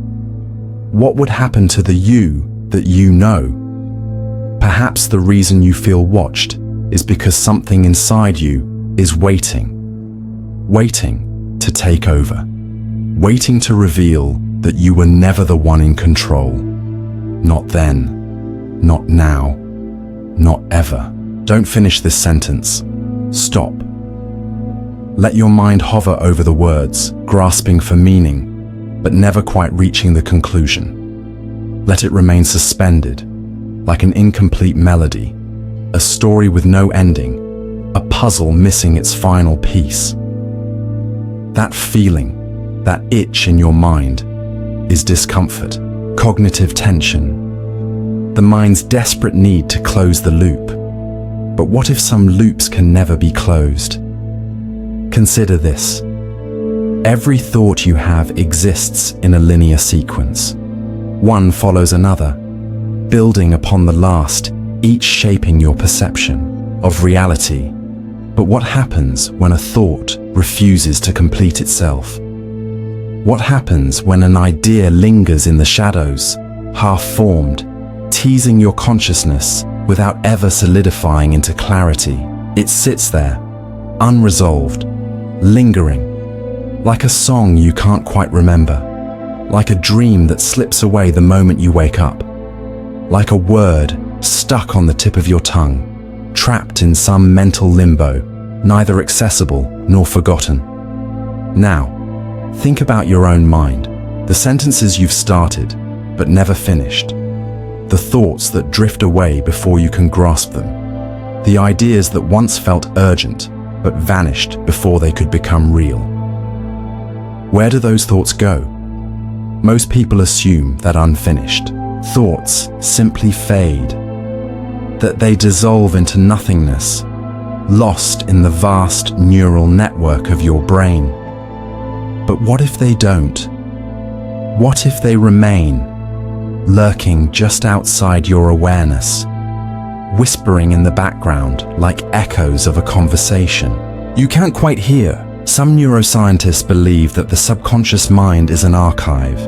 what would happen to the you that you know? Perhaps the reason you feel watched is because something inside you is waiting to take over, waiting to reveal that you were never the one in control. Not then, not now, not ever. Don't finish this sentence. Stop. Let your mind hover over the words, grasping for meaning, but never quite reaching the conclusion. Let it remain suspended, like an incomplete melody, a story with no ending, a puzzle missing its final piece. That feeling, that itch in your mind, is discomfort, cognitive tension, the mind's desperate need to close the loop. But what if some loops can never be closed? Consider this. Every thought you have exists in a linear sequence. One follows another, building upon the last, each shaping your perception of reality. But what happens when a thought refuses to complete itself? What happens when an idea lingers in the shadows, half-formed, teasing your consciousness without ever solidifying into clarity? It sits there, unresolved, lingering, like a song you can't quite remember, like a dream that slips away the moment you wake up, like a word stuck on the tip of your tongue, trapped in some mental limbo, neither accessible nor forgotten. Now, think about your own mind, the sentences you've started but never finished, the thoughts that drift away before you can grasp them, the ideas that once felt urgent but vanished before they could become real. Where do those thoughts go? Most people assume that unfinished thoughts simply fade, that they dissolve into nothingness, lost in the vast neural network of your brain. But what if they don't? What if they remain, lurking just outside your awareness, whispering in the background like echoes of a conversation you can't quite hear? Some neuroscientists believe that the subconscious mind is an archive,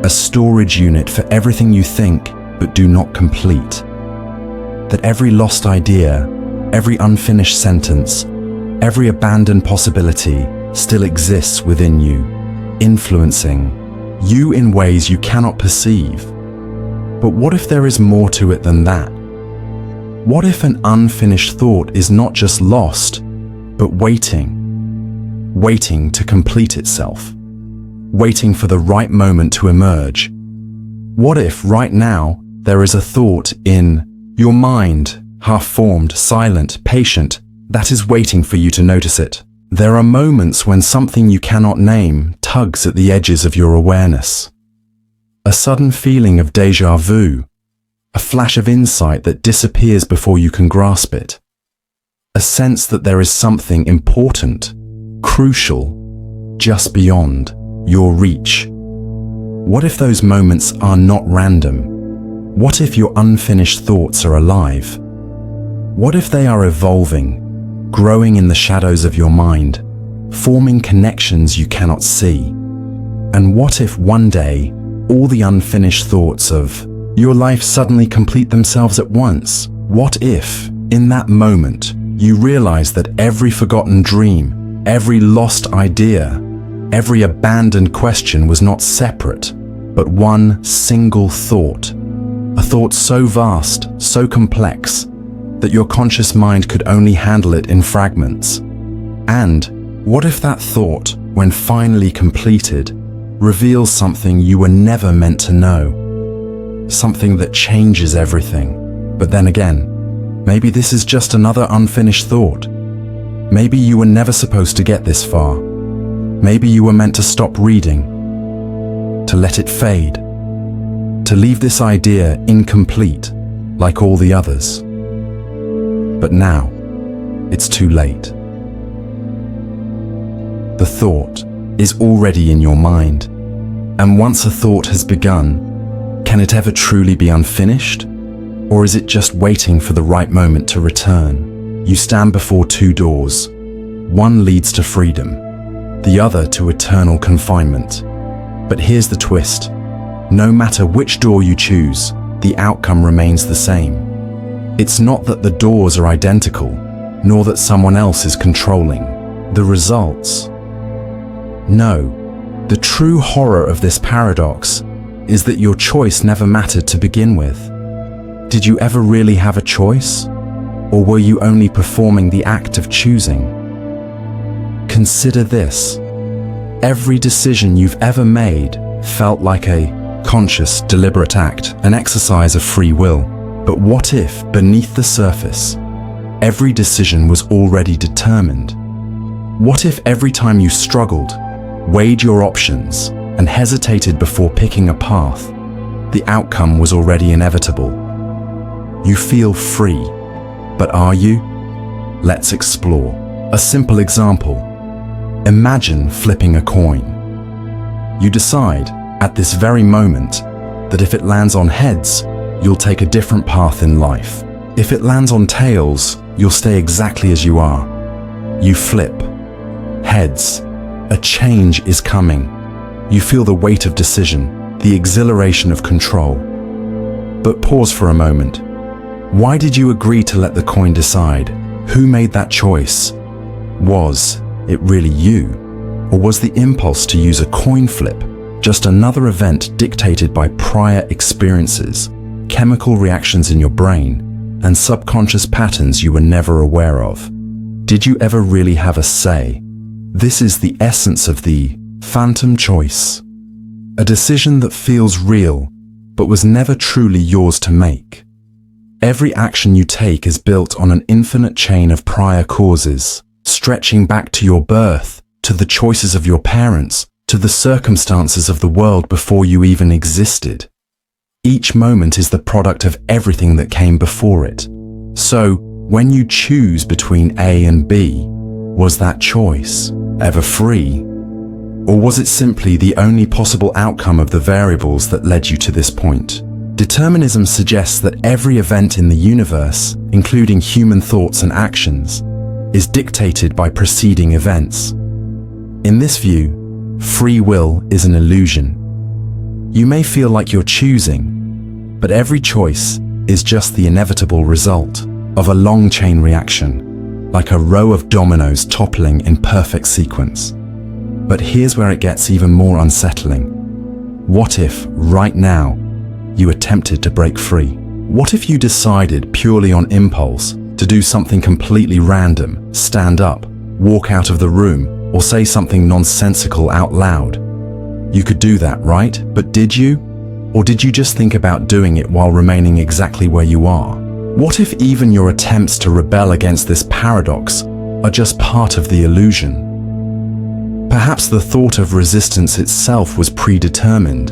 a storage unit for everything you think but do not complete. That every lost idea, every unfinished sentence, every abandoned possibility still exists within you, influencing you in ways you cannot perceive. But what if there is more to it than that? What if an unfinished thought is not just lost, but waiting to complete itself, waiting for the right moment to emerge? What if right now there is a thought in your mind, half-formed, silent, patient, that is waiting for you to notice it? There are moments when something you cannot name tugs at the edges of your awareness. A sudden feeling of déjà vu, a flash of insight that disappears before you can grasp it. A sense that there is something important, crucial, just beyond your reach. What if those moments are not random? What if your unfinished thoughts are alive? What if they are evolving, growing in the shadows of your mind, forming connections you cannot see? And what if one day, all the unfinished thoughts of your life suddenly complete themselves at once? What if, in that moment, you realize that every forgotten dream, every lost idea, every abandoned question was not separate, but one single thought? A thought so vast, so complex, that your conscious mind could only handle it in fragments. And what if that thought, when finally completed, reveals something you were never meant to know? Something that changes everything. But then again, maybe this is just another unfinished thought. Maybe you were never supposed to get this far. Maybe you were meant to stop reading, to let it fade, to leave this idea incomplete, like all the others. But now, it's too late. The thought is already in your mind, and once a thought has begun, can it ever truly be unfinished? Or is it just waiting for the right moment to return? You stand before two doors. One leads to freedom, the other to eternal confinement. But here's the twist. No matter which door you choose, the outcome remains the same. It's not that the doors are identical, nor that someone else is controlling the results. No, the true horror of this paradox is that your choice never mattered to begin with. Did you ever really have a choice? Or were you only performing the act of choosing? Consider this. Every decision you've ever made felt like a conscious, deliberate act, an exercise of free will. But what if, beneath the surface, every decision was already determined? What if every time you struggled, weighed your options, and hesitated before picking a path, the outcome was already inevitable? You feel free, but are you? Let's explore. A simple example. Imagine flipping a coin. You decide, at this very moment, that if it lands on heads, you'll take a different path in life. If it lands on tails, you'll stay exactly as you are. You flip. Heads. A change is coming. You feel the weight of decision, the exhilaration of control. But pause for a moment. Why did you agree to let the coin decide? Who made that choice? Was it really you? Or was the impulse to use a coin flip just another event dictated by prior experiences, chemical reactions in your brain, and subconscious patterns you were never aware of? Did you ever really have a say? This is the essence of the phantom choice. A decision that feels real, but was never truly yours to make. Every action you take is built on an infinite chain of prior causes, stretching back to your birth, to the choices of your parents, to the circumstances of the world before you even existed. Each moment is the product of everything that came before it. So, when you choose between A and B, was that choice ever free? Or was it simply the only possible outcome of the variables that led you to this point? Determinism suggests that every event in the universe, including human thoughts and actions, is dictated by preceding events. In this view, free will is an illusion. You may feel like you're choosing, but every choice is just the inevitable result of a long chain reaction, like a row of dominoes toppling in perfect sequence. But here's where it gets even more unsettling. What if, right now, you attempted to break free? What if you decided purely on impulse to do something completely random, stand up, walk out of the room, or say something nonsensical out loud? You could do that, right? But did you? Or did you just think about doing it while remaining exactly where you are? What if even your attempts to rebel against this paradox are just part of the illusion. Perhaps the thought of resistance itself was predetermined,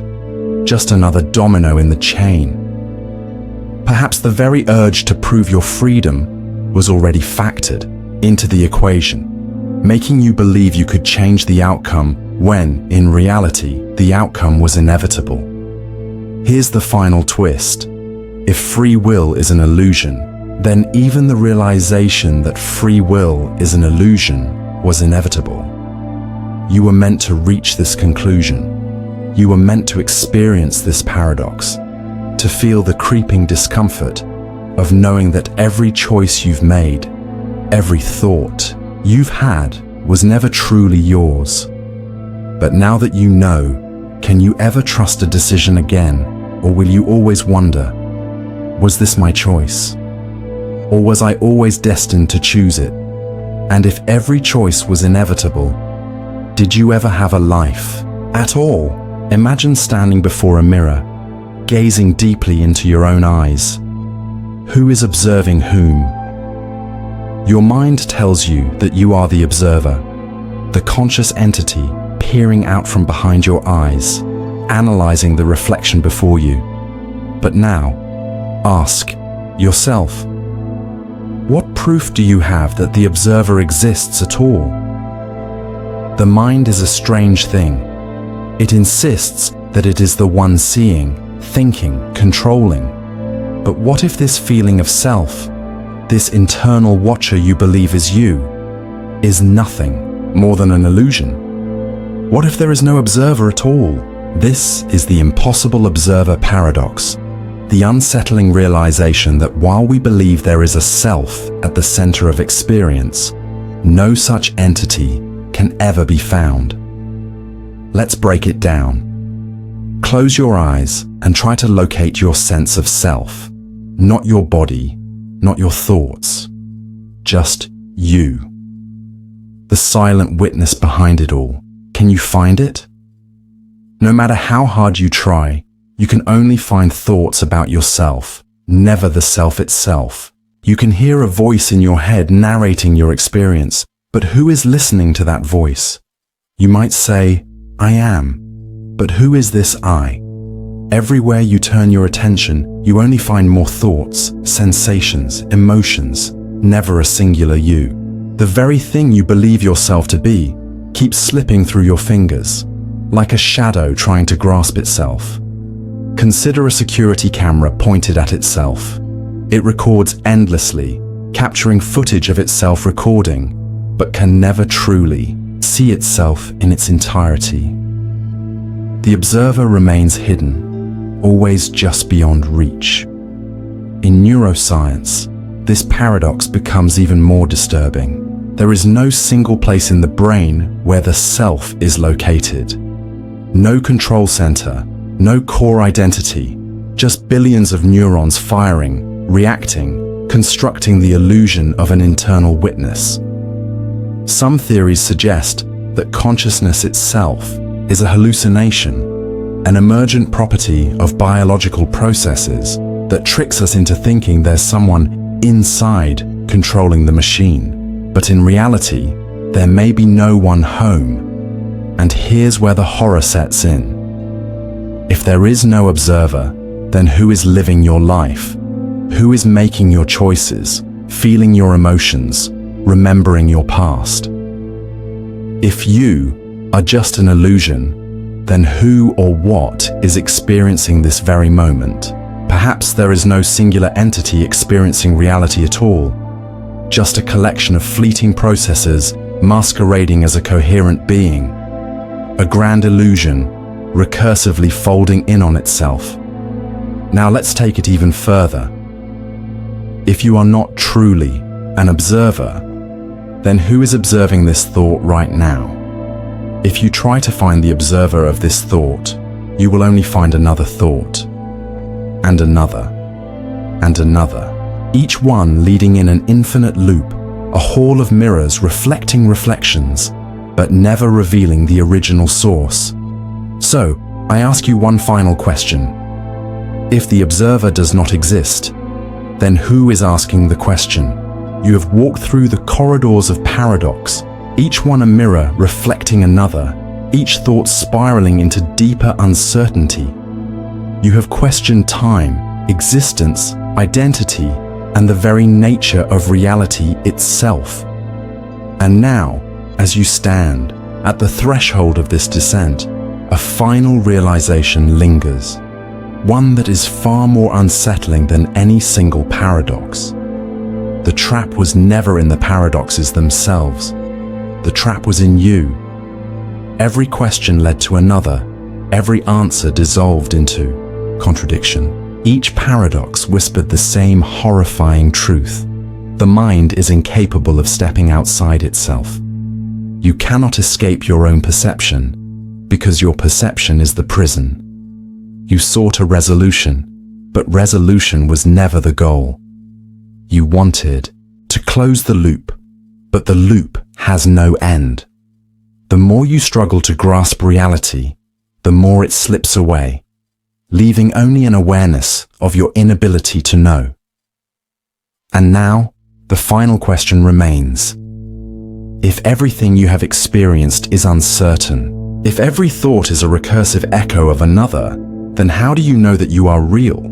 just another domino in the chain. Perhaps the very urge to prove your freedom was already factored into the equation, making you believe you could change the outcome when, in reality, the outcome was inevitable. Here's the final twist. If free will is an illusion, then even the realization that free will is an illusion was inevitable. You were meant to reach this conclusion. You were meant to experience this paradox, to feel the creeping discomfort of knowing that every choice you've made, every thought you've had was never truly yours. But now that you know, can you ever trust a decision again, or will you always wonder, was this my choice? Or was I always destined to choose it? And if every choice was inevitable, did you ever have a life at all? Imagine standing before a mirror, gazing deeply into your own eyes. Who is observing whom? Your mind tells you that you are the observer, the conscious entity peering out from behind your eyes, analyzing the reflection before you. But now, ask yourself, what proof do you have that the observer exists at all? The mind is a strange thing. It insists that it is the one seeing, thinking, controlling. But what if this feeling of self, this internal watcher you believe is you, is nothing more than an illusion? What if there is no observer at all? This is the impossible observer paradox, the unsettling realization that while we believe there is a self at the center of experience, no such entity can ever be found. Let's break it down. Close your eyes and try to locate your sense of self. Not your body, not your thoughts, just you. The silent witness behind it all. Can you find it? No matter how hard you try, you can only find thoughts about yourself, never the self itself. You can hear a voice in your head narrating your experience, but who is listening to that voice? You might say, I am. But who is this I? Everywhere you turn your attention, you only find more thoughts, sensations, emotions, never a singular you. The very thing you believe yourself to be keeps slipping through your fingers, like a shadow trying to grasp itself. Consider a security camera pointed at itself. It records endlessly, capturing footage of itself recording, but can never truly see itself in its entirety. The observer remains hidden, always just beyond reach. In neuroscience, this paradox becomes even more disturbing. There is no single place in the brain where the self is located. No control center, no core identity, just billions of neurons firing, reacting, constructing the illusion of an internal witness. Some theories suggest that consciousness itself is a hallucination, an emergent property of biological processes that tricks us into thinking there's someone inside controlling the machine. But in reality, there may be no one home. And here's where the horror sets in. If there is no observer, then who is living your life? Who is making your choices, feeling your emotions, remembering your past? If you are just an illusion, then who or what is experiencing this very moment? Perhaps there is no singular entity experiencing reality at all, just a collection of fleeting processes masquerading as a coherent being, a grand illusion recursively folding in on itself. Now let's take it even further. If you are not truly an observer, then who is observing this thought right now? If you try to find the observer of this thought, you will only find another thought, and another, and another, each one leading in an infinite loop, a hall of mirrors reflecting reflections, but never revealing the original source. So, I ask you one final question. If the observer does not exist, then who is asking the question? You have walked through the corridors of paradox, each one a mirror reflecting another, each thought spiraling into deeper uncertainty. You have questioned time, existence, identity, and the very nature of reality itself. And now, as you stand at the threshold of this descent, a final realization lingers, one that is far more unsettling than any single paradox. The trap was never in the paradoxes themselves. The trap was in you. Every question led to another, every answer dissolved into contradiction. Each paradox whispered the same horrifying truth. The mind is incapable of stepping outside itself. You cannot escape your own perception, because your perception is the prison. You sought a resolution, but resolution was never the goal. You wanted to close the loop, but the loop has no end. The more you struggle to grasp reality, the more it slips away, leaving only an awareness of your inability to know. And now, the final question remains. If everything you have experienced is uncertain, if every thought is a recursive echo of another, then how do you know that you are real?